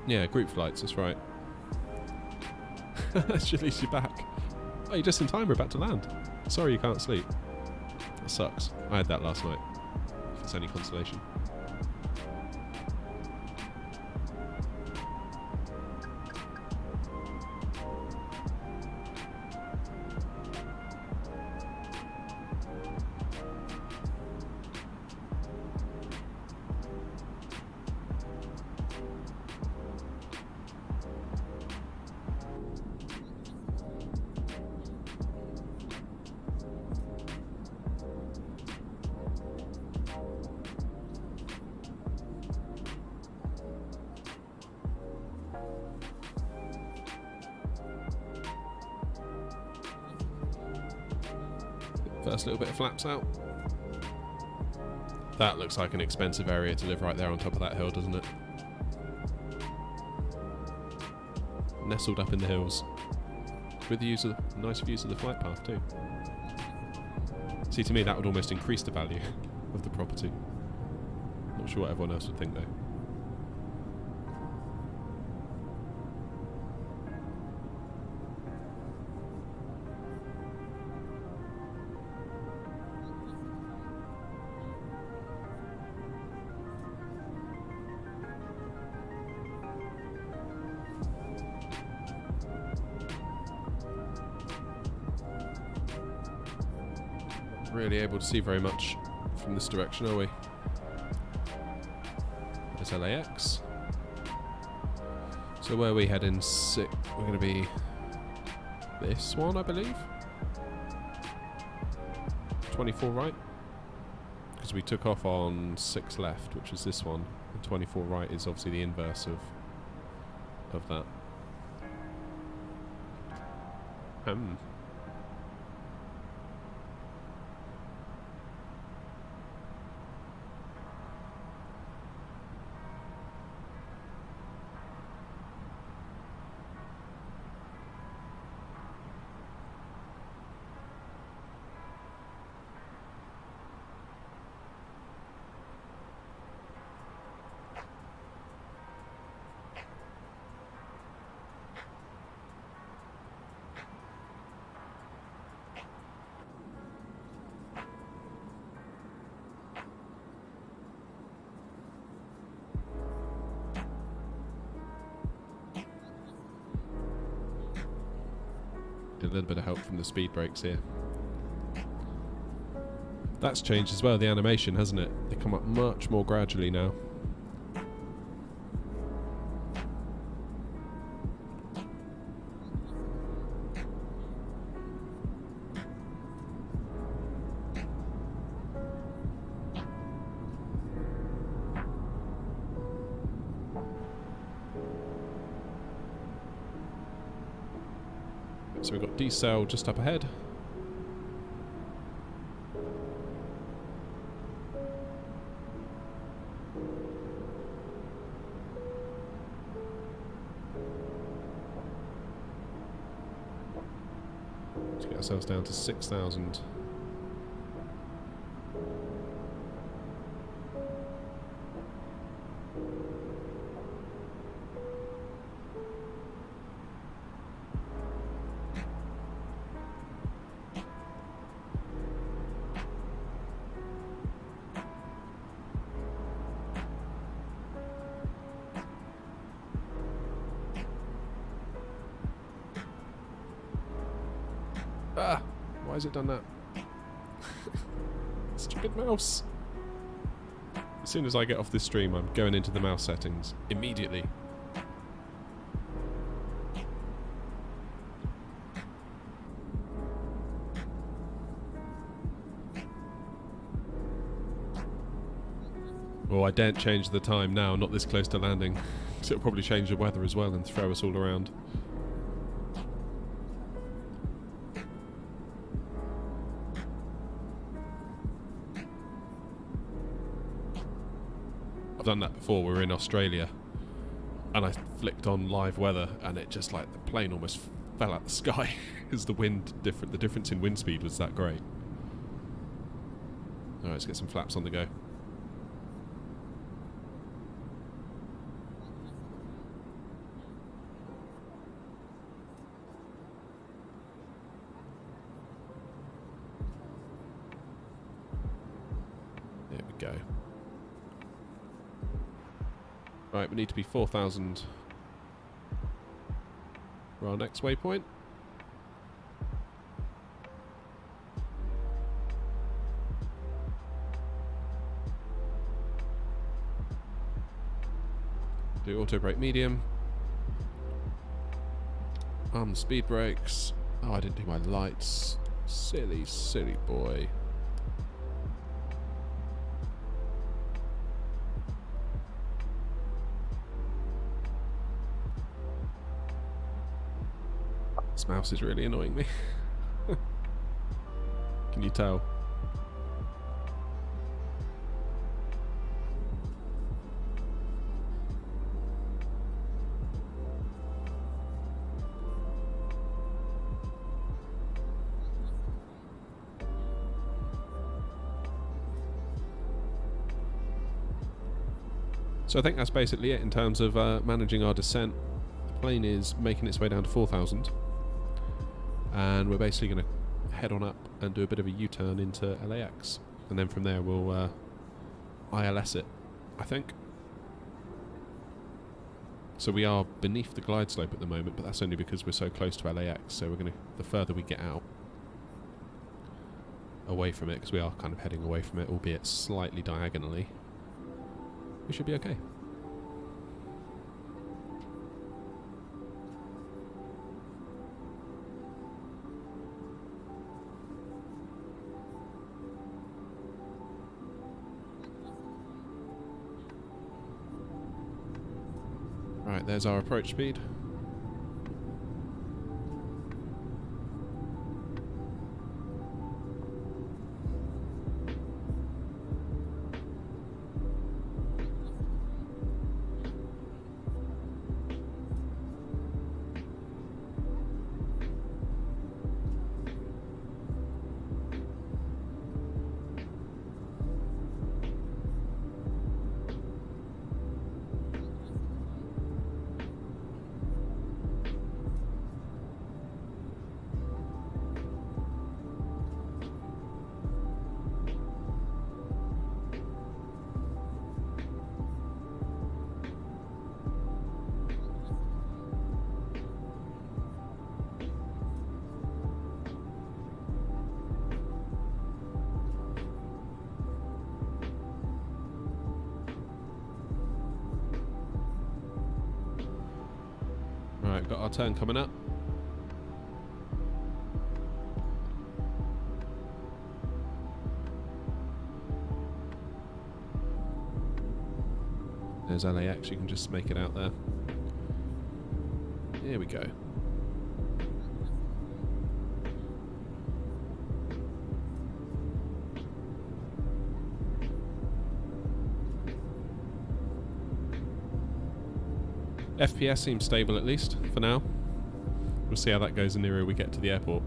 Yeah, group flights, that's right. Shalice, you're back. Oh, you're just in time, we're about to land. Sorry you can't sleep. That sucks. I had that last night, if it's any consolation. First little bit of flaps out. That looks like an expensive area to live right there on top of that hill, doesn't it? Nestled up in the hills. With the use of nice views of the flight path too. See, to me that would almost increase the value of the property. Not sure what everyone else would think though. Really able to see very much from this direction, are we? There's LAX. So where are we heading? We're going to be this one, I believe. 24 right? Because we took off on 6 left, which is this one. And 24 right is obviously the inverse of that. A little bit of help from the speed brakes here. That's changed as well, the animation, hasn't it? They come up much more gradually now. So we've got decel just up ahead. Let's get ourselves down to 6,000. Ah! Why has it done that? Stupid mouse! As soon as I get off this stream, I'm going into the mouse settings. Immediately. Oh, I daren't change the time now, not this close to landing. So it'll probably change the weather as well and throw us all around. I've done that before. We were in Australia and I flicked on live weather and it just like the plane almost fell out the sky because the wind the difference in wind speed was that great. Alright, let's get some flaps on the go. There we go. Right, we need to be 4,000 for our next waypoint. Do auto brake medium. Speed brakes. Oh, I didn't do my lights. Silly, silly boy. This mouse is really annoying me. Can you tell? So I think that's basically it in terms of managing our descent. The plane is making its way down to 4,000. And we're basically going to head on up and do a bit of a U-turn into LAX. And then from there we'll ILS it, I think. So we are beneath the glide slope at the moment, but that's only because we're so close to LAX. So we're going to, the further we get out away from it, because we are kind of heading away from it, albeit slightly diagonally, we should be okay. Right, there's our approach speed. Right, got our turn coming up. There's LAX, you can just make it out there. Here we go. FPS seems stable at least, for now. We'll see how that goes the nearer we get to the airport.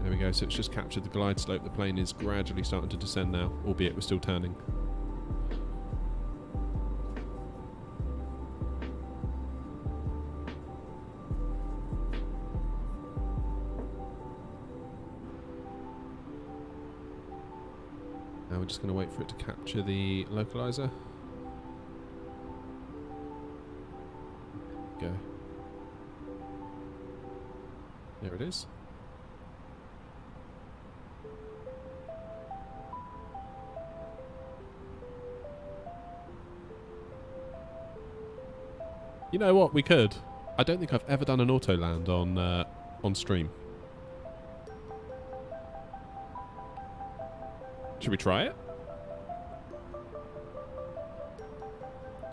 There we go, so it's just captured the glide slope. The plane is gradually starting to descend now, albeit we're still turning. Now we're just going to wait for it to capture the localizer. Go. There it is. You know what? We could. I don't think I've ever done an auto land on stream. Should we try it?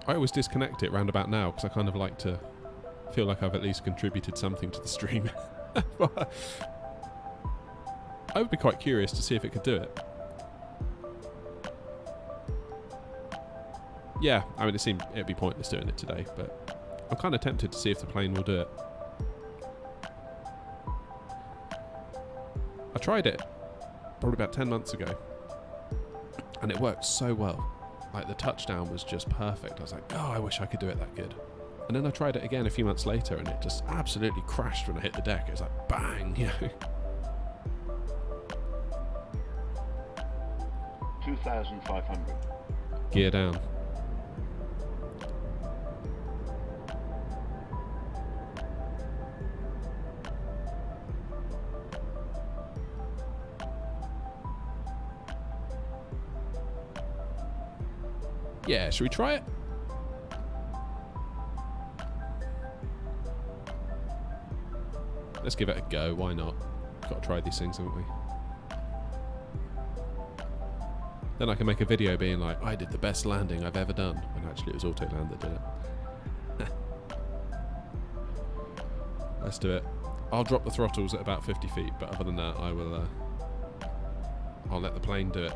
I always disconnect it round about now because I kind of like to feel like I've at least contributed something to the stream. I would be quite curious to see if it could do it. Yeah, I mean, it'd be pointless doing it today, but I'm kind of tempted to see if the plane will do it. I tried it probably about 10 months ago, and it worked so well. Like, the touchdown was just perfect. I was like, oh, I wish I could do it that good. And then I tried it again a few months later, and it just absolutely crashed when I hit the deck. It was like, bang, you know. 2,500. Gear down. Yeah, should we try it? Let's give it a go, why not? Got to try these things, haven't we? Then I can make a video being like, I did the best landing I've ever done, when actually it was Autoland that did it. Let's do it. I'll drop the throttles at about 50 feet, but other than that, I'll let the plane do it.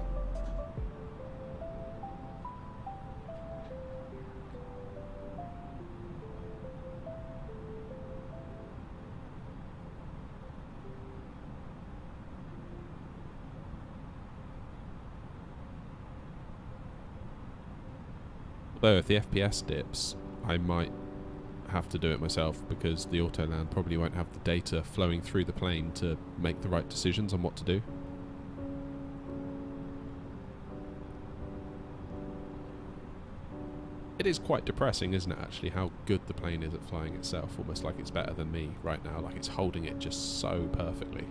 Although if the FPS dips, I might have to do it myself because the Autoland probably won't have the data flowing through the plane to make the right decisions on what to do. It is quite depressing, isn't it, actually, how good the plane is at flying itself, almost like it's better than me right now, like it's holding it just so perfectly.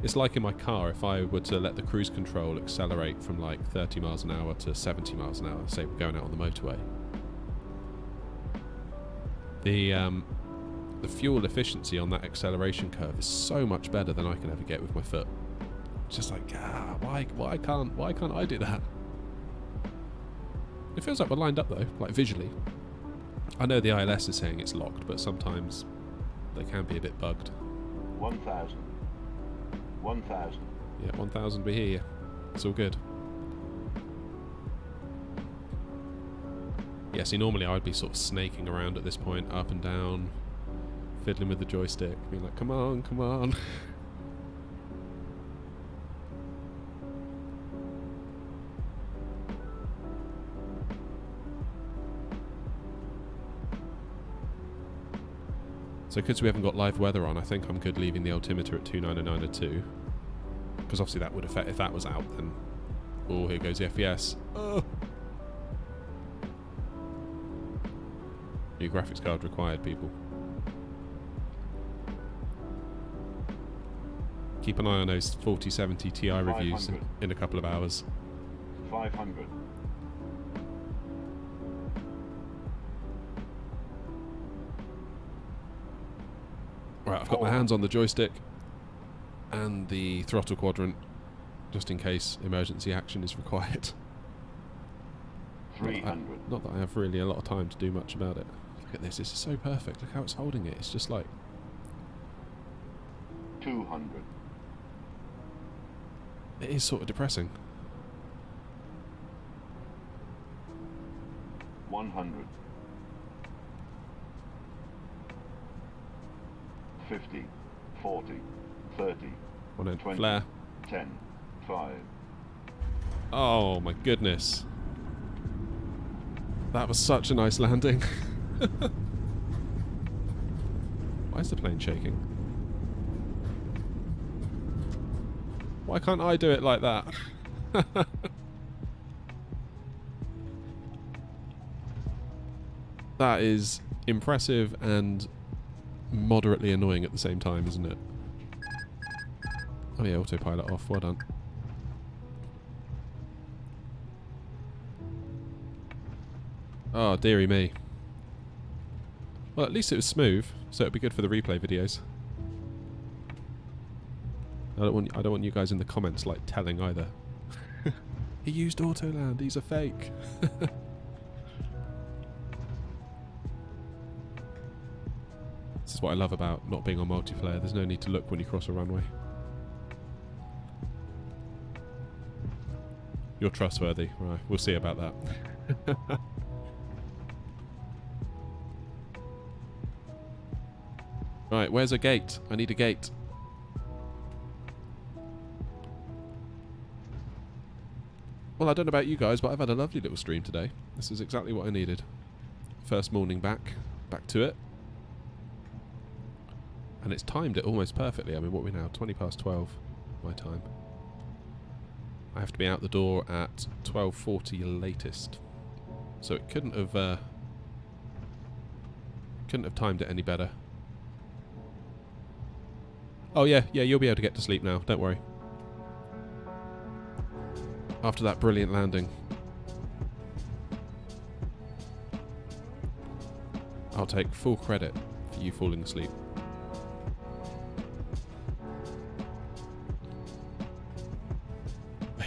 It's like in my car, if I were to let the cruise control accelerate from like 30 miles an hour to 70 miles an hour, say we're going out on the motorway, the fuel efficiency on that acceleration curve is so much better than I can ever get with my foot. It's just like, why can't I do that? It feels like we're lined up though, like visually. I know the ILS is saying it's locked, but sometimes they can be a bit bugged. 1,000. 1,000. Yeah, 1,000, we hear you. It's all good. Yeah, see, normally I would be sort of snaking around at this point, up and down, fiddling with the joystick, being like, come on, come on. So because we haven't got live weather on, I think I'm good leaving the altimeter at 29902. Because obviously that would affect, if that was out, then... Oh, here goes the FPS. Oh. New graphics card required, people. Keep an eye on those 4070 Ti reviews in a couple of hours. 500. Right, I've got my hands on the joystick and the throttle quadrant, just in case emergency action is required. 300. Not that I have really a lot of time to do much about it. Look at this is so perfect. Look how it's holding it. It's just like... 200. It is sort of depressing. 100. 50, 40, 30, One end 20, flare. 10, 5. Oh my goodness. That was such a nice landing. Why is the plane shaking? Why can't I do it like that? That is impressive and moderately annoying at the same time, isn't it? Oh yeah, autopilot off. Well done. Oh, dearie me. Well, at least it was smooth, so it'd be good for the replay videos. I don't want you guys in the comments like telling either. He used autoland. He's a fake. This is what I love about not being on multiplayer. There's no need to look when you cross a runway. You're trustworthy. Right, we'll see about that. Right, where's a gate? I need a gate. Well, I don't know about you guys, but I've had a lovely little stream today. This is exactly what I needed. First morning back to it. And it's timed it almost perfectly. I mean, what are we now? 20 past 12, my time. I have to be out the door at 12:40 latest. So it couldn't have timed it any better. Oh yeah, you'll be able to get to sleep now, don't worry. After that brilliant landing. I'll take full credit for you falling asleep.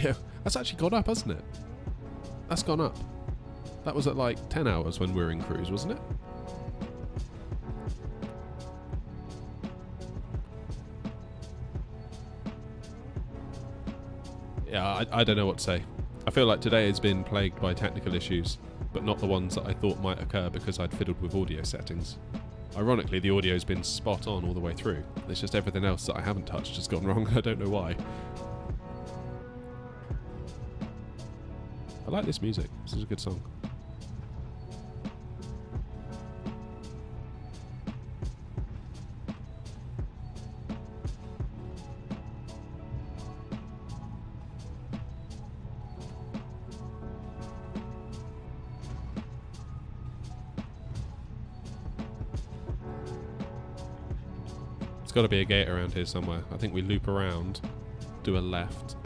Yeah, that's actually gone up, hasn't it? That's gone up. That was at like 10 hours when we were in cruise, wasn't it? Yeah, I don't know what to say. I feel like today has been plagued by technical issues, but not the ones that I thought might occur because I'd fiddled with audio settings. Ironically, the audio's been spot on all the way through. It's just everything else that I haven't touched has gone wrong. I don't know why. I like this music. This is a good song. got to be a gate around here somewhere. I think we loop around, do a left.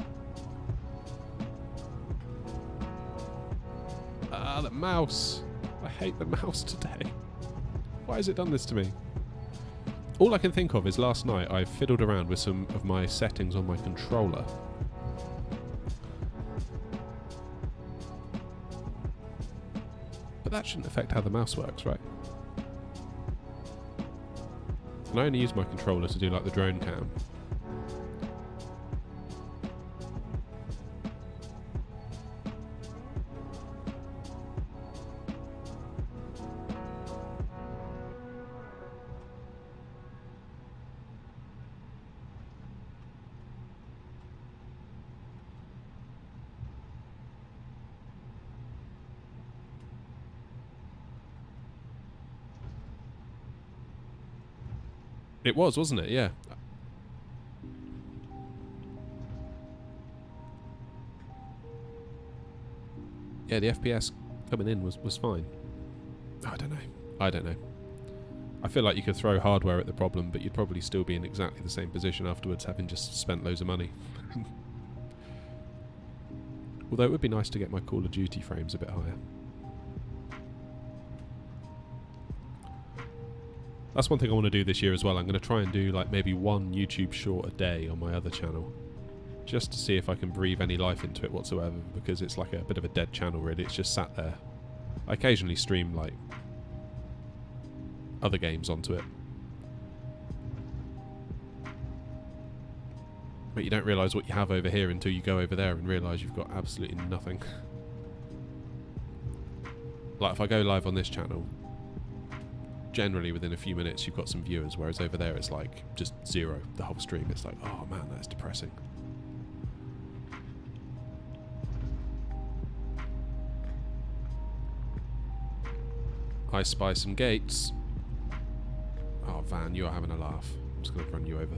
Ah, the mouse. I hate the mouse today. Why has it done this to me? All I can think of is last night I fiddled around with some of my settings on my controller. But that shouldn't affect how the mouse works, right? And I only use my controller to do like the drone cam. It was, wasn't it? Yeah. Yeah, the FPS coming in was fine. I don't know. I don't know. I feel like you could throw hardware at the problem, but you'd probably still be in exactly the same position afterwards, having just spent loads of money. Although it would be nice to get my Call of Duty frames a bit higher. That's one thing I want to do this year as well. I'm going to try and do like maybe one YouTube short a day on my other channel, just to see if I can breathe any life into it whatsoever, because it's like a bit of a dead channel really. It's just sat there. I occasionally stream like other games onto it, but you don't realise what you have over here until you go over there and realise you've got absolutely nothing. Like if I go live on this channel, generally within a few minutes you've got some viewers, whereas over there it's like just zero the whole stream. It's like, oh man, that's depressing. I spy some gates. Oh Van, you're having a laugh. I'm just going to run you over.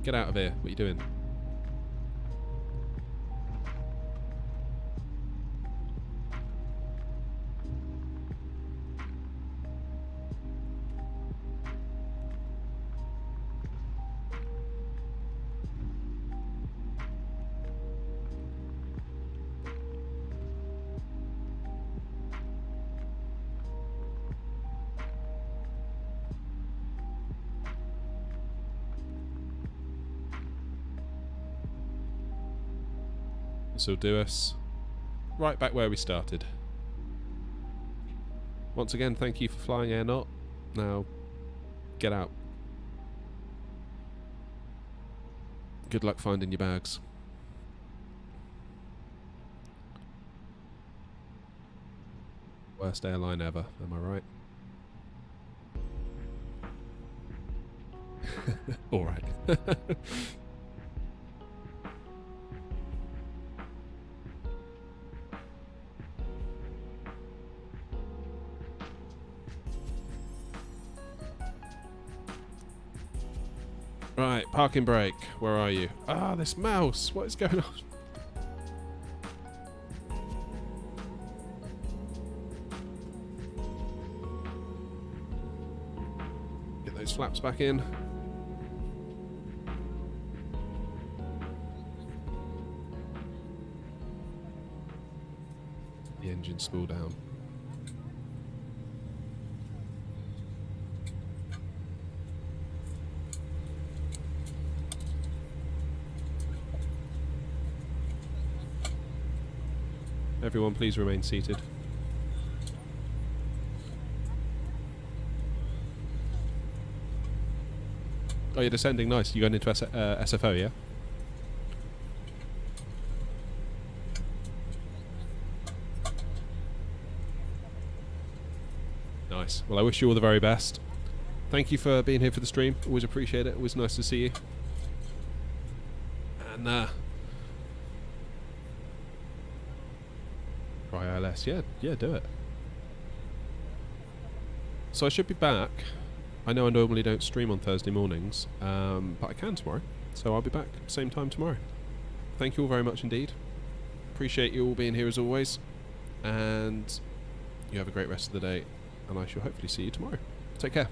Get out of here. What are you doing? This will do us right back where we started. Once again, thank you for flying Air0. Now, get out. Good luck finding your bags. Worst airline ever, am I right? Alright. Right, parking brake. Where are you? Ah, this mouse. What is going on? Get those flaps back in. The engine spool down. Everyone please remain seated. Oh, you're descending, nice. You're going into SFO, yeah? Nice. Well, I wish you all the very best. Thank you for being here for the stream. Always appreciate it. Always nice to see you. And, try ILS. Yeah, do it. So I should be back. I know I normally don't stream on Thursday mornings, but I can tomorrow. So I'll be back same time tomorrow. Thank you all very much indeed. Appreciate you all being here as always. And you have a great rest of the day. And I shall hopefully see you tomorrow. Take care.